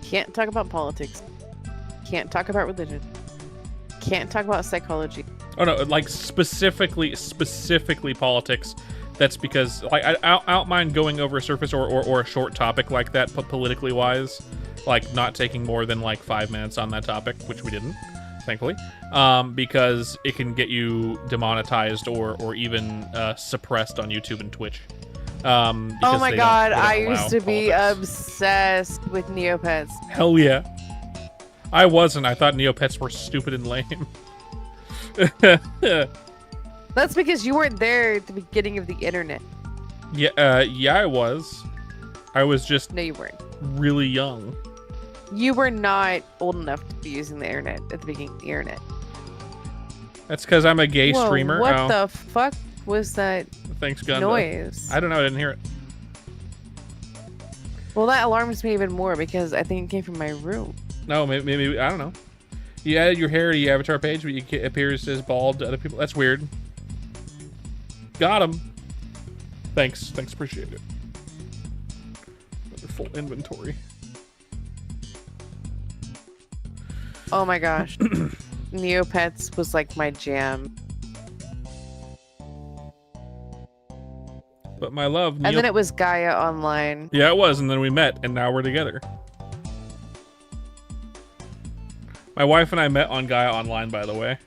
Can't talk about politics. Can't talk about religion. Can't talk about psychology. Oh no, like specifically politics. That's because like I don't mind going over a surface or a short topic like that, but politically wise, like not taking more than like 5 minutes on that topic, which we didn't, thankfully, because it can get you demonetized or even suppressed on YouTube and Twitch. Oh my god, I allow used to be politics. obsessed with Neopets. Hell yeah. I wasn't. I thought Neopets were stupid and lame. That's because you weren't there at the beginning of the internet. Yeah, yeah, I was. I was just No, you weren't. really young. You were not old enough to be using the internet at the beginning of the internet. That's because I'm a gay Whoa, streamer. what Oh, the fuck was that thanks, Gunda. noise? I don't know. I didn't hear it. Well, that alarms me even more because I think it came from my room. No, maybe I don't know. You added your hair to your avatar page, but it appears as bald to other people. That's weird. Got him. Thanks, appreciate it. Another full inventory. Oh my gosh. Neopets was like my jam. But my love, And then it was Gaia Online. yeah, it was, and then we met, and now we're together. My wife and I met on Gaia Online, by the way.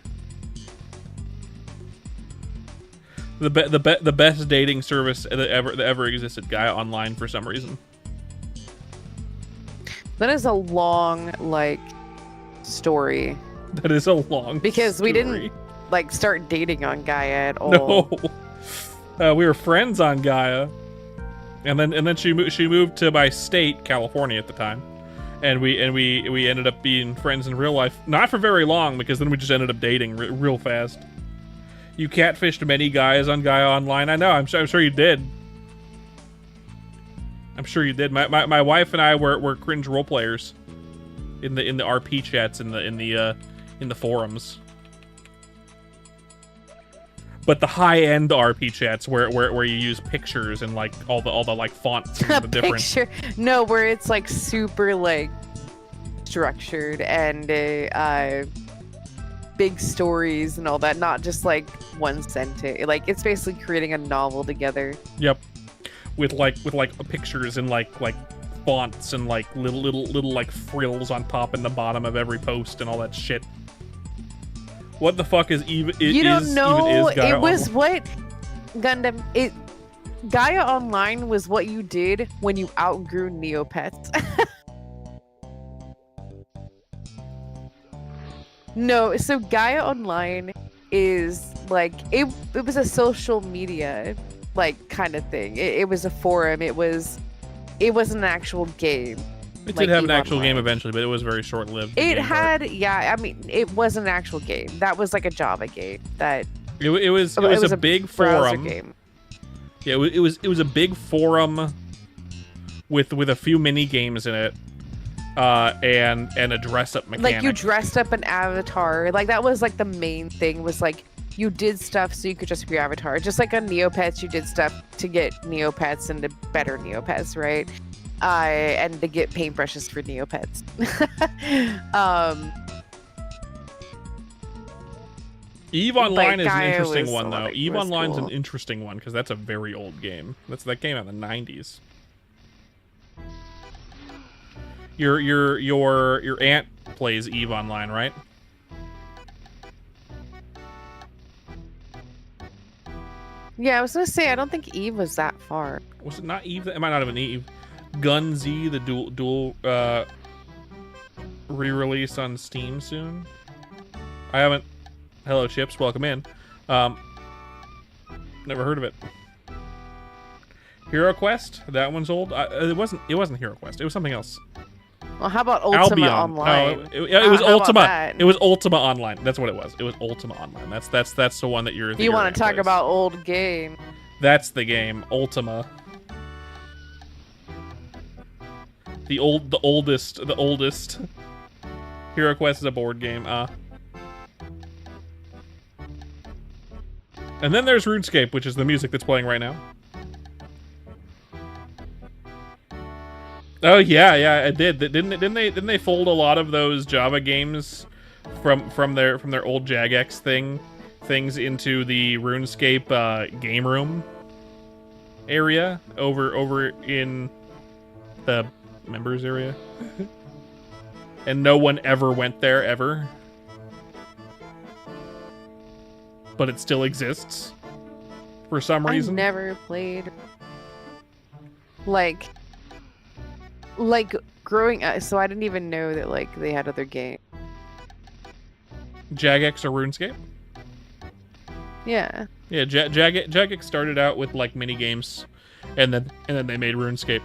The best dating service that ever existed, Gaia Online, for some reason. That is a long, like, story. That is a long Because we story. didn't, like, start dating on Gaia at all. No, we were friends on Gaia, and then she moved to my state, California, at the time, and we ended up being friends in real life. Not for very long, because then we just ended up dating real fast. You catfished many guys on Gaia Online. I know. I'm sure you did. I'm sure you did. My wife and I were cringe role players in the RP chats in the forums. But the high-end RP chats where you use pictures and like all the like fonts and the different. Picture. No, where it's like super like structured and big stories and all that, not just like one sentence. Like it's basically creating a novel together. Yep. With like pictures and like fonts and like little like frills on top and the bottom of every post and all that shit. What the fuck is even? You don't know. Gaia It was Online? what Gundam. Gaia Online was what you did when you outgrew Neopets. No, so Gaia Online is like it was a social media like kind of thing. It was a forum. It was an actual game. It like did have an EVE actual game Online. eventually, but it was very short-lived. the It game part. had, yeah, I mean, it was an actual game. That was like a Java game. That It was a big browser forum. game. Yeah, it was a big forum with a few mini games in it, and a dress-up mechanic. Like you dressed up an avatar. Like that was like the main thing. Was like you did stuff so you could dress up your avatar. Just like on Neopets, you did stuff to get Neopets into better Neopets, right? And to get paintbrushes for Neopets. EVE Online is an Gaia interesting was one a though. lot- EVE was Online's cool. an interesting one because that's a very old game. That came out in the 90s. Your aunt plays EVE Online, right? Yeah, I was gonna say I don't think Eve was that far. Was it not Eve? It might not have been Eve. Gun Z, the dual re-release on Steam soon. I haven't. Hello, Chips. Welcome in. Never heard of it. Hero Quest, that one's old. It wasn't Hero Quest. It was something else. Well, how about Ultima Albion. Online? Oh, it was how about Ultima. that? It was Ultima Online. That's what it was. It was Ultima Online. That's the one that you're. You want to talk about old game? That's the game, Ultima. The oldest. Hero Quest is a board game. And then there's RuneScape, which is the music that's playing right now. Oh yeah, it did. Didn't they fold a lot of those Java games from their old Jagex things into the RuneScape game room area over in the members area? And no one ever went there ever. But it still exists for some reason. I never played like growing up, so I didn't even know that like they had other games. Jagex or RuneScape? Yeah. Yeah, Jagex started out with like mini games, and then they made RuneScape.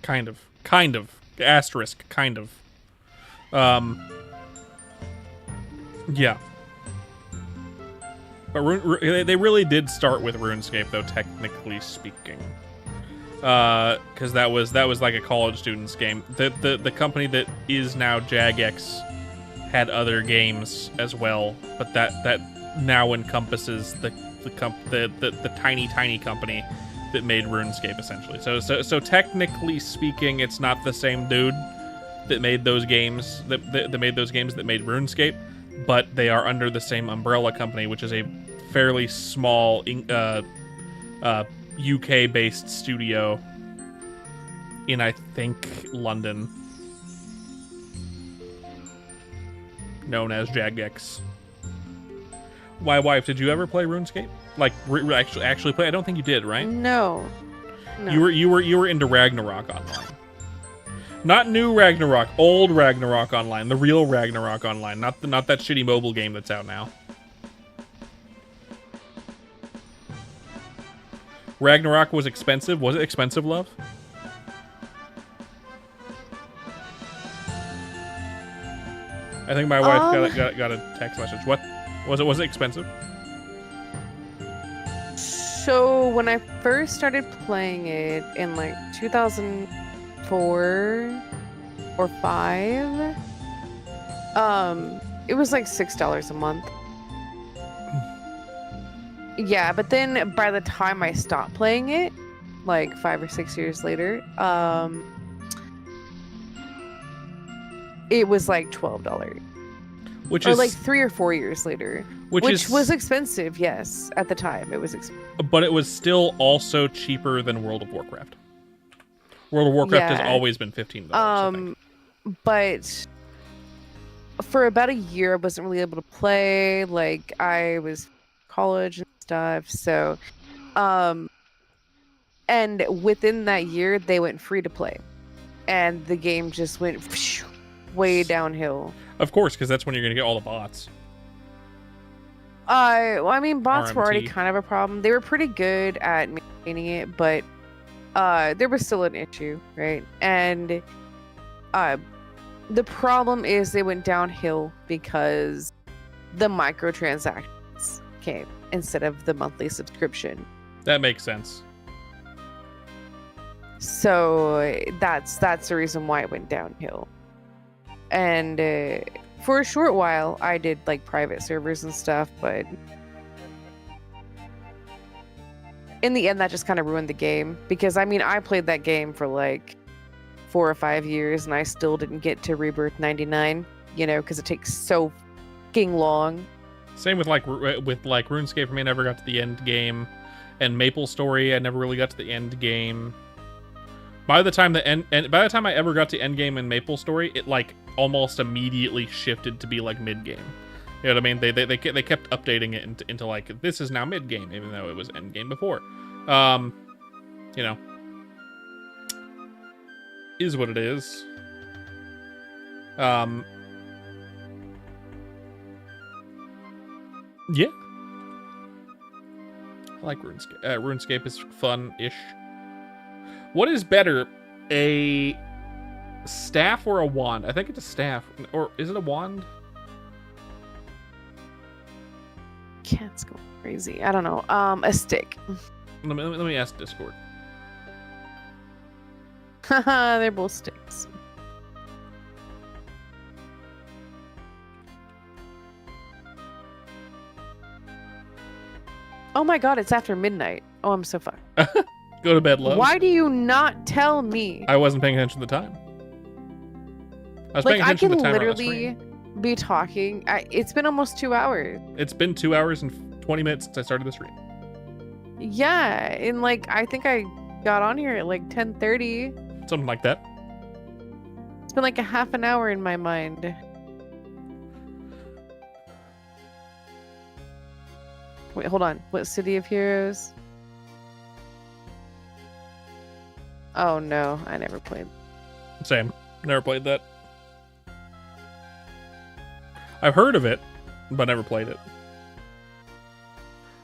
Kind of. Asterisk, kind of. Yeah. But they really did start with RuneScape, though, technically speaking. Because that was like a college student's game. The company that is now Jagex had other games as well, but that now encompasses the tiny company that made RuneScape, essentially. So technically speaking, it's not the same dude that made those games that made RuneScape, but they are under the same umbrella company, which is a fairly small UK-based studio in, I think, London, known as Jagex. Why, wife? Did you ever play RuneScape? Like actually play? I don't think you did, right? No. You were into Ragnarok Online. Not new Ragnarok, old Ragnarok Online, the real Ragnarok Online, not that shitty mobile game that's out now. Ragnarok was expensive. Was it expensive, love? I think my wife got a text message. What was it? Was it expensive? So when I first started playing it in like 2004 or 5, it was like $6 a month. Yeah, but then by the time I stopped playing it, like 5 or 6 years later, it was like $12. Which or is like 3 or 4 years later. Which was expensive, yes. At the time, it was expensive. But it was still also cheaper than World of Warcraft. World of Warcraft has always been $15. But for about a year, I wasn't really able to play. Like, I was college and stuff. So, and within that year, they went free to play. And the game just went way downhill. Of course, because that's when you're going to get all the bots. Well, I mean, bots were already RMT. kind of a problem. They were pretty good at maintaining it, but there was still an issue, right? And the problem is they went downhill because the microtransactions came instead of the monthly subscription. That makes sense. So that's the reason why it went downhill. And for a short while, I did like private servers and stuff, but in the end, that just kind of ruined the game. Because I mean, I played that game for like 4 or 5 years, and I still didn't get to Rebirth 99. You know, because it takes so fucking long. Same with RuneScape. For me, I never got to the end game, and MapleStory, I never really got to the end game. By the time I ever got to end game in MapleStory, it like almost immediately shifted to be like mid game. You know what I mean? They kept updating it into like, this is now mid game, even though it was end game before. You know, is what it is. Yeah. I like RuneScape. RuneScape is fun-ish. What is better, a staff or a wand? I think it's a staff. Or is it a wand? Cats go crazy. I don't know. A stick. Let me ask Discord. Haha, they're both sticks. Oh my god, it's after midnight. Oh, I'm so fucked. Go to bed, love. Why do you not tell me? I wasn't paying attention to the time. I was Like, paying I attention can to the timer on the literally screen. be talking. It's been almost 2 hours. It's been 2 hours and 20 minutes since I started the stream. Yeah, and like I think I got on here at like 10:30. Something like that. It's been like a half an hour in my mind. Wait, hold on. What City of Heroes? Oh no, I never played. Same. Never played that. I've heard of it, but never played it.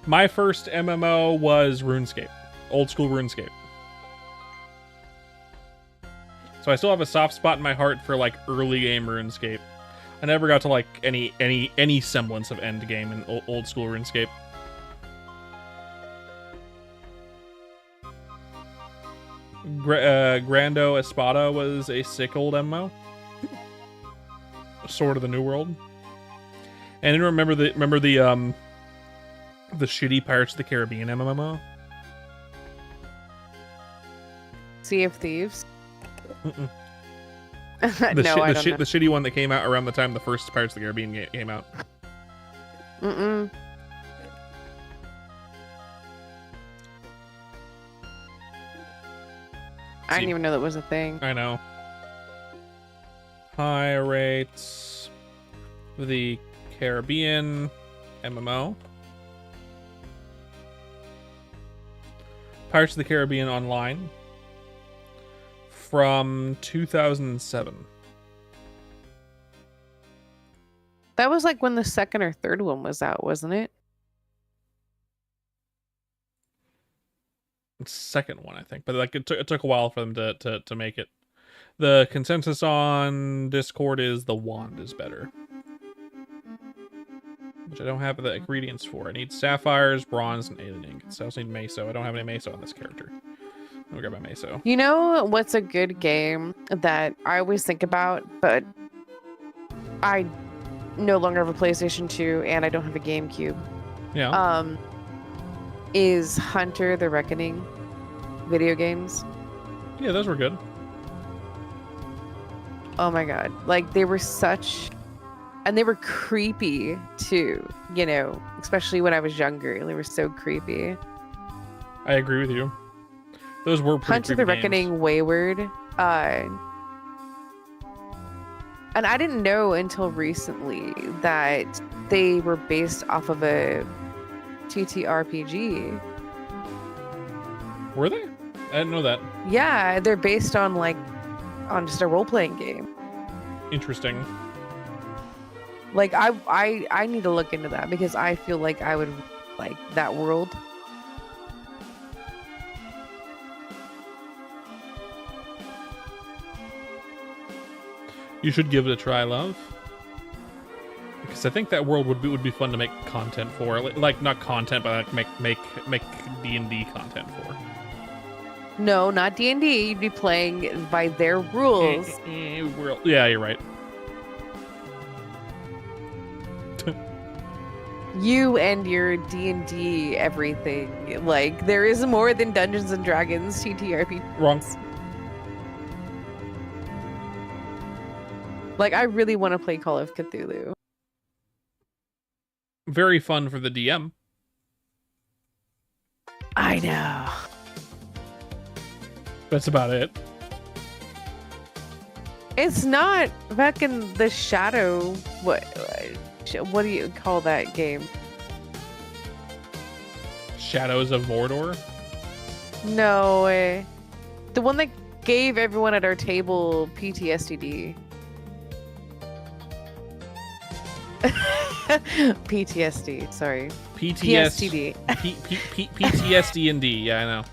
My first MMO was RuneScape. Old school RuneScape. So I still have a soft spot in my heart for like early game RuneScape. I never got to like any semblance of end game in old school RuneScape. Grando Espada was a sick old MMO. Sword of the New World. And then remember the shitty Pirates of the Caribbean MMO? Sea of Thieves? Mm-mm. No, I don't know. The shitty one that came out around the time the first Pirates of the Caribbean came out. Mm-mm. I didn't even know that was a thing. I know. Pirates of the Caribbean MMO. Pirates of the Caribbean Online from 2007. That was like when the second or third one was out, wasn't it? Second one, I think, but like it took a while for them to make it. The consensus on Discord is the wand is better, which I don't have the ingredients for. I need sapphires, bronze, and alien ingots. I also need meso. I don't have any meso on this character. Let me grab my meso. You know what's a good game that I always think about, but I no longer have a PlayStation 2 and I don't have a GameCube. Yeah. Is Hunter the Reckoning video games. Yeah, those were good. Oh my god. Like they were such and they were creepy too, you know, especially when I was younger. They were so creepy. I agree with you. Those were pretty Hunter the creepy games. Reckoning Wayward. And I didn't know until recently that they were based off of a TTRPG. Were they? I didn't know that. Yeah, they're based on on just a role-playing game. Interesting. Like I need to look into that because I feel like I would like that world. You should give it a try, love. Because I think that world would be fun to make content for. Like not content, but like make D&D content for. No, not D&D. You'd be playing by their rules. Yeah, you're right. You and your D&D everything. Like there is more than Dungeons and Dragons TTRPG. Wrong. Like I really want to play Call of Cthulhu. Very fun for the DM. I know. That's about it. It's not fucking the Shadow. What do you call that game? Shadows of Mordor? No, the one that gave everyone at our table PTSD. PTSD. Sorry. PTSD. PTSD and D. Yeah, I know.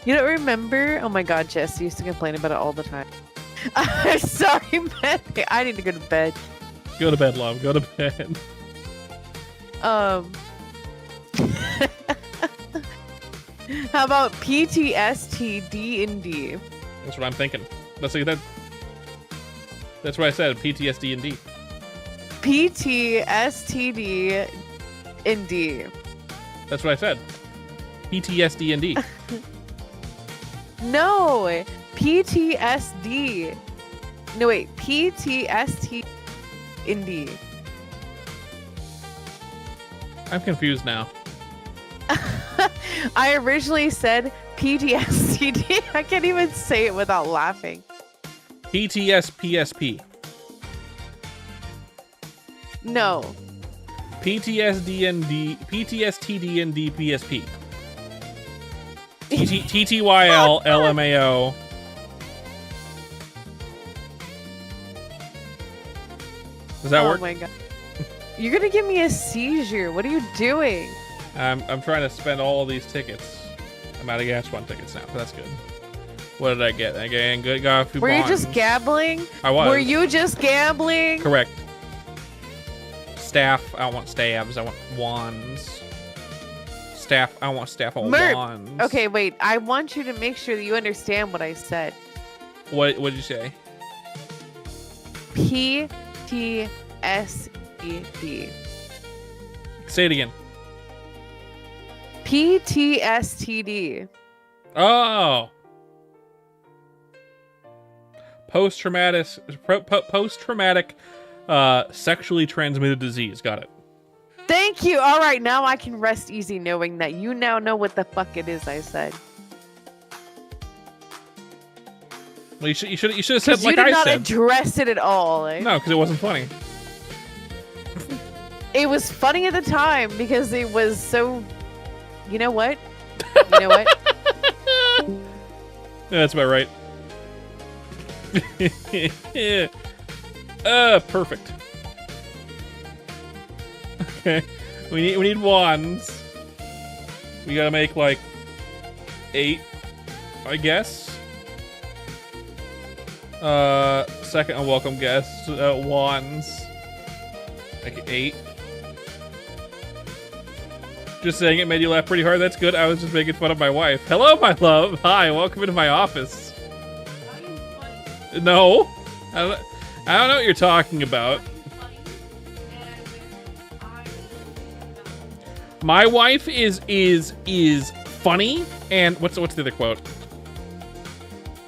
You don't remember? Oh my God, Jess used to complain about it all the time. I'm sorry, man. I need to go to bed. Go to bed, love. Go to bed. How about PTSD D and D? That's what I'm thinking. That's what I said. PTSD and D. PTSD and D. That's what I said. PTSD and D. No, PTSD. No, wait, PTSD and D. I'm confused now. I originally said PTSD. I can't even say it without laughing. PTSPSP. No. PTSD and D. PTSTD and DPSP. TTYL LMAO. Does that work? Oh my God. You're gonna give me a seizure. What are you doing? I'm trying to spend all of these tickets. I'm out of gas one tickets now, but that's good. What did I get? I got a few Were you bonds. just gambling? I was. Were you just gambling? Correct. Staff. I don't want stabs. I want wands. Staff. I don't want staff. I want Merp. wands. Okay, wait. I want you to make sure that you understand what I said. What did you say? PTSD. Say it again. PTSD. Oh. Post-traumatic sexually transmitted disease. Got it. Thank you. All right, now I can rest easy knowing that you now know what the fuck it is I said. Well, you should have said You like did I not said. address it at all. No, because it wasn't funny. It was funny at the time because it was so. You know what? You know what? Yeah, that's about right. Perfect. Okay, we need wands. We gotta make like 8, I guess. Second unwelcome guest, wands. Like 8. Just saying it made you laugh pretty hard. That's good. I was just making fun of my wife. Hello, my love. Hi, welcome into my office. No, I don't know what you're talking about. My wife is funny, and what's the other quote?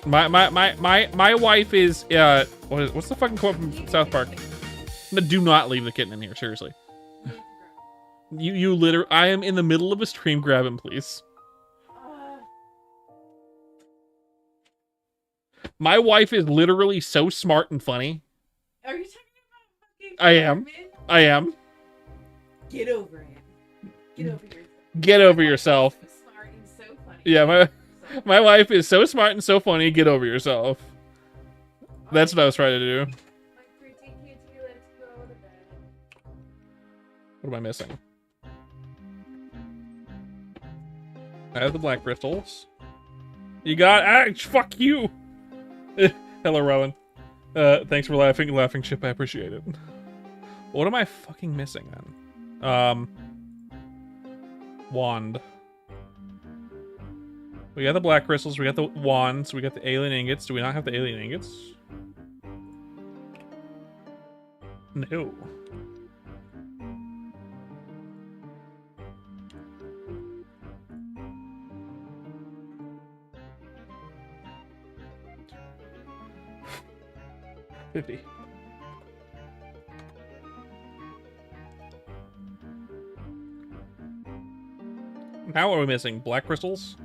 My wife is what's the fucking quote from South Park? Do not leave the kitten in here, seriously. You literally, I am in the middle of a stream. Grab him, please. My wife is literally so smart and funny. Are you talking about fucking I am. I am. Get over him. Get over yourself. Get over yourself. Smart and so funny. Yeah, my wife is so smart and so funny. Get over yourself. That's what I was trying to do. My pretty kitty, let's go to bed. What am I missing? I have the black crystals. You got fuck you. Hello, Rowan. Thanks for laughing chip. I appreciate it. What am I fucking missing then? Wand. We got the black crystals, we got the wands, we got the alien ingots. Do we not have the alien ingots? No. $50. Now what are we missing? Black crystals?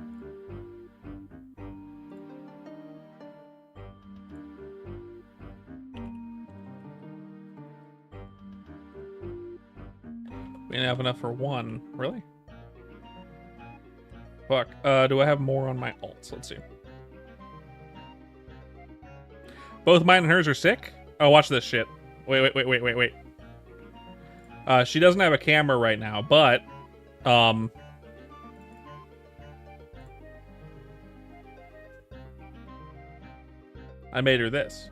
We didn't have enough for one. Really? Fuck. Do I have more on my alts? Let's see. Both mine and hers are sick? Oh, watch this shit. Wait. She doesn't have a camera right now, but I made her this.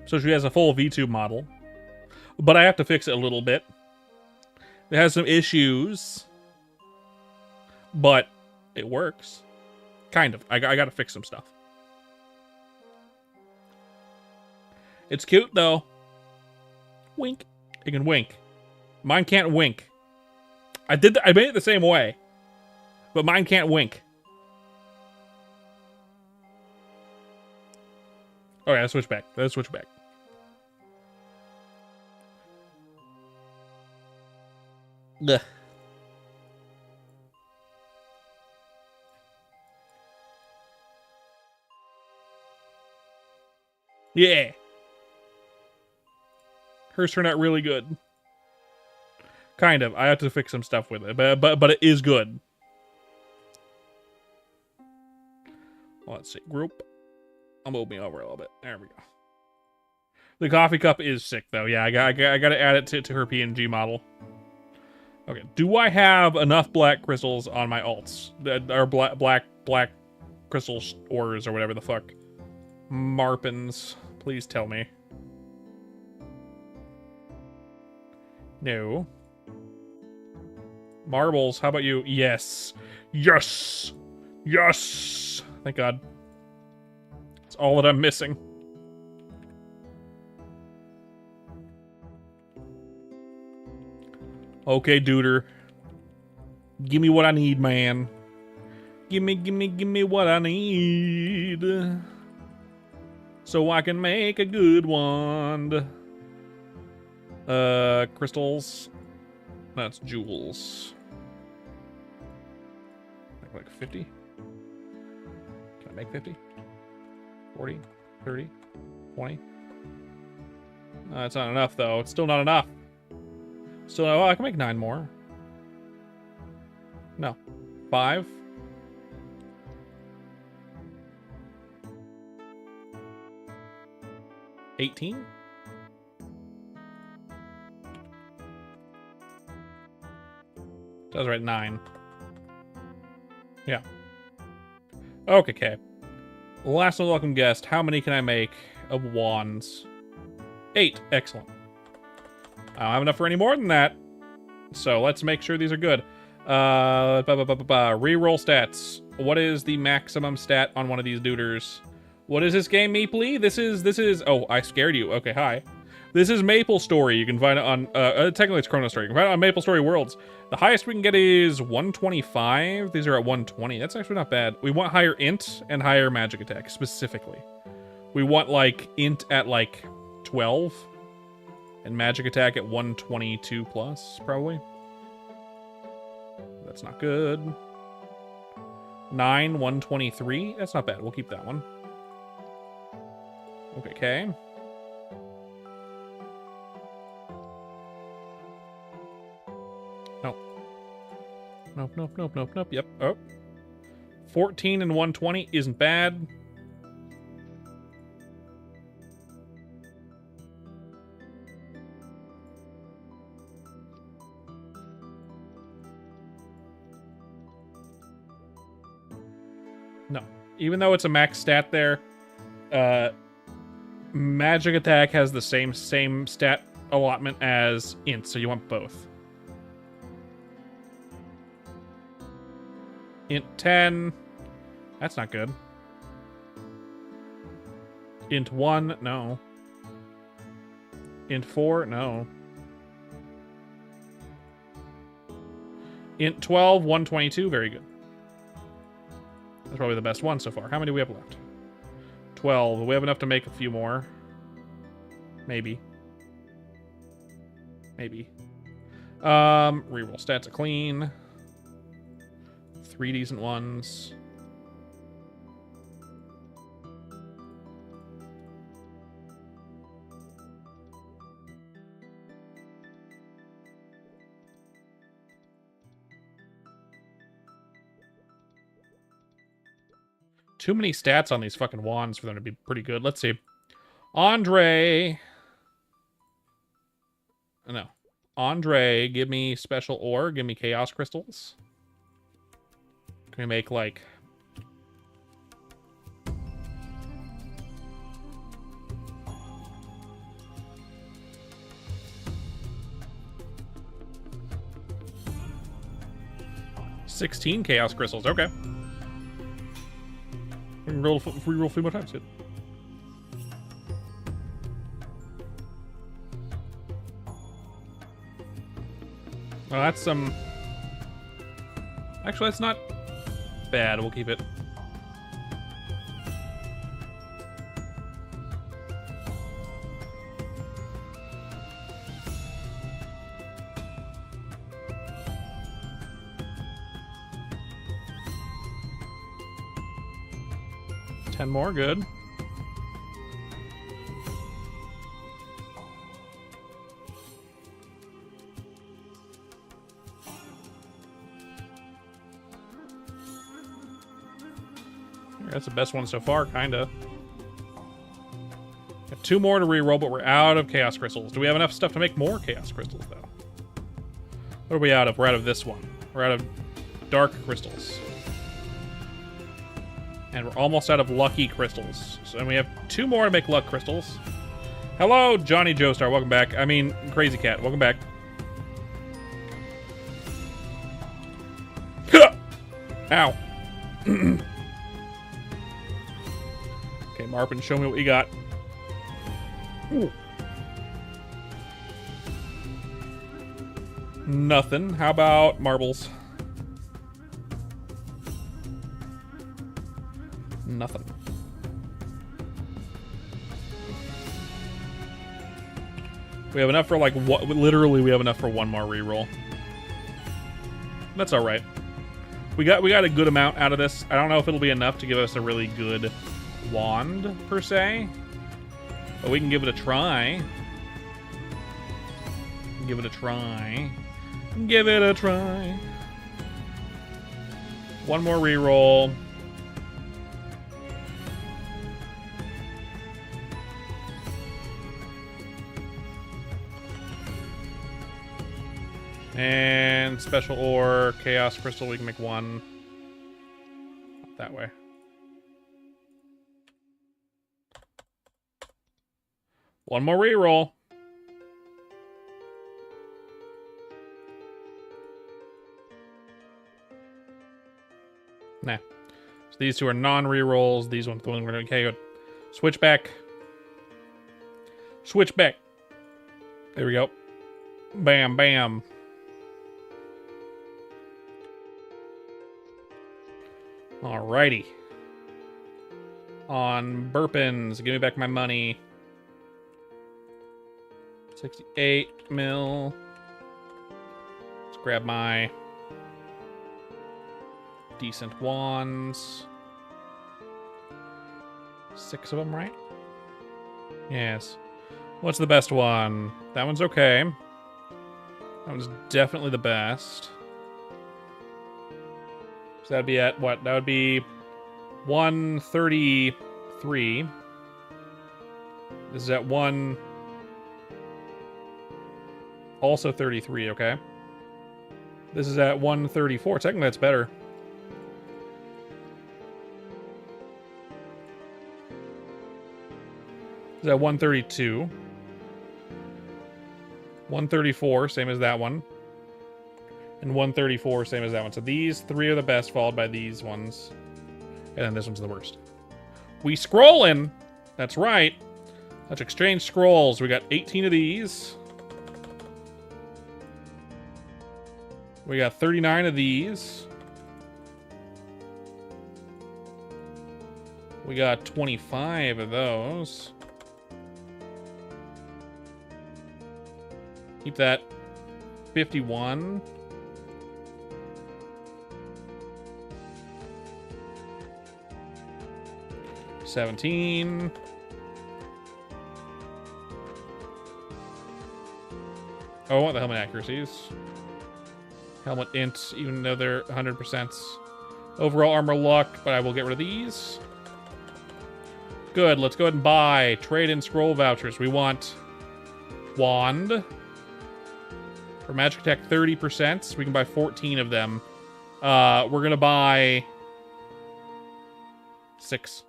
So she has a full VTube model, but I have to fix it a little bit. It has some issues, but it works. Kind of. I got to fix some stuff. It's cute, though. Wink. It can wink. Mine can't wink. I made it the same way, but mine can't wink. Okay, let's switch back. Ugh. Yeah. Hers turned out really good. Kind of. I have to fix some stuff with it, but it is good. Well, let's see. Group. I'll move me over a little bit. There we go. The coffee cup is sick, though. Yeah, I got to add it to her PNG model. Okay. Do I have enough black crystals on my alts? Or black crystal ores or whatever the fuck. Marpins. Please tell me. No. Marbles, how about you? Yes. Yes! Yes! Thank God. It's all that I'm missing. Okay, duder. Give me what I need, man. Give me what I need. So I can make a good wand. Crystals. That's jewels. Like 50? Can I make 50? 40? 30? 20? No, it's not enough, though. It's still not enough. Still, oh, I can make 9 more. No. 5? $18? That was right, 9. Yeah. Okay. Last unwelcome guest. How many can I make of wands? 8. Excellent. I don't have enough for any more than that. So let's make sure these are good. Reroll stats. What is the maximum stat on one of these duders? What is this game, Meeply? This is... Oh, I scared you. Okay, hi. This is Maple Story. You can find it on... technically, it's Chrono Story. You can find it on Maple Story Worlds. The highest we can get is 125. These are at 120. That's actually not bad. We want higher int and higher magic attack, specifically. We want, like, int at, like, 12. And magic attack at 122 plus, probably. That's not good. 9, 123. That's not bad. We'll keep that one. Okay. Nope. Yep. Oh. 14 and 120 isn't bad. No. Even though it's a max stat there, magic attack has the same stat allotment as int, so you want both. Int 10. That's not good. Int 1. No. Int 4. No. Int 12. 122. Very good. That's probably the best one so far. How many do we have left? 12. We have enough to make a few more. Maybe. Reroll stats are clean. 3 decent ones. too many stats on these fucking wands for them to be pretty good. Let's see. Andre. No. Andre, give me special ore. Give me chaos crystals. Can we make, like... $16 chaos crystals. Okay. We can roll, reroll a few more times. Good. Oh, that's some... Actually, that's not bad. We'll keep it. Ten more, good. That's the best one so far, kinda. Got 2 more to reroll, but we're out of chaos crystals. Do we have enough stuff to make more chaos crystals, though? What are we out of? We're out of this one. We're out of dark crystals. And we're almost out of lucky crystals. So, and we have 2 more to make luck crystals. Hello, Johnny Joestar. Welcome back. I mean, Crazy Cat. Welcome back. Ow. Okay, Marpin, show me what you got. Ooh. Nothing. How about marbles? Nothing. We have enough for like what? Literally, we have enough for 1 more reroll. That's all right. We got a good amount out of this. I don't know if it'll be enough to give us a really good wand per se, but we can give it a try. Give it a try. Give it a try. 1 more reroll. And special ore, chaos crystal, we can make 1. That way. One more reroll. Nah. So these 2 are non-rerolls. These ones, the one we're gonna... Okay, good. Switch back. Switch back. There we go. Bam, bam. Alrighty. On Burpins, give me back my money. 68 mil. Let's grab my decent wands. 6 of them, right? Yes. What's the best one? That one's okay. That one's definitely the best. So that'd be at what? That would be 133. This is at 1... Also 33, okay. This is at 134. Technically, that's better. This is at 132. 134, same as that one. And 134, same as that one. So these 3 are the best, followed by these ones. And then this one's the worst. We scrolling! That's right. Let's exchange scrolls. We got 18 of these. We got 39 of these. We got 25 of those. Keep that. 51. $17. Oh, I want the helmet accuracies. Helmet int, even though they're 100%. Overall armor luck, but I will get rid of these. Good, let's go ahead and buy. Trade in scroll vouchers. We want wand. For magic attack 30%, so we can buy 14 of them. We're gonna buy 6.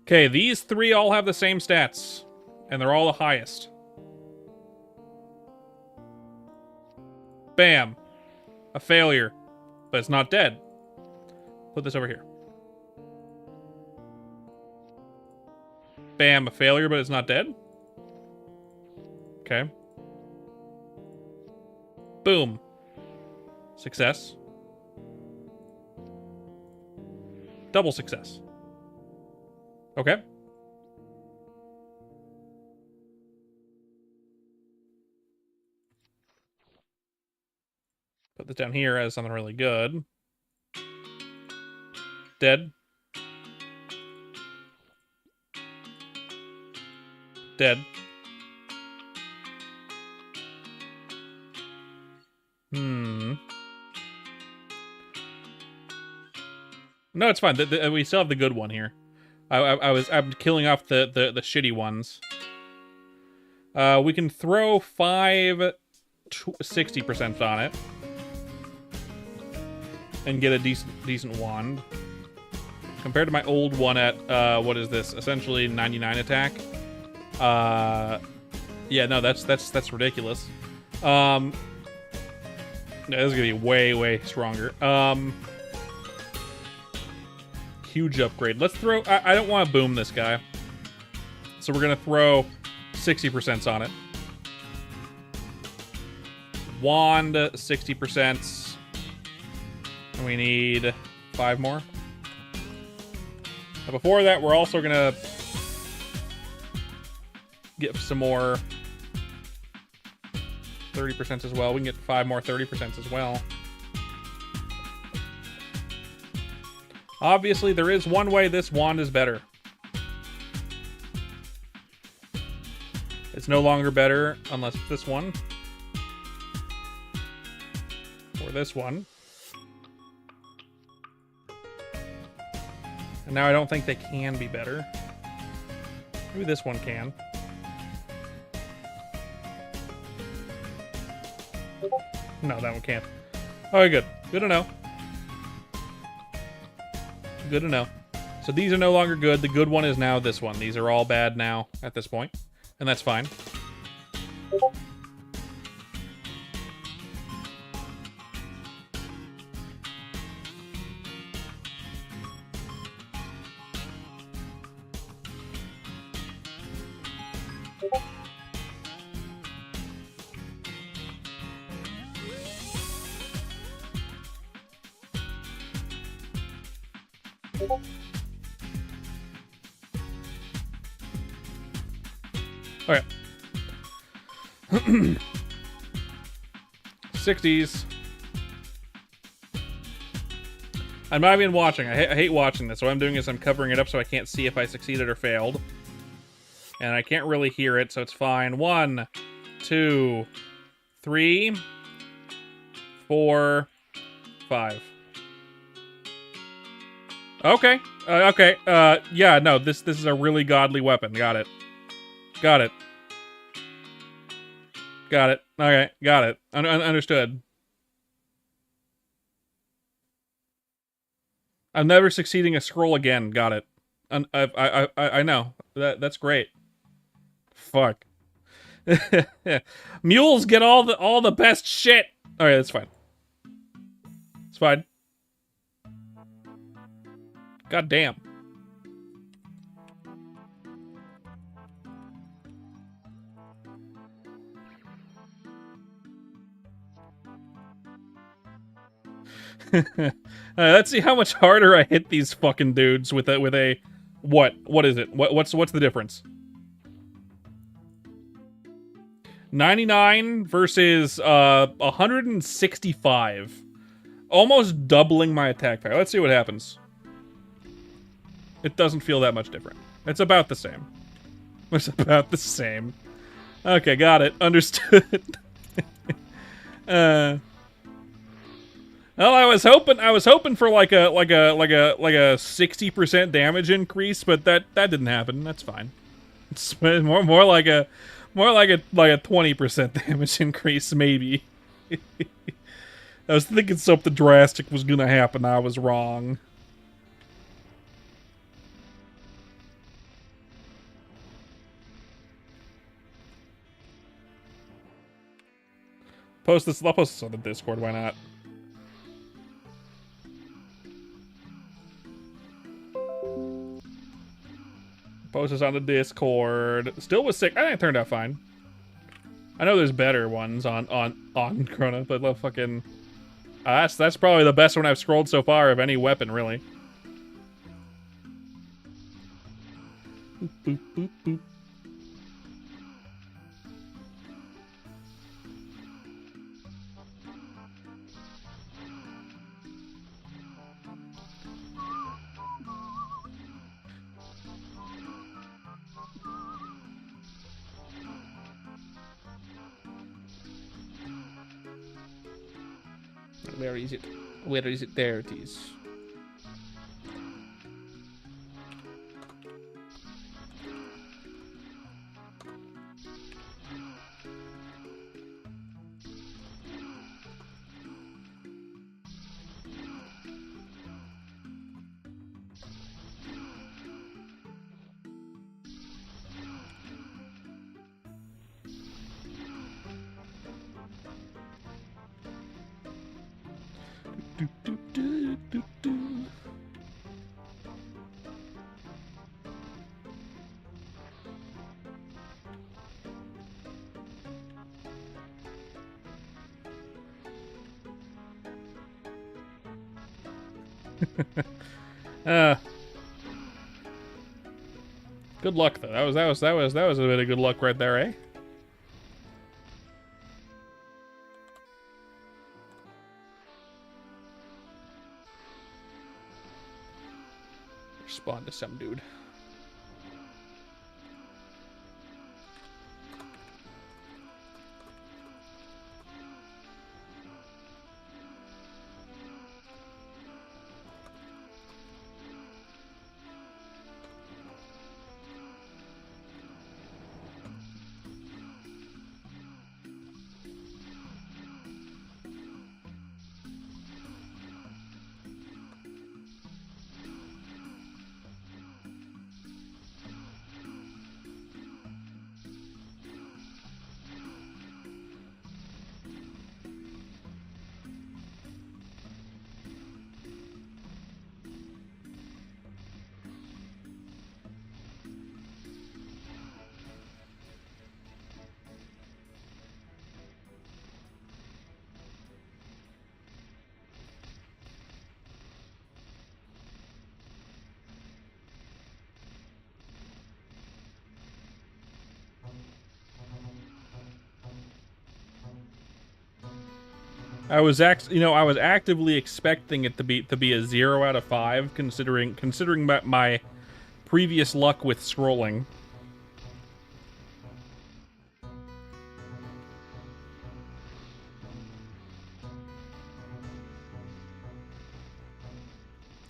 Okay, these 3 all have the same stats. And they're all the highest. Bam. A failure. But it's not dead. Put this over here. Bam, a failure, but it's not dead. Okay. Boom. Success. Double success. Okay. Put this down here as something really good. Dead. Dead. No, it's fine. We still have the good one here. I'm killing off the shitty ones. We can throw 5 60% on it. And get a decent wand. Compared to my old one at, what is this? Essentially 99 attack. Yeah, no, that's ridiculous. No, this is gonna be way stronger. Huge upgrade. Let's throw... I don't want to boom this guy. So we're gonna throw 60% on it. Wand, 60%. And we need 5 more. Now before that, we're also gonna get some more 30% as well. We can get 5 more 30% as well. Obviously, there is one way this wand is better. It's no longer better unless this one. Or this one. And now I don't think they can be better. Maybe this one can. No, that one can't. Okay, good. Good to know. Good to know. So these are no longer good. The good one is now this one. These are all bad now at this point. And that's fine. Okay. 60s. I'm not even watching. I hate watching this. So what I'm doing is I'm covering it up so I can't see if I succeeded or failed. And I can't really hear it, so it's fine. 1, 2, 3, 4, 5. Okay. Okay. Yeah, no, this is a really godly weapon. Got it. Got it. Got it. Okay, got it. Understood. I'm never succeeding a scroll again. Got it. I know. That's great. Fuck. Mules get all the best shit. All right, that's fine. It's fine. God damn. Let's see how much harder I hit these fucking dudes with a what? What is it? What's the difference? 99 versus 165. Almost doubling my attack power. Let's see what happens. It doesn't feel that much different. It's about the same. It's about the same. Okay, got it. Understood. Well, I was hoping for like a 60% damage increase, but that didn't happen. That's fine. It's more like a 20% damage increase, maybe. I was thinking something drastic was gonna happen. I was wrong. I'll post this on the Discord. Why not? Post this on the Discord. Still was sick. I think it turned out fine. I know there's better ones on Chrono, but the fucking that's probably the best one I've scrolled so far of any weapon, really. Boop, boop, boop, boop. Where is it? Where is it? There it is. Do, do, do, do, do. Good luck though. That was a bit of good luck right there, eh? Respond to some dude. I was actively expecting it to be a 0 out of 5, considering my previous luck with scrolling.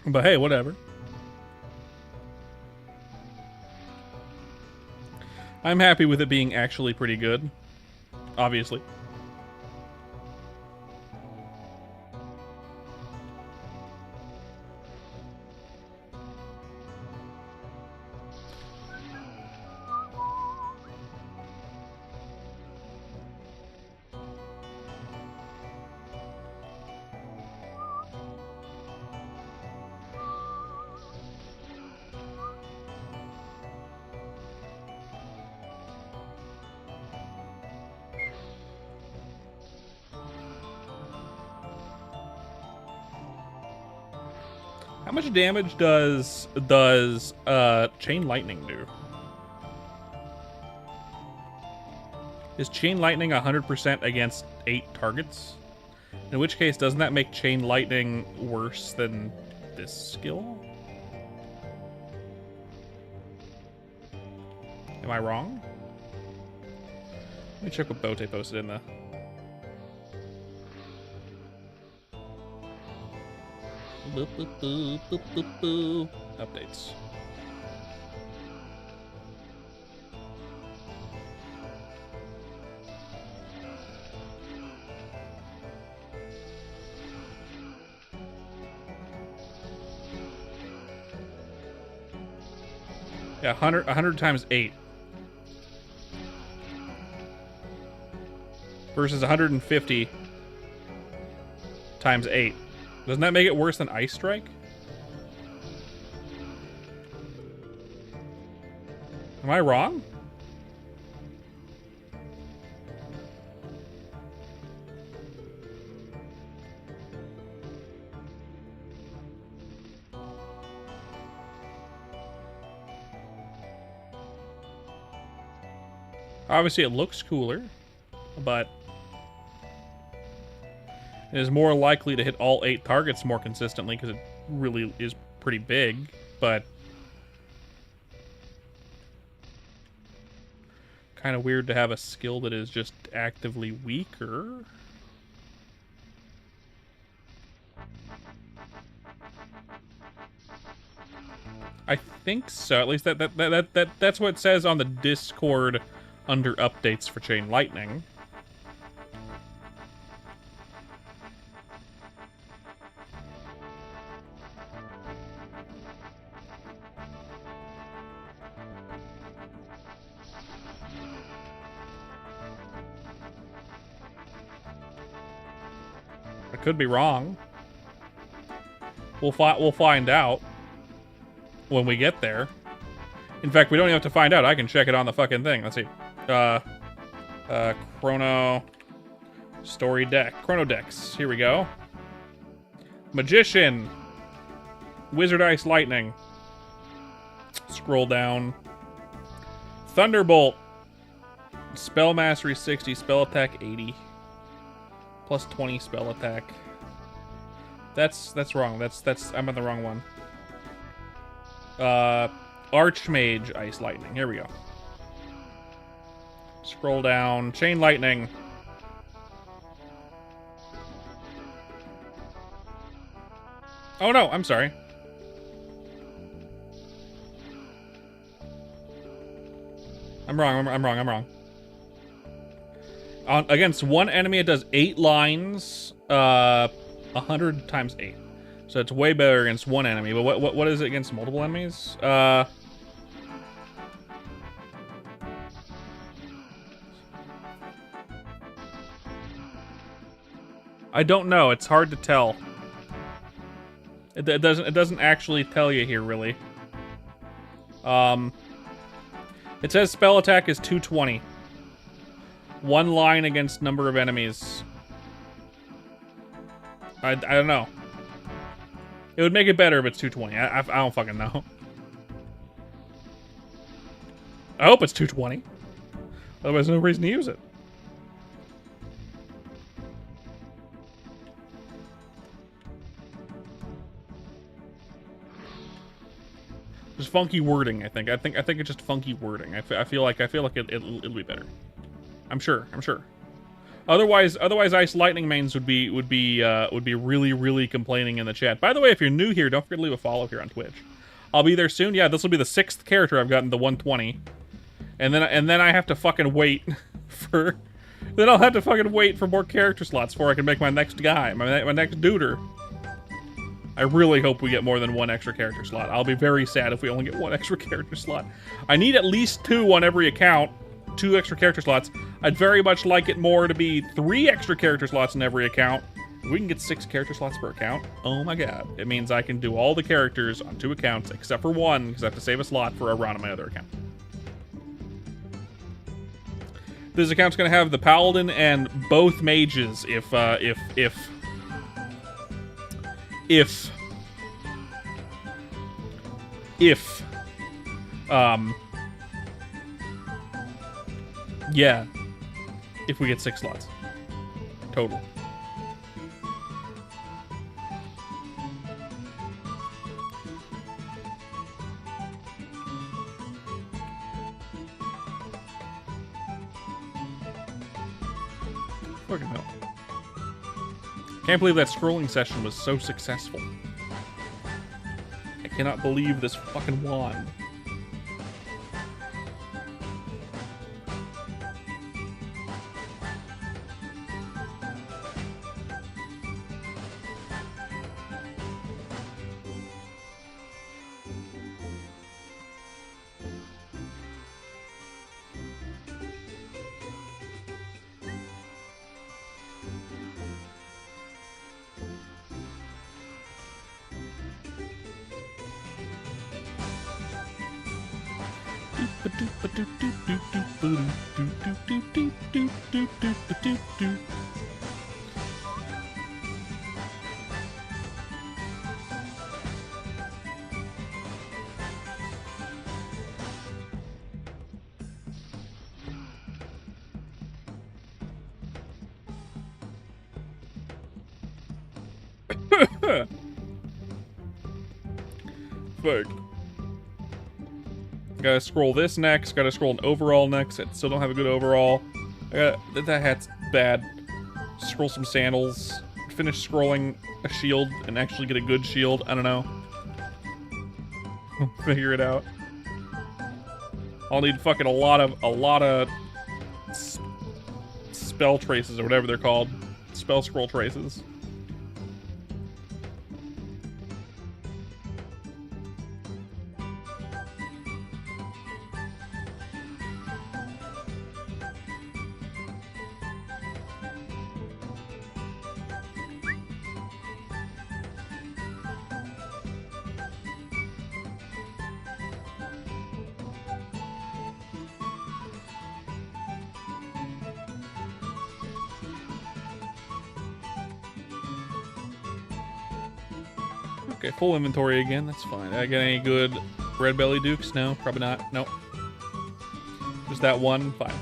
But hey, whatever. I'm happy with it being actually pretty good, obviously. How much damage does Chain Lightning do? Is Chain Lightning 100% against 8 targets? In which case, doesn't that make Chain Lightning worse than this skill? Am I wrong? Let me check what Bote posted in the... Boop, boop, boop, boop, boop, boop. Updates. Yeah, 100 times 8. Versus 150 times 8. Doesn't that make it worse than Ice Strike? Am I wrong? Obviously, it looks cooler, but it is more likely to hit all 8 targets more consistently because it really is pretty big, but kind of weird to have a skill that is just actively weaker. I think so. At least that's what it says on the Discord under updates for Chain Lightning. I could be wrong. We'll find out when we get there. In fact, we don't even have to find out. I can check it on the fucking thing. Let's see. Chrono story deck. Chrono decks. Here we go. Magician. Wizard Ice Lightning. Scroll down. Thunderbolt. Spell Mastery 60. Spell Attack 80. Plus 20 spell attack. That's wrong. I'm on the wrong one. Archmage Ice Lightning. Here we go. Scroll down. Chain Lightning. Oh no, I'm sorry. I'm wrong. Against one enemy, it does 8 lines, 100 times 8. So it's way better against one enemy. But what is it against multiple enemies? I don't know. It's hard to tell. It doesn't actually tell you here, really. It says spell attack is 220. 1 line against number of enemies. I don't know. It would make it better if it's 220. I don't fucking know. I hope it's 220. Otherwise, there's no reason to use it. Just funky wording, I think. I think it's just funky wording. I feel like it'll be better. I'm sure. Otherwise, Ice Lightning mains would be really complaining in the chat. By the way, if you're new here, don't forget to leave a follow here on Twitch. I'll be there soon. Yeah, this will be the 6th character I've gotten to 120, and then I have to fucking wait for. Then I'll have to fucking wait for more character slots before I can make my next guy, my next duder. I really hope we get more than 1 extra character slot. I'll be very sad if we only get 1 extra character slot. I need at least 2 on every account. 2 extra character slots. I'd very much like it more to be 3 extra character slots in every account. If we can get 6 character slots per account, oh my god. It means I can do all the characters on 2 accounts, except for 1, because I have to save a slot for a run on my other account. This account's gonna have the Paladin and both mages yeah, if we get 6 slots total. Fucking hell. Can't believe that scrolling session was so successful. cannot believe this fucking wand. Fuck. Gotta scroll this next. Gotta scroll an overall next. I still don't have a good overall. That hat's bad. Scroll some sandals. Finish scrolling a shield and actually get a good shield. I don't know. Figure it out. I'll need fucking a lot of spell traces or whatever they're called. Spell scroll traces. Okay, full inventory again. That's fine. I get any good red belly dukes? No, probably not. Nope. Just that one. Fine.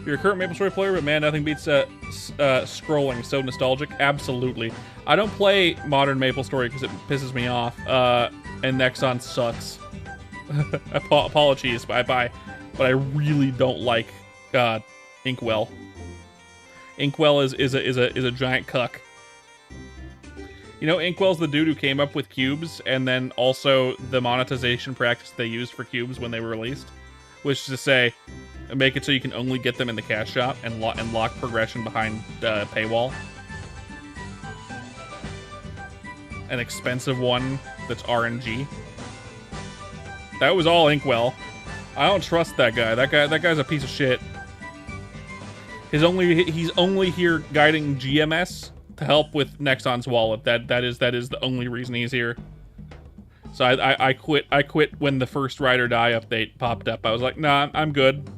You're a current MapleStory player, but man, nothing beats scrolling. So nostalgic. Absolutely. I don't play modern MapleStory because it pisses me off. And Nexon sucks. Apologies, bye. But I really don't like Inkwell. Inkwell is a giant cuck. You know, Inkwell's the dude who came up with cubes, and then also the monetization practice they used for cubes when they were released, which is to say, make it so you can only get them in the cash shop and lock progression behind paywall. An expensive one that's RNG. That was all Inkwell. I don't trust that guy. That guy's a piece of shit. He's only here guiding GMS to help with Nexon's wallet. That is the only reason he's here. So I quit when the first Ride or Die update popped up. I was like, nah, I'm good.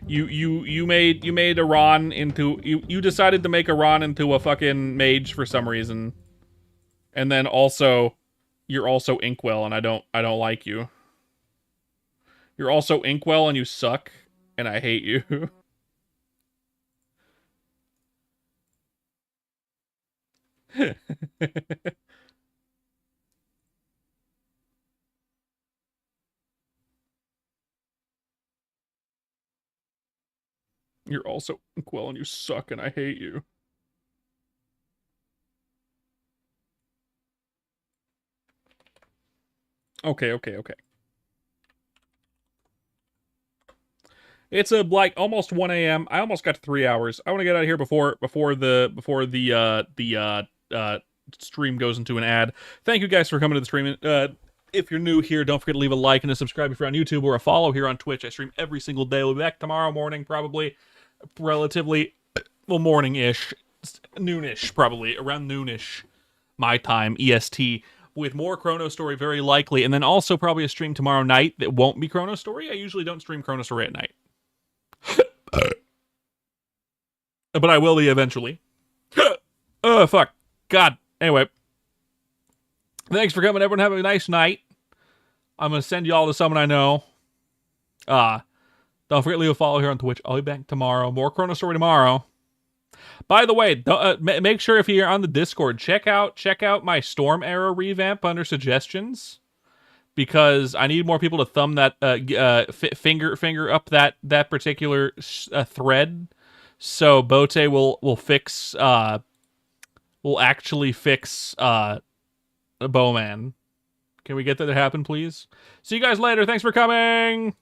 You made Iran into you decided to make Iran into a fucking mage for some reason. And then also you're also Inkwell, and I don't like you. You're also Inkwell and you suck, and I hate you. You're also Inkwell and you suck and I hate you. Okay. It's almost 1 a.m. I almost got to 3 hours. I want to get out of here before the stream goes into an ad. Thank you guys for coming to the stream. If you're new here, don't forget to leave a like and a subscribe if you're on YouTube, or a follow here on Twitch. I stream every single day. We'll be back tomorrow morning, probably relatively, well, morning-ish, noonish, probably around noonish, my time, EST, with more Chrono Story very likely, and then also probably a stream tomorrow night that won't be Chrono Story. I usually don't stream Chrono Story at night. But I will be eventually. Oh, fuck. God. Anyway. Thanks for coming, everyone. Have a nice night. I'm going to send you all to someone I know. Don't forget to leave a follow here on Twitch. I'll be back tomorrow. More Chrono Story tomorrow. By the way, make sure if you're on the Discord, check out my Storm Era revamp under suggestions, because I need more people to thumb that finger up that particular thread. So Bote will fix will actually fix Bowman. Can we get that to happen, please? See you guys later. Thanks for coming.